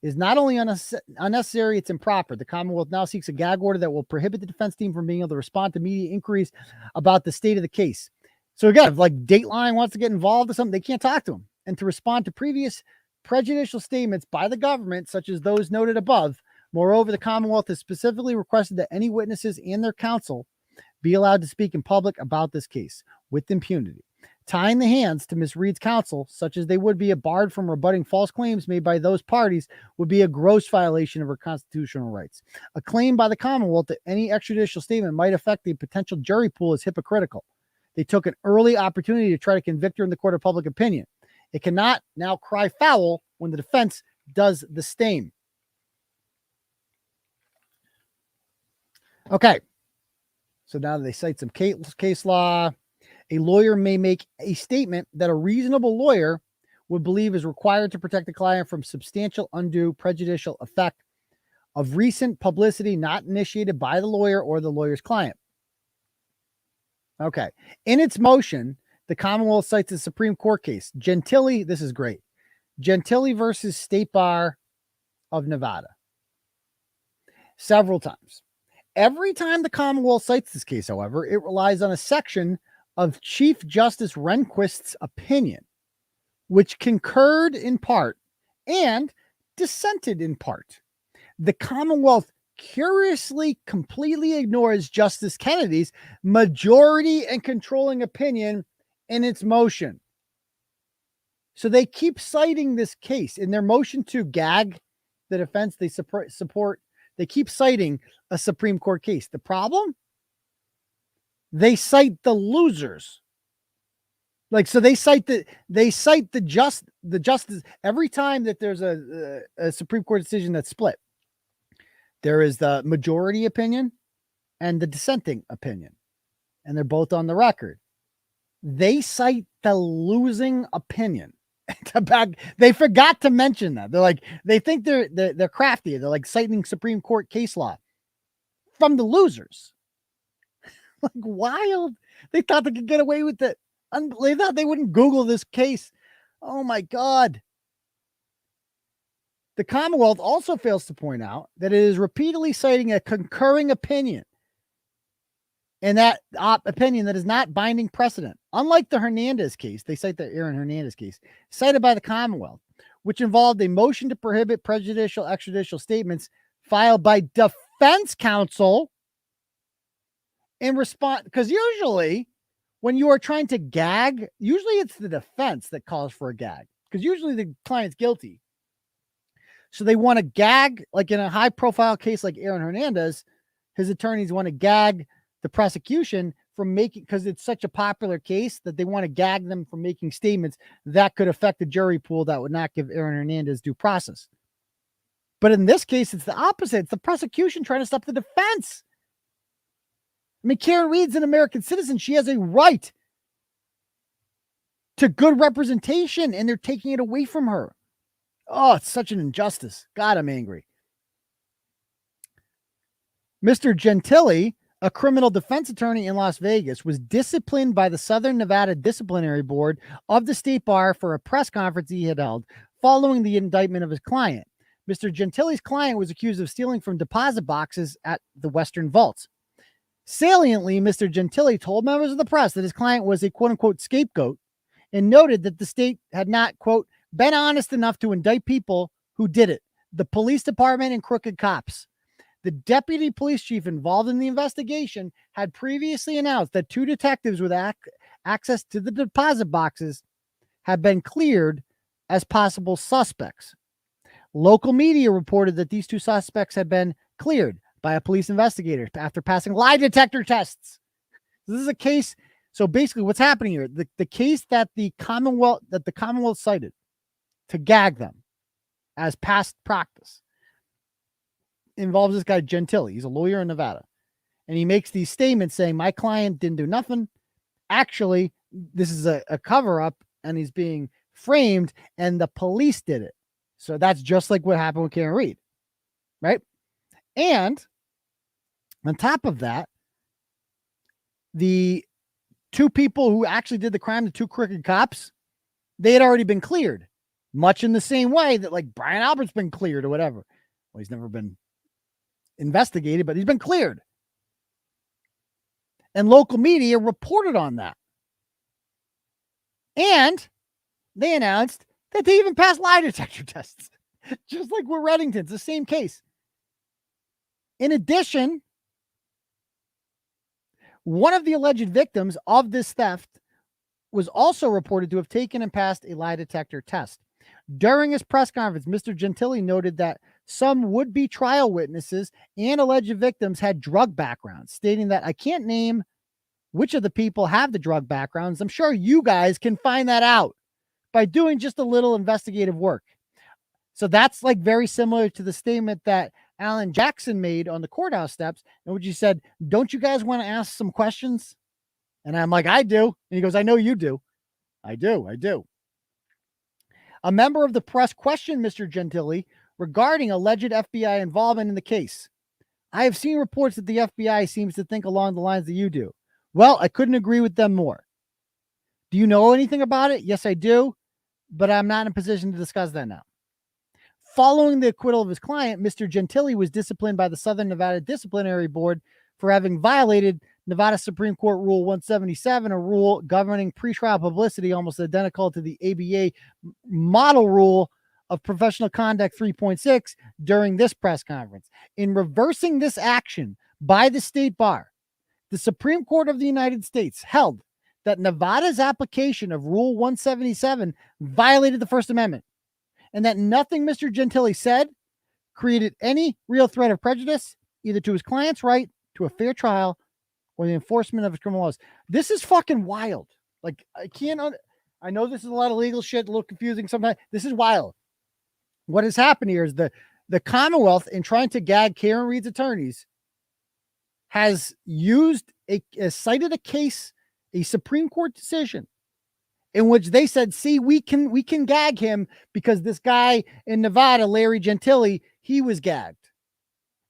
is not only unnecessary, it's improper. The Commonwealth now seeks a gag order that will prohibit the defense team from being able to respond to media inquiries about the state of the case. So again, if like Dateline wants to get involved or something, they can't talk to him. And to respond to previous prejudicial statements by the government, such as those noted above. Moreover, the Commonwealth has specifically requested that any witnesses and their counsel be allowed to speak in public about this case with impunity. Tying the hands to Ms. Reed's counsel, such as they would be barred from rebutting false claims made by those parties, would be a gross violation of her constitutional rights. A claim by the Commonwealth that any extrajudicial statement might affect the potential jury pool is hypocritical. They took an early opportunity to try to convict her in the court of public opinion. It cannot now cry foul when the defense does the same. Okay. So now they cite some case law. A lawyer may make a statement that a reasonable lawyer would believe is required to protect the client from substantial, undue, prejudicial effect of recent publicity not initiated by the lawyer or the lawyer's client. Okay. In its motion, the Commonwealth cites a Supreme Court case. Gentile, this is great. Gentile versus State Bar of Nevada. Several times. Every time the Commonwealth cites this case, however, it relies on a section of Chief Justice Rehnquist's opinion, which concurred in part and dissented in part. The Commonwealth curiously completely ignores Justice Kennedy's majority and controlling opinion in its motion. So they keep citing this case in their motion to gag the defense. They support. They keep citing a Supreme Court case. The problem? They cite the losers. Like, so they cite the justice every time that there's a Supreme Court decision that's split. There is the majority opinion and the dissenting opinion, and they're both on the record. They cite the losing opinion. They forgot to mention that. They're like, they think they're crafty. They're like citing Supreme Court case law from the losers. Like wild. They thought they could get away with it. They thought they wouldn't Google this case. Oh my God. The Commonwealth also fails to point out that it is repeatedly citing a concurring opinion, and that opinion that is not binding precedent. Unlike the Hernandez case, they cite the Aaron Hernandez case, cited by the Commonwealth, which involved a motion to prohibit prejudicial extrajudicial statements filed by defense counsel in response, because usually when you are trying to gag, usually it's the defense that calls for a gag, because usually the client's guilty. So they want to gag, like in a high profile case like Aaron Hernandez, his attorneys want to gag the prosecution from making, because it's such a popular case that they want to gag them from making statements that could affect the jury pool that would not give Aaron Hernandez due process. But in this case, it's the opposite. It's the prosecution trying to stop the defense. I mean, Karen Reed's an American citizen. She has a right to good representation, and they're taking it away from her. Oh, it's such an injustice. God, I'm angry. Mr. Gentile, a criminal defense attorney in Las Vegas, was disciplined by the Southern Nevada Disciplinary Board of the State Bar for a press conference he had held following the indictment of his client. Mr. Gentile's client was accused of stealing from deposit boxes at the Western Vaults. Saliently, Mr. Gentile told members of the press that his client was a quote-unquote scapegoat and noted that the state had not, quote, been honest enough to indict people who did it. the police department and crooked cops. The deputy police chief involved in the investigation had previously announced that 2 detectives with access to the deposit boxes had been cleared as possible suspects. Local media reported that these 2 suspects had been cleared by a police investigator after passing lie detector tests. This is a case. So basically what's happening here, the case that the Commonwealth cited to gag them as past practice involves this guy Gentile. He's a lawyer in Nevada. And he makes these statements saying, my client didn't do nothing. Actually, this is a cover-up and he's being framed and the police did it. So that's just like what happened with Karen Reed, right? And on top of that, the 2 people who actually did the crime, the 2 crooked cops, they had already been cleared, much in the same way that like Brian Albert's been cleared or whatever. Well, he's never been investigated, but he's been cleared. And local media reported on that. And they announced that they even passed lie detector tests, just like with Reddington's, the same case. In addition, one of the alleged victims of this theft was also reported to have taken and passed a lie detector test. During his press conference, Mr. Gentile noted that some would-be trial witnesses and alleged victims had drug backgrounds, stating that I can't name which of the people have the drug backgrounds. I'm sure you guys can find that out by doing just a little investigative work. So that's like very similar to the statement that Alan Jackson made on the courthouse steps, in which he said, don't you guys want to ask some questions? And I'm like, I do. And he goes, I know you do. I do. A member of the press questioned Mr. Gentile regarding alleged FBI involvement in the case. I have seen reports that the FBI seems to think along the lines that you do. Well, I couldn't agree with them more. Do you know anything about it? Yes, I do, but I'm not in a position to discuss that now. Following the acquittal of his client, Mr. Gentile was disciplined by the Southern Nevada Disciplinary Board for having violated Nevada Supreme Court Rule 177, a rule governing pretrial publicity almost identical to the ABA model rule of professional conduct 3.6 during this press conference. In reversing this action by the state bar, the Supreme Court of the United States held that Nevada's application of Rule 177 violated the First Amendment, and that nothing Mr. Gentile said created any real threat of prejudice, either to his client's right to a fair trial or the enforcement of his criminal laws. This is fucking wild. Like, I know this is a lot of legal shit, a little confusing sometimes. This is wild. What has happened here is the Commonwealth, in trying to gag Karen Reed's attorneys, has cited a case, a Supreme Court decision, in which they said, see, we can gag him because this guy in Nevada, Larry Gentile, he was gagged.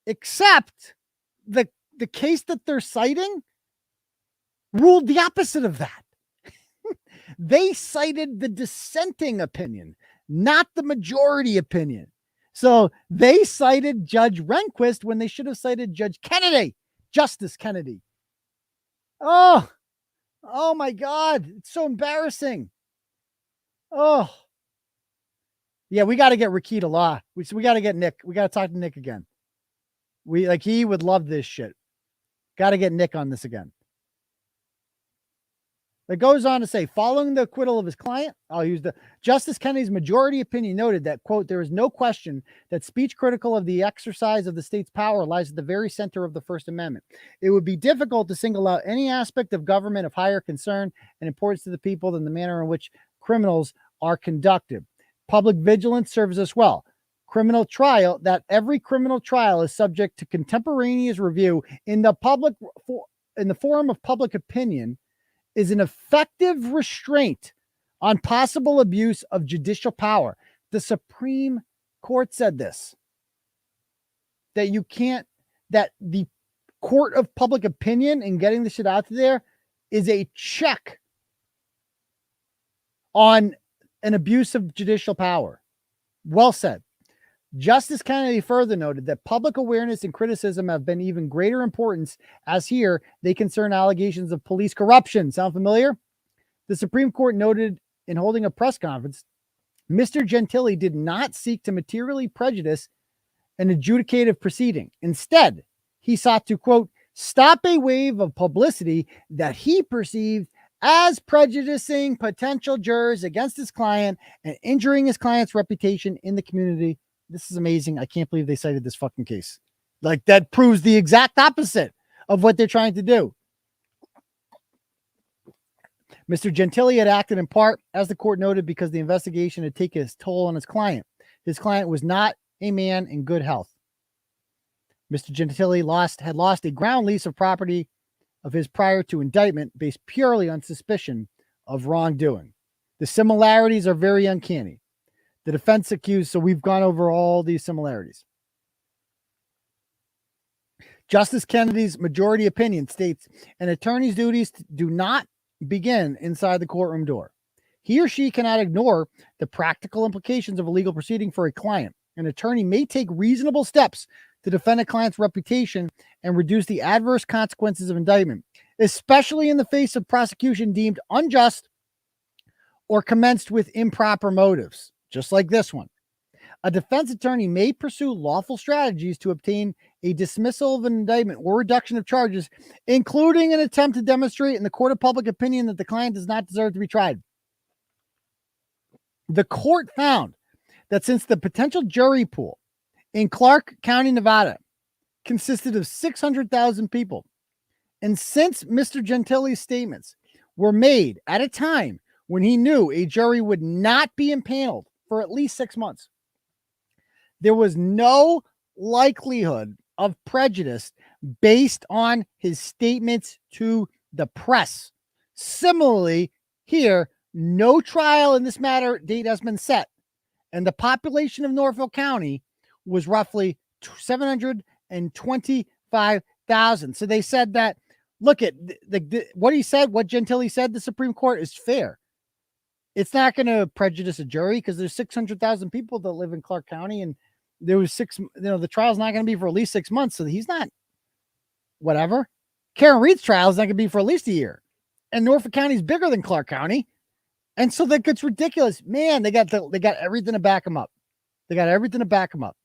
Except the case that they're citing ruled the opposite of that. They cited the dissenting opinion, not the majority opinion. So they cited Judge Rehnquist when they should have cited Judge Kennedy, Justice Kennedy. Oh my God. It's so embarrassing. Oh, yeah. We got to get Rakita Law. We got to get Nick. We got to talk to Nick again. He would love this shit. Got to get Nick on this again. It goes on to say, following the acquittal of his client, I'll use the Justice Kennedy's majority opinion noted that, quote, there is no question that speech critical of the exercise of the state's power lies at the very center of the First Amendment. It would be difficult to single out any aspect of government of higher concern and importance to the people than the manner in which criminals are conducted. Public vigilance serves us well. Every criminal trial is subject to contemporaneous review in the forum of public opinion is an effective restraint on possible abuse of judicial power. The Supreme Court said this, that the court of public opinion in getting the shit out there is a check on an abuse of judicial power. Well said. Justice Kennedy further noted that public awareness and criticism have been even greater importance, as here they concern allegations of police corruption. Sound familiar? The Supreme Court noted in holding a press conference Mr. Gentili did not seek to materially prejudice an adjudicative proceeding. Instead, he sought to, quote, stop a wave of publicity that he perceived as prejudicing potential jurors against his client and injuring his client's reputation in the community. This is amazing. I can't believe they cited this fucking case. Like, that proves the exact opposite of what they're trying to do. Mr. Gentili had acted in part, as the court noted, because the investigation had taken its toll on his client. His client was not a man in good health. Mr. Gentili had lost a ground lease of property of his prior to indictment based purely on suspicion of wrongdoing. The similarities are very uncanny. The defense accused, so we've gone over all these similarities. Justice Kennedy's majority opinion states an attorney's duties do not begin inside the courtroom door. He or she cannot ignore the practical implications of a legal proceeding for a client. An attorney may take reasonable steps to defend a client's reputation and reduce the adverse consequences of indictment, especially in the face of prosecution deemed unjust or commenced with improper motives, just like this one. A defense attorney may pursue lawful strategies to obtain a dismissal of an indictment or reduction of charges, including an attempt to demonstrate in the court of public opinion that the client does not deserve to be tried. The court found that since the potential jury pool in Clark County, Nevada, consisted of 600,000 people, and since Mr. Gentili's statements were made at a time when he knew a jury would not be impaneled for at least 6 months, there was no likelihood of prejudice based on his statements to the press. Similarly, here, no trial in this matter date has been set, and the population of Norfolk County was roughly 725,000. So they said that, look at what he said, what Gentili said, the Supreme Court is fair. It's not going to prejudice a jury because there's 600,000 people that live in Clark County, and there was the trial's not going to be for at least 6 months. So he's not whatever. Karen Reed's trial is not going to be for at least a year. And Norfolk County is bigger than Clark County. And so that gets ridiculous. Man, they got everything to back them up. They got everything to back them up.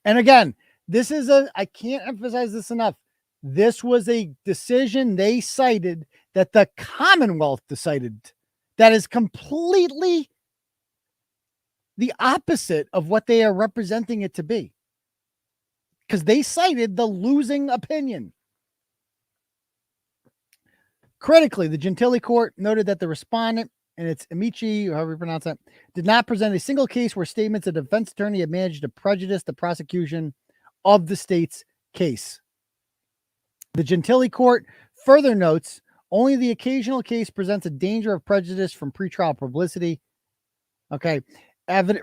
And again, I can't emphasize this enough. This was a decision they cited that the Commonwealth decided that is completely the opposite of what they are representing it to be. Because they cited the losing opinion. Critically, the Gentili court noted that the respondent, and it's Amici, or however you pronounce that, did not present a single case where statements of the defense attorney had managed to prejudice the prosecution of the state's case. The Gentili court further notes, only the occasional case presents a danger of prejudice from pretrial publicity. Okay.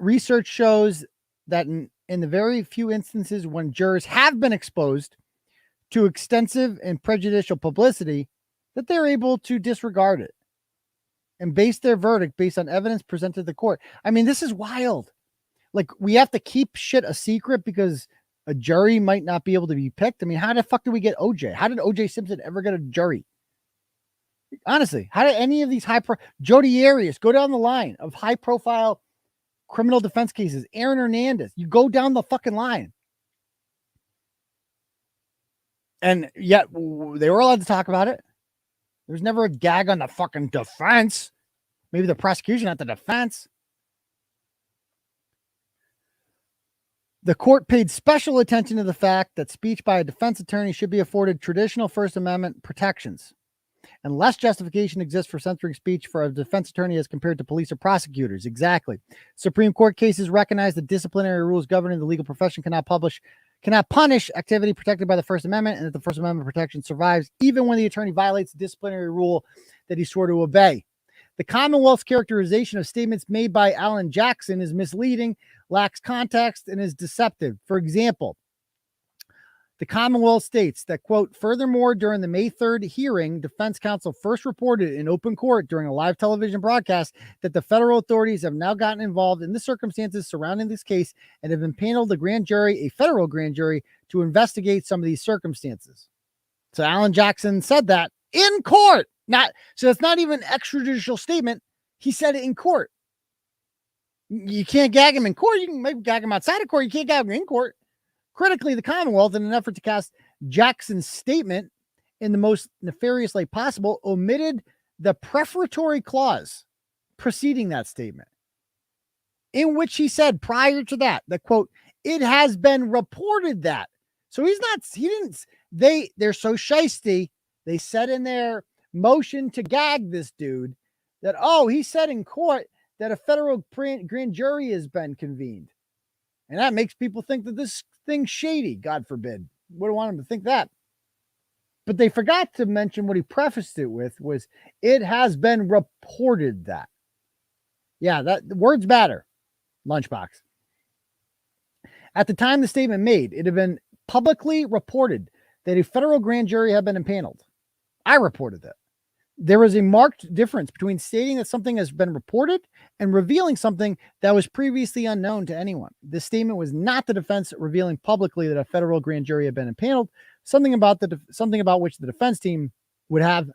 Research shows that in the very few instances when jurors have been exposed to extensive and prejudicial publicity, that they're able to disregard it and base their verdict based on evidence presented to the court. I mean, this is wild. Like, we have to keep shit a secret because a jury might not be able to be picked. I mean, how the fuck did we get OJ? How did OJ Simpson ever get a jury? Honestly, how did any of these Jodi Arias, go down the line of high profile criminal defense cases, Aaron Hernandez, you go down the fucking line. And yet they were allowed to talk about it. There's never a gag on the fucking defense. Maybe the prosecution, not the defense. The court paid special attention to the fact that speech by a defense attorney should be afforded traditional First Amendment protections, and less justification exists for censoring speech for a defense attorney as compared to police or prosecutors. Exactly. Supreme Court cases recognize that disciplinary rules governing the legal profession cannot punish activity protected by the First Amendment, and that the First Amendment protection survives even when the attorney violates the disciplinary rule that he swore to obey. The Commonwealth's characterization of statements made by Alan Jackson is misleading, lacks context, and is deceptive. For example, the Commonwealth states that, quote, furthermore, during the May 3rd hearing, defense counsel first reported in open court during a live television broadcast that the federal authorities have now gotten involved in the circumstances surrounding this case and have impaneled a federal grand jury, to investigate some of these circumstances. So Alan Jackson said that in court. So it's not even an extrajudicial statement. He said it in court. You can't gag him in court. You can maybe gag him outside of court. You can't gag him in court. Critically, the Commonwealth, in an effort to cast Jackson's statement in the most nefarious light possible, omitted the prefatory clause preceding that statement, in which he said prior to that, quote, it has been reported that. So they're so shisty. They said in their motion to gag this dude that, he said in court that a federal grand jury has been convened. And that makes people think that this thing's shady, God forbid. Wouldn't want them to think that. But they forgot to mention what he prefaced it with was, it has been reported that. Yeah, that words matter. Lunchbox. At the time the statement made, it had been publicly reported that a federal grand jury had been impaneled. I reported that. There is a marked difference between stating that something has been reported and revealing something that was previously unknown to anyone. This statement was not the defense revealing publicly that a federal grand jury had been impaneled, something about which the defense team would have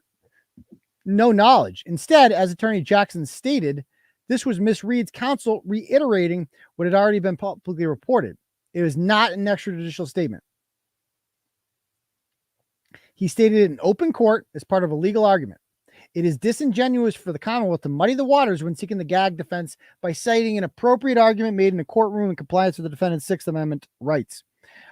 no knowledge. Instead, as Attorney Jackson stated, this was Miss Reed's counsel reiterating what had already been publicly reported. It was not an extrajudicial statement. He stated it in open court as part of a legal argument. It is disingenuous for the Commonwealth to muddy the waters when seeking the gag defense by citing an appropriate argument made in a courtroom in compliance with the defendant's Sixth Amendment rights.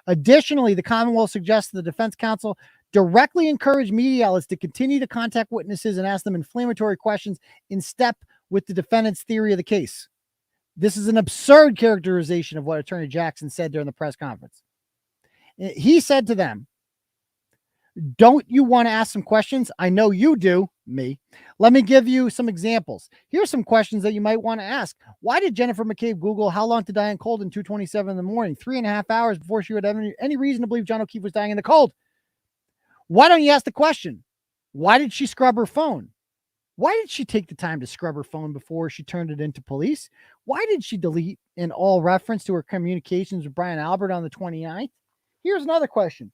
Additionally, the Commonwealth suggests the defense counsel directly encourage media outlets to continue to contact witnesses and ask them inflammatory questions in step with the defendant's theory of the case. This is an absurd characterization of what Attorney Jackson said during the press conference. He said to them, don't you want to ask some questions? I know you do, me. Let me give you some examples. Here's some questions that you might want to ask. Why did Jennifer McCabe Google how long to die in cold in 2:27 in the morning, 3.5 hours before she would have any reason to believe John O'Keefe was dying in the cold? Why don't you ask the question? Why did she scrub her phone? Why did she take the time to scrub her phone before she turned it into police? Why did she delete in all reference to her communications with Brian Albert on the 29th? Here's another question.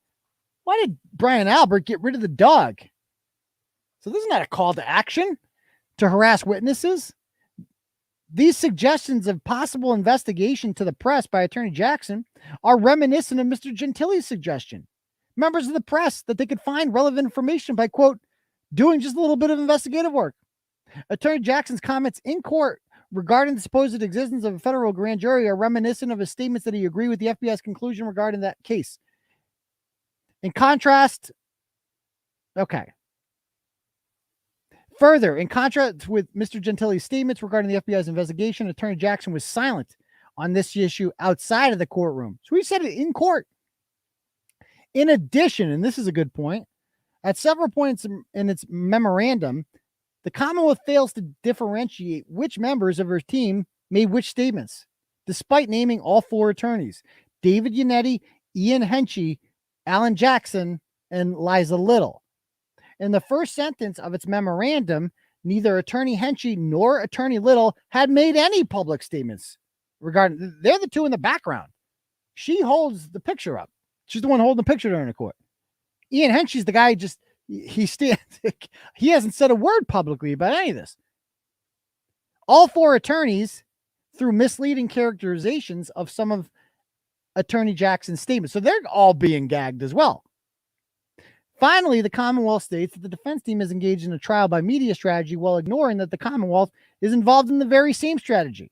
Why did Brian Albert get rid of the dog? So this is not a call to action to harass witnesses. These suggestions of possible investigation to the press by Attorney Jackson are reminiscent of Mr. Gentile's suggestion. Members of the press that they could find relevant information by, quote, doing just a little bit of investigative work. Attorney Jackson's comments in court regarding the supposed existence of a federal grand jury are reminiscent of his statements that he agreed with the FBI's conclusion regarding that case. In contrast, Further, in contrast with Mr. Gentile's statements regarding the FBI's investigation, Attorney Jackson was silent on this issue outside of the courtroom. So he said it in court. In addition, and this is a good point, at several points in its memorandum, the Commonwealth fails to differentiate which members of her team made which statements, despite naming all four attorneys: David Yannetti, Ian Henchy, Alan Jackson, and Liza Little. In the first sentence of its memorandum, neither Attorney Henchy nor Attorney Little had made any public statements regarding. They're the two in the background. She holds the picture up. She's the one holding the picture during the court. Ian Henchy's the guy he hasn't said a word publicly about any of this. All four attorneys through misleading characterizations of some of Attorney Jackson's statements. So they're all being gagged as well. Finally, the Commonwealth states that the defense team is engaged in a trial by media strategy while ignoring that the Commonwealth is involved in the very same strategy.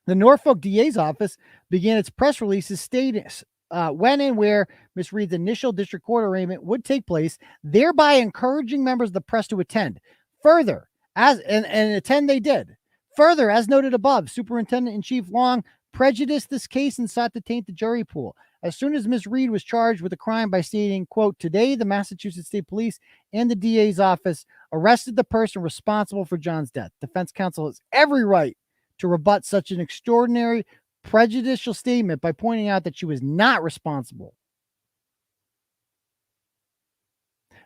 The Norfolk DA's office began its press releases stating when and where Ms. Reed's initial district court arraignment would take place, thereby encouraging members of the press to attend. Further, and attend they did. Further, as noted above, Superintendent-in-Chief Long prejudiced this case and sought to taint the jury pool. As soon as Ms. Reed was charged with a crime by stating, quote, today the Massachusetts State Police and the DA's office arrested the person responsible for John's death. Defense counsel has every right to rebut such an extraordinary prejudicial statement by pointing out that she was not responsible.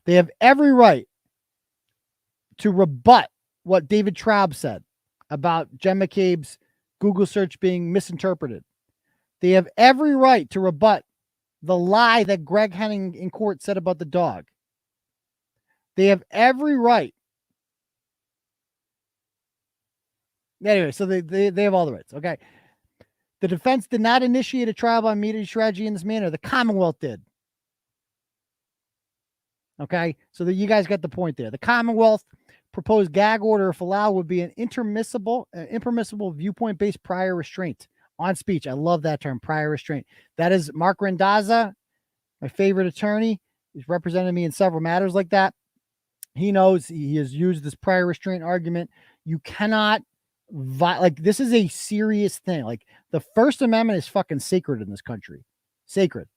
They have every right to rebut what David Traub said about Jen McCabe's Google search being misinterpreted. They have every right to rebut the lie that Greg Henning in court said about the dog. They have every right Anyway, so they have all the rights. Okay. The defense did not initiate a trial by media strategy in this manner. The Commonwealth did. Okay. So that you guys got the point there. The Commonwealth proposed gag order, if allowed, would be an impermissible viewpoint-based prior restraint on speech. I love that term, prior restraint. That is Mark Randazza, my favorite attorney. He's represented me in several matters like that. He knows he has used this prior restraint argument. You cannot this is a serious thing. Like the First Amendment is fucking sacred in this country. Sacred.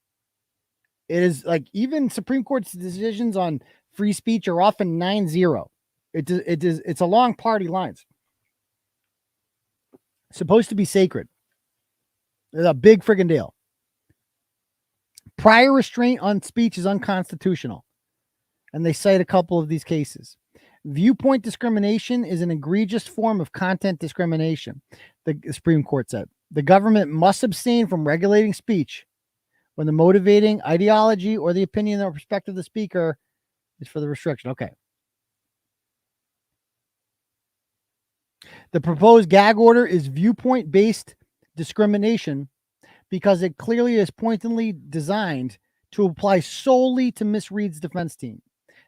It is like even Supreme Court's decisions on free speech are often 9-0. It's along party lines. It's supposed to be sacred. It's a big friggin' deal. Prior restraint on speech is unconstitutional. And they cite a couple of these cases. Viewpoint discrimination is an egregious form of content discrimination, the Supreme Court said. The government must abstain from regulating speech when the motivating ideology or the opinion or perspective of the speaker is for the restriction. Okay. The proposed gag order is viewpoint-based discrimination because it clearly is pointedly designed to apply solely to Miss Reed's defense team.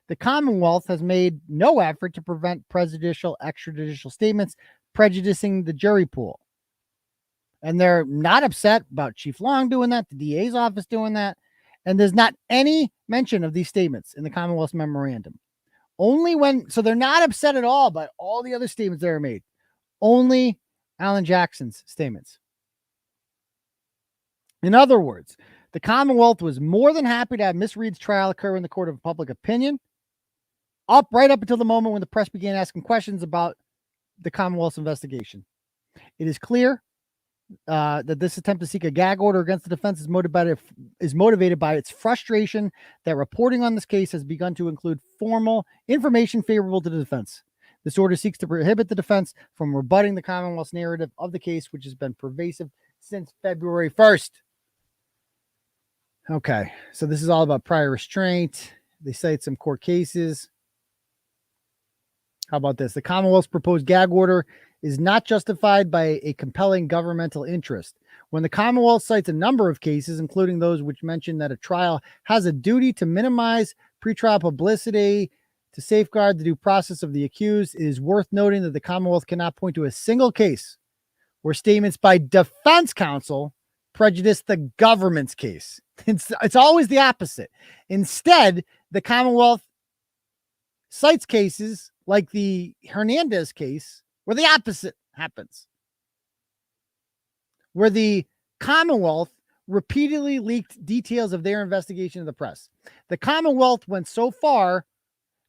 The Commonwealth has made no effort to prevent prejudicial extrajudicial statements prejudicing the jury pool. And they're not upset about Chief Long doing that, the DA's office doing that. And there's not any mention of these statements in the Commonwealth's memorandum. So they're not upset at all by all the other statements that are made. Only Alan Jackson's statements. In other words, the Commonwealth was more than happy to have Miss Reed's trial occur in the court of public opinion, right up until the moment when the press began asking questions about the Commonwealth's investigation. It is clear that this attempt to seek a gag order against the defense is motivated by its frustration that reporting on this case has begun to include formal information favorable to the defense. This order seeks to prohibit the defense from rebutting the Commonwealth's narrative of the case, which has been pervasive since February 1st. Okay, so this is all about prior restraint. They cite some court cases. How about this? The Commonwealth's proposed gag order is not justified by a compelling governmental interest. When the Commonwealth cites a number of cases, including those which mention that a trial has a duty to minimize pretrial publicity to safeguard the due process of the accused, it is worth noting that the Commonwealth cannot point to a single case where statements by defense counsel prejudice the government's case. It's always the opposite. Instead, the Commonwealth cites cases like the Hernandez case where the opposite happens, where the Commonwealth repeatedly leaked details of their investigation to the press. The Commonwealth went so far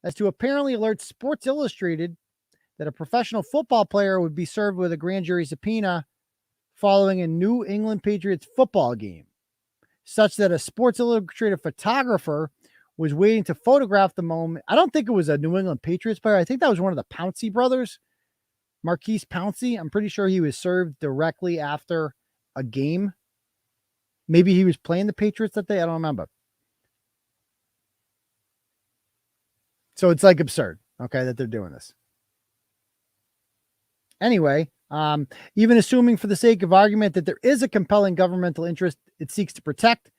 as to apparently alert Sports Illustrated that a professional football player would be served with a grand jury subpoena following a New England Patriots football game, such that a Sports Illustrated photographer was waiting to photograph the moment. I don't think it was a New England Patriots player. I think that was one of the Pouncey brothers, Marquise Pouncey. I'm pretty sure he was served directly after a game. Maybe he was playing the Patriots that day. I don't remember. So it's like absurd, okay, that they're doing this. Anyway, even assuming for the sake of argument that there is a compelling governmental interest it seeks to protect,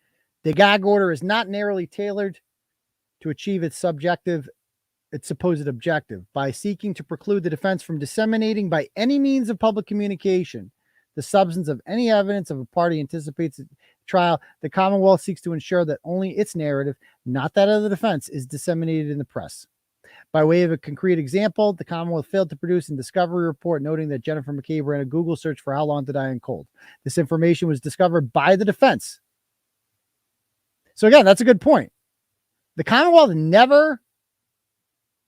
the gag order is not narrowly tailored to achieve its supposed objective by seeking to preclude the defense from disseminating by any means of public communication the substance of any evidence of a party anticipates a trial. The Commonwealth seeks to ensure that only its narrative, not that of the defense, is disseminated in the press. By way of a concrete example, the Commonwealth failed to produce a discovery report noting that Jennifer McCabe ran a Google search for how long to die in cold. This information was discovered by the defense. So again, that's a good point. The Commonwealth never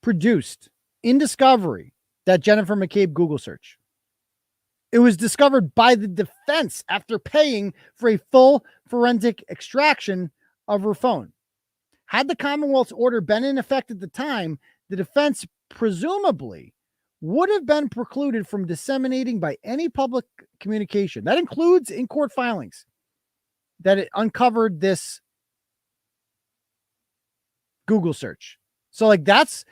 produced in discovery that Jennifer McCabe Google search. It was discovered by the defense after paying for a full forensic extraction of her phone. Had the Commonwealth's order been in effect at the time, the defense presumably would have been precluded from disseminating by any public communication. That includes in court filings that it uncovered this Google search. So let's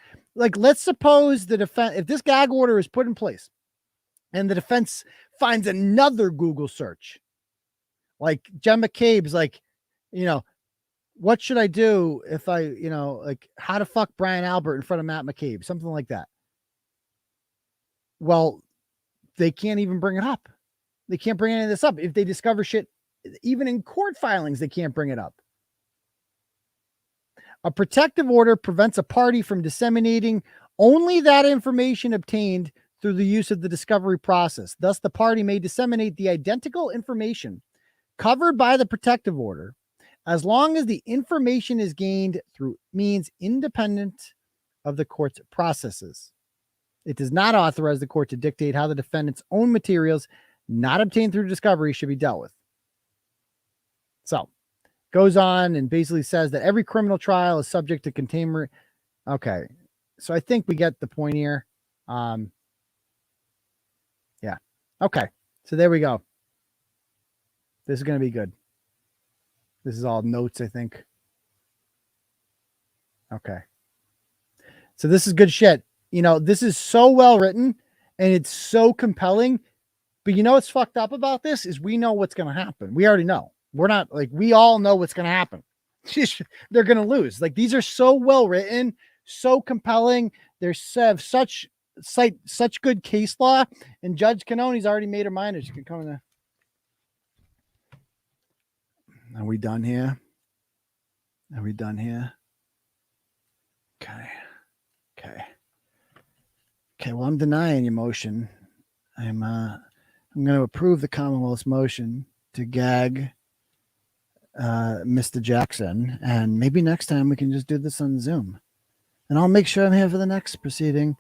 suppose the defense, if this gag order is put in place And the defense finds another Google search. Like Jen McCabe's like, what should I do if I, like how to fuck Brian Albert in front of Matt McCabe, something like that. Well, they can't even bring it up. They can't bring any of this up. If they discover shit, even in court filings, they can't bring it up. A protective order prevents a party from disseminating only that information obtained through the use of the discovery process. Thus, the party may disseminate the identical information covered by the protective order as long as the information is gained through means independent of the court's processes. It does not authorize the court to dictate how the defendant's own materials not obtained through discovery should be dealt with. So, goes on and basically says that every criminal trial is subject to containment. Okay, so I think we get the point here. Yeah. Okay, so there we go. This is going to be good. This is all notes, I think. Okay. So this is good shit. This is so well written and it's so compelling. But what's fucked up about this is we know what's going to happen. We already know. We're not like, we all know what's going to happen. They're going to lose. Like, these are so well written, so compelling. They're have such good case law. And Judge Cannone's already made her mind. She can come in there. Are we done here? Are we done here? Okay. Well, I'm denying your motion. I'm going to approve the Commonwealth's motion to gag Mr. Jackson, and maybe next time we can just do this on Zoom. And I'll make sure I'm here for the next proceeding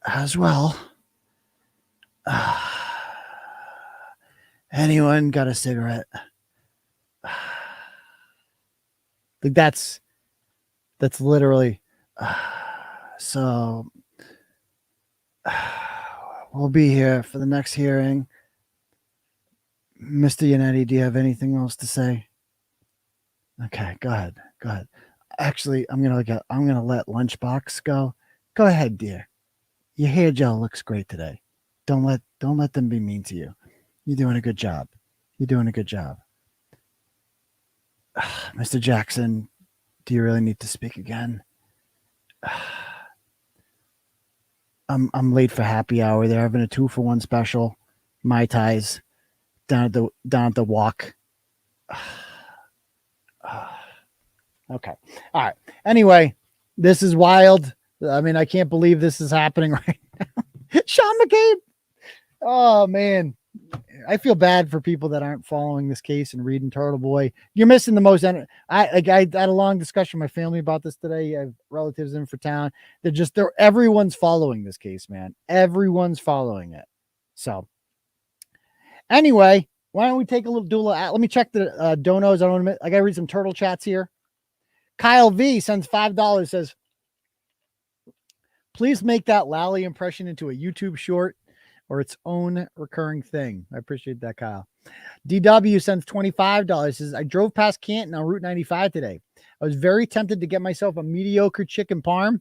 as well. Anyone got a cigarette? Like that's literally so we'll be here for the next hearing. Mr. Yannetti, do you have anything else to say? Okay, go ahead. Actually, I'm gonna let Lunchbox go. Go ahead, dear. Your hair gel looks great today. Don't let them be mean to you. You're doing a good job. Mr. Jackson, do you really need to speak again? I'm late for happy hour. They're having a 2-for-1 special. Mai Tais down at the walk. Okay. All right. Anyway, this is wild. I mean, I can't believe this is happening right now. Sean McCabe. Oh man. I feel bad for people that aren't following this case and reading Turtleboy. You're missing the most. I had a long discussion with my family about this today. I have relatives in for town. Everyone's following this case, man. Everyone's following it. So anyway, why don't we take a little let me check the donos. I gotta read some turtle chats here. Kyle V sends $5, says, please make that Lally impression into a YouTube short or its own recurring thing. I appreciate that, Kyle. DW sends $25. Says, I drove past Canton on Route 95 today. I was very tempted to get myself a mediocre chicken parm,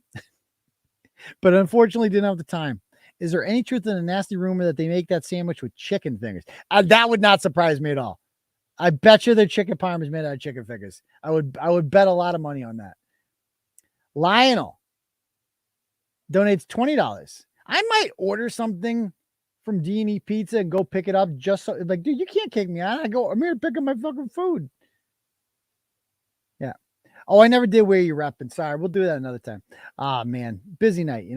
but unfortunately didn't have the time. Is there any truth in the nasty rumor that they make that sandwich with chicken fingers? That would not surprise me at all. I bet you their chicken parm is made out of chicken fingers. I would bet a lot of money on that. Lionel donates $20. I might order something from D&E Pizza and go pick it up just so, like, dude, you can't kick me out. I'm here to pick up my fucking food. Yeah. Oh, I never did Where You Reppin'. Sorry, we'll do that another time. Ah, man, busy night,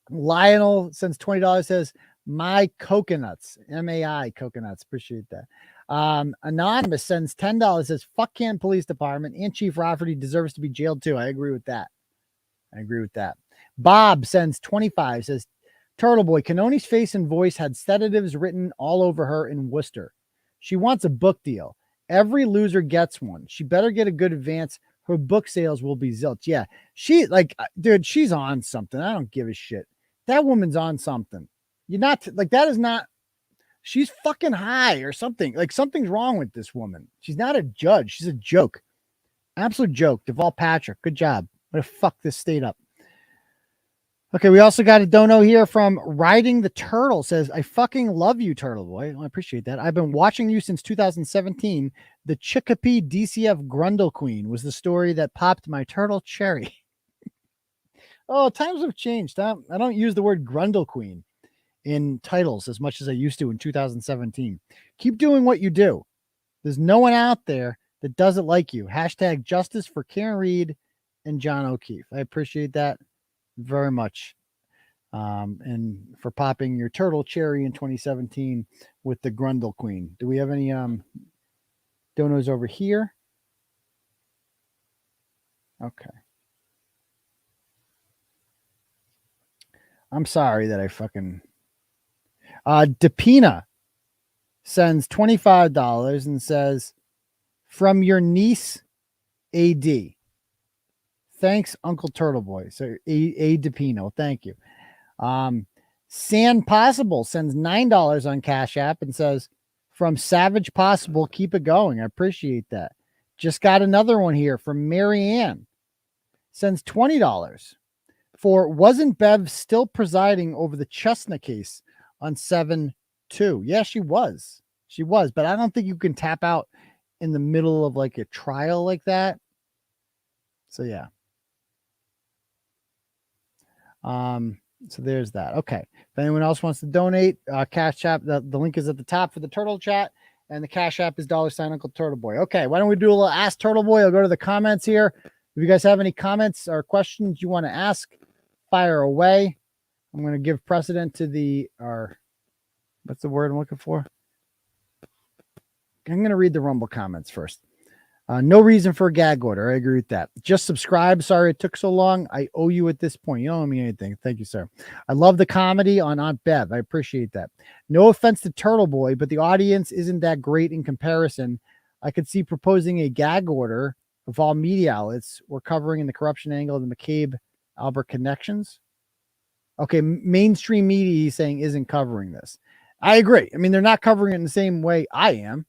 Lionel sends $20, says, my coconuts, MAI coconuts. Appreciate that. Anonymous sends $10, says, fuck Canton Police Department and Chief Rafferty deserves to be jailed too. I agree with that. Bob sends $25, says, Turtleboy, Cannone's face and voice had sedatives written all over her in Worcester. She wants a book deal. Every loser gets one. She better get a good advance. Her book sales will be zilch. Yeah, dude, she's on something. I don't give a shit. That woman's on something. She's fucking high or something. Like, something's wrong with this woman. She's not a judge. She's a joke. Absolute joke. Deval Patrick, good job. I'm going to fuck this state up. Okay, we also got a dono here from Riding the Turtle. Says, I fucking love you, Turtleboy. I appreciate that. I've been watching you since 2017. The Chicopee DCF Grundle Queen was the story that popped my turtle cherry. Oh, times have changed. I don't use the word Grundle Queen in titles as much as I used to in 2017. Keep doing what you do. There's no one out there that does it like you. Hashtag justice for Karen Reed and John O'Keefe. I appreciate that very much. And for popping your turtle cherry in 2017 with the Grundle Queen. Do we have any donos over here? Okay. I'm sorry that I fucking Depina sends $25 and says, from your niece AD. Thanks, Uncle Turtleboy. So A Depino, thank you. San Possible sends $9 on Cash App and says, from Savage Possible, keep it going. I appreciate that. Just got another one here from Marianne. Sends $20 for wasn't Bev still presiding over the Chestnut case on 7-2? Yeah, she was. She was, but I don't think you can tap out in the middle of like a trial like that. So yeah. So there's that. Okay. If anyone else wants to donate, Cash App, the link is at the top for the Turtle Chat, and the Cash App is $ Uncle Turtleboy. Okay, why don't we do a little Ask Turtleboy? I'll go to the comments here. If you guys have any comments or questions you want to ask, fire away. I'm going to give precedent to what's the word I'm looking for? I'm going to read the Rumble comments first. No reason for a gag order. I agree with that. Just subscribe. Sorry it took so long. I owe you at this point. You don't owe me anything. Thank you, sir. I love the comedy on Aunt Bev. I appreciate that. No offense to Turtleboy, but the audience isn't that great in comparison. I could see proposing a gag order of all media outlets we're covering in the corruption angle of the McCabe Albert connections. Okay, mainstream media, he's saying, isn't covering this. I agree. I mean, they're not covering it in the same way I am.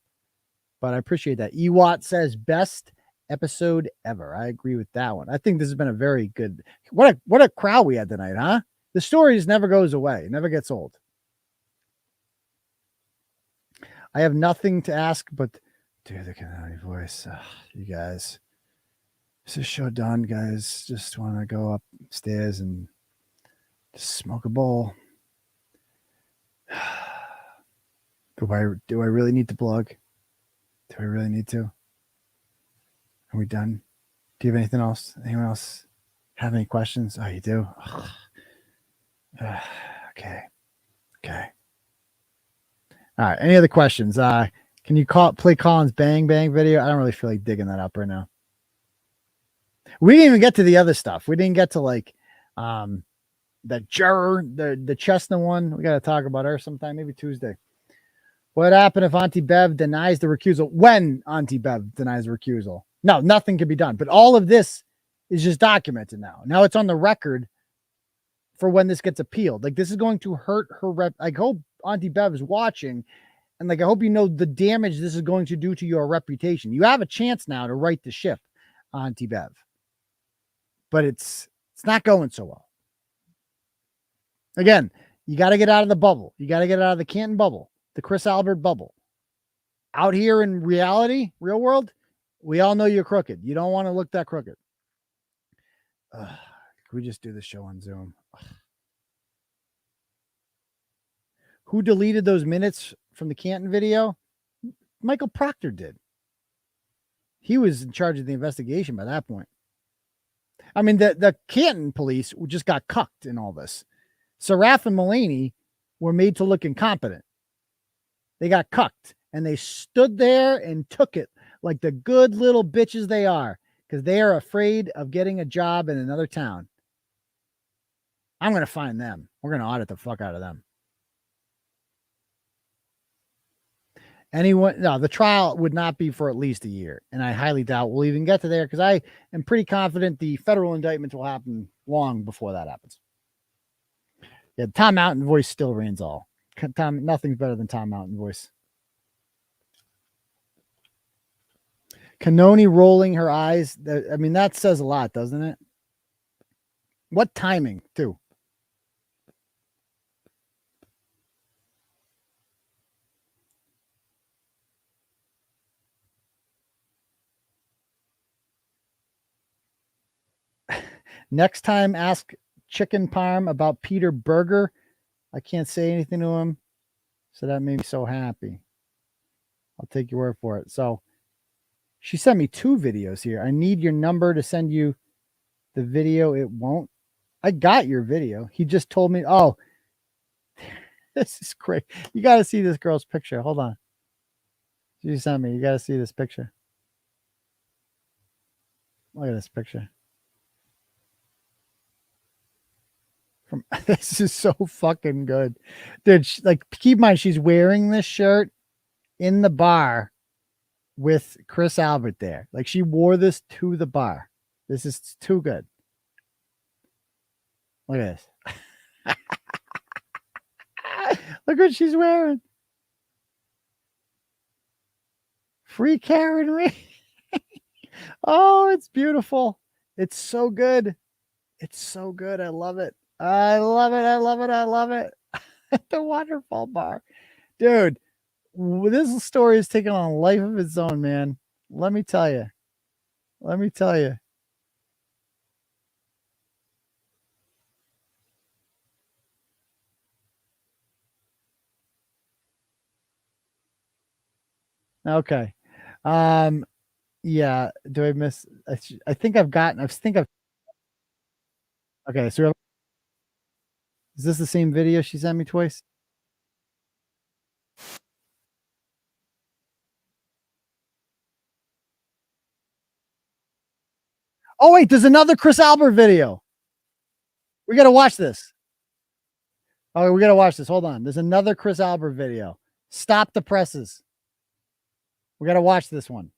But I appreciate that. Ewat says best episode ever. I agree with that one. I think this has been a very good. What a crowd we had tonight, huh? The story just never goes away. It never gets old. I have nothing to ask, but do the Cannone voice. You guys, this is show done, guys. Just want to go upstairs and just smoke a bowl. Do I really need to plug? Do I really need to? Are we done? Do you have anything else? Anyone else have any questions? Oh, you do? Okay. All right. Any other questions? Can you play Colin's Bang Bang video? I don't really feel like digging that up right now. We didn't even get to the other stuff. We didn't get to like the juror, the Chestnut one. We got to talk about her sometime, maybe Tuesday. What happened if Auntie Bev denies the recusal? When Auntie Bev denies the recusal? No, nothing can be done. But all of this is just documented now. Now it's on the record for when this gets appealed. Like, this is going to hurt her rep. I hope Auntie Bev is watching. And like, I hope you know the damage this is going to do to your reputation. You have a chance now to right the ship, Auntie Bev. But it's not going so well. Again, you got to get out of the bubble. You got to get out of the Canton bubble. The Chris Albert bubble. Out here in reality, real world, we all know you're crooked. You don't want to look that crooked. Can we just do the show on Zoom? Who deleted those minutes from the Canton video? Michael Proctor did. He was in charge of the investigation by that point. I mean, the Canton police just got cucked in all this. Saraf and Mulaney were made to look incompetent. They got cucked, and they stood there and took it like the good little bitches they are, because they are afraid of getting a job in another town. I'm going to find them. We're going to audit the fuck out of them. The trial would not be for at least a year, and I highly doubt we'll even get to there, because I am pretty confident the federal indictment will happen long before that happens. Yeah, Tom Mountain voice still reigns all. Nothing's better than Tom Mountain voice. Cannone rolling her eyes. I mean, that says a lot, doesn't it? What timing, too? Next time, ask Chicken Parm about Peter Berger. I can't say anything to him. So that made me so happy. I'll take your word for it. So she sent me 2 videos here. I need your number to send you the video. It won't. I got your video. He just told me, oh, this is great. You got to see this girl's picture. Hold on. She sent me. You got to see this picture. Look at this picture. This is so fucking good. Dude, like, keep in mind, she's wearing this shirt in the bar with Chris Albert there. Like, she wore this to the bar. This is too good. Look at this. Look what she's wearing. Free Karen Ray. Oh, it's beautiful. It's so good. It's so good. I love it. I love it. I love it. I love it. The Waterfall bar. Dude, this story is taking on a life of its own, man. Let me tell you. Let me tell you. Okay. Yeah. Do I miss? I think I've gotten. Okay. So is this the same video she sent me twice? Oh wait, there's another Chris Albert video. We got to watch this. Oh, we got to watch this. Hold on. There's another Chris Albert video. Stop the presses. We got to watch this one.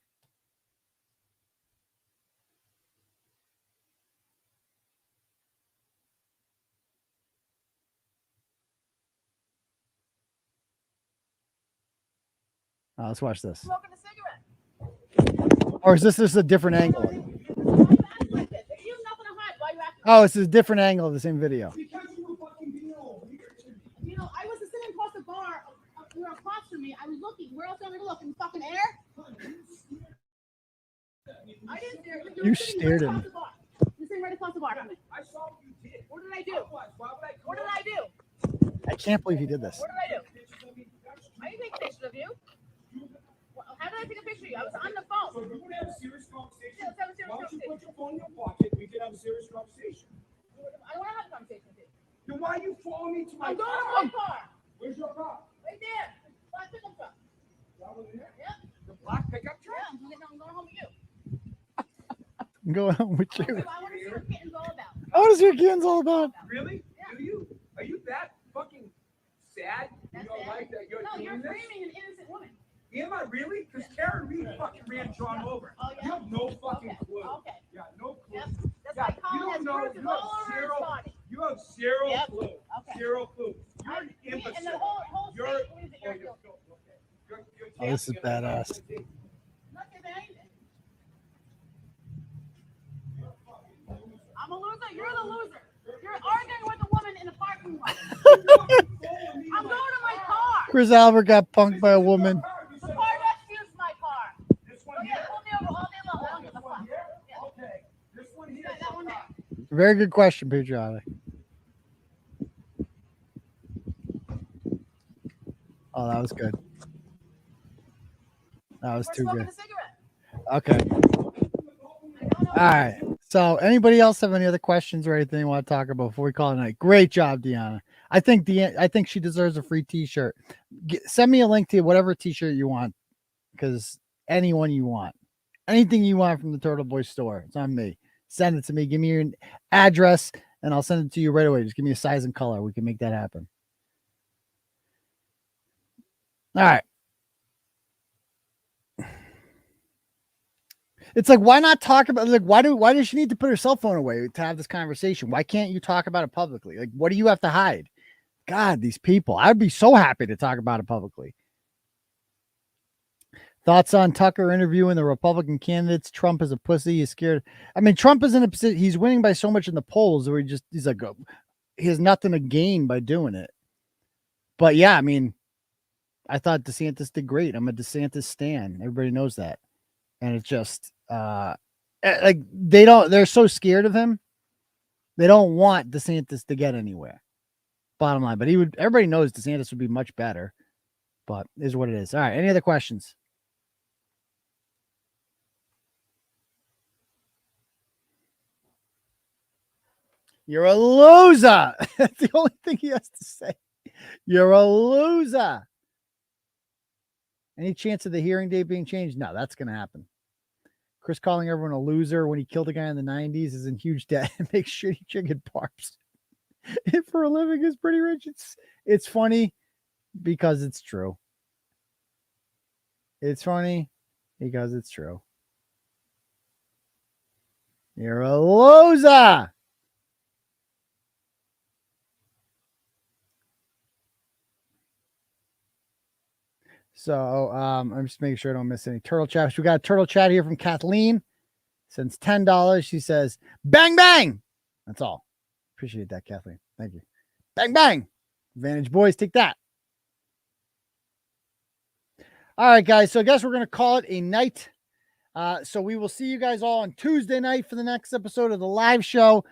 Let's watch this. Smoking a cigarette. Or is this a different angle? You have nothing to hide. Why you acting? Oh, it's a different angle of the same video. Because you were fucking being all weird to me. You know, I was sitting across the bar. You were across from me. I was looking. Where else am I going to look? In the fucking air? I didn't stare. You stared at me. You're sitting right across the bar from me. I saw what you did. What did I do? Why would I? What did I do? I can't believe he did this. What did I do? I didn't take pictures of you. How did I take a picture of you? I was on the So phone. if you want to have a serious conversation, Yeah, let's have a serious why don't you conversation. put your phone in your pocket? We can have a serious conversation. I want to have a conversation with you. Then why you follow me to my I'm going to car? my car. Where's your car? Right there. Black pickup truck. That one there? Yeah. The black pickup truck? Yeah. I'm going home with you. I'm going home with you. I want to see what Canton's all about. What is your kids all about? Really? Yeah. Do you? Are you that fucking sad in That's your it. life that you're No, you're doing this? framing an innocent woman. Am I really? Because Karen Reed fucking ran John over. Oh, yeah? You have no fucking Okay. clue. Okay. Yeah, no clue. Yep. That's Yeah, why you Colin don't has know. bruises You all have over his zero. body. You have zero Yep. clue. Okay. Zero clue. You're an And the imbecile. whole You're. state believes that Oh, you're you're guilty. okay. You're Oh, this is dancing in a badass. fucking- Not giving anything. I'm a loser. You're the loser. You're arguing with a woman in a parking lot. I'm going to my car. Chris Albert got punked by a woman. The car rescues my car. This one Oh, here. yeah, pull me over all day long. I don't give a This one fuck. here. Yeah. Okay. This one here. Yeah, that one there. Very good question, Patriotic. Oh, that was good. That was We're too smoking good. a cigarette. Okay. All right. So, anybody else have any other questions or anything you want to talk about before we call it a night? Great job, Deanna. I think she deserves a free T-shirt. Send me a link to whatever T-shirt you want, because anyone you want, anything you want from the Turtleboy store, it's on me. Send it to me. Give me your address, and I'll send it to you right away. Just give me a size and color. We can make that happen. All right. It's like, why not talk about, like, why does she need to put her cell phone away to have this conversation? Why can't you talk about it publicly? Like, what do you have to hide? God, these people. I'd be so happy to talk about it publicly. Thoughts on Tucker interviewing the Republican candidates? Trump is a pussy. He's scared. I mean, Trump is in a position. He's winning by so much in the polls where he's like, he has nothing to gain by doing it. But yeah, I mean, I thought DeSantis did great. I'm a DeSantis stan. Everybody knows that. And it's just, like, they're so scared of him They don't want DeSantis to get anywhere. Bottom line. But everybody knows DeSantis would be much better. But it is what it is. All right. Any other questions? You're a loser. That's the only thing he has to say. You're a loser. Any chance of the hearing date being changed? No, that's going to happen. Chris calling everyone a loser when he killed a guy in the 90s is in huge debt and makes shitty chicken parps. If for a living is pretty rich. It's funny because it's true. It's funny because it's true. You're a loser. So I'm just making sure I don't miss any turtle chats. We got a turtle chat here from Kathleen. Sends $10. She says, bang, bang. That's all. Appreciate that, Kathleen. Thank you. Bang, bang. Advantage boys, take that. All right, guys. So I guess we're going to call it a night. So we will see you guys all on Tuesday night for the next episode of the live show.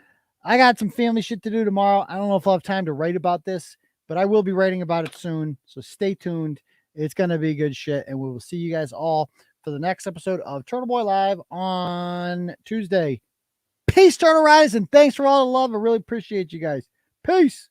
I got some family shit to do tomorrow. I don't know if I'll have time to write about this, but I will be writing about it soon. So stay tuned. It's going to be good shit. And we will see you guys all for the next episode of Turtleboy Live on Tuesday. Peace, Turtle Rise, and thanks for all the love. I really appreciate you guys. Peace.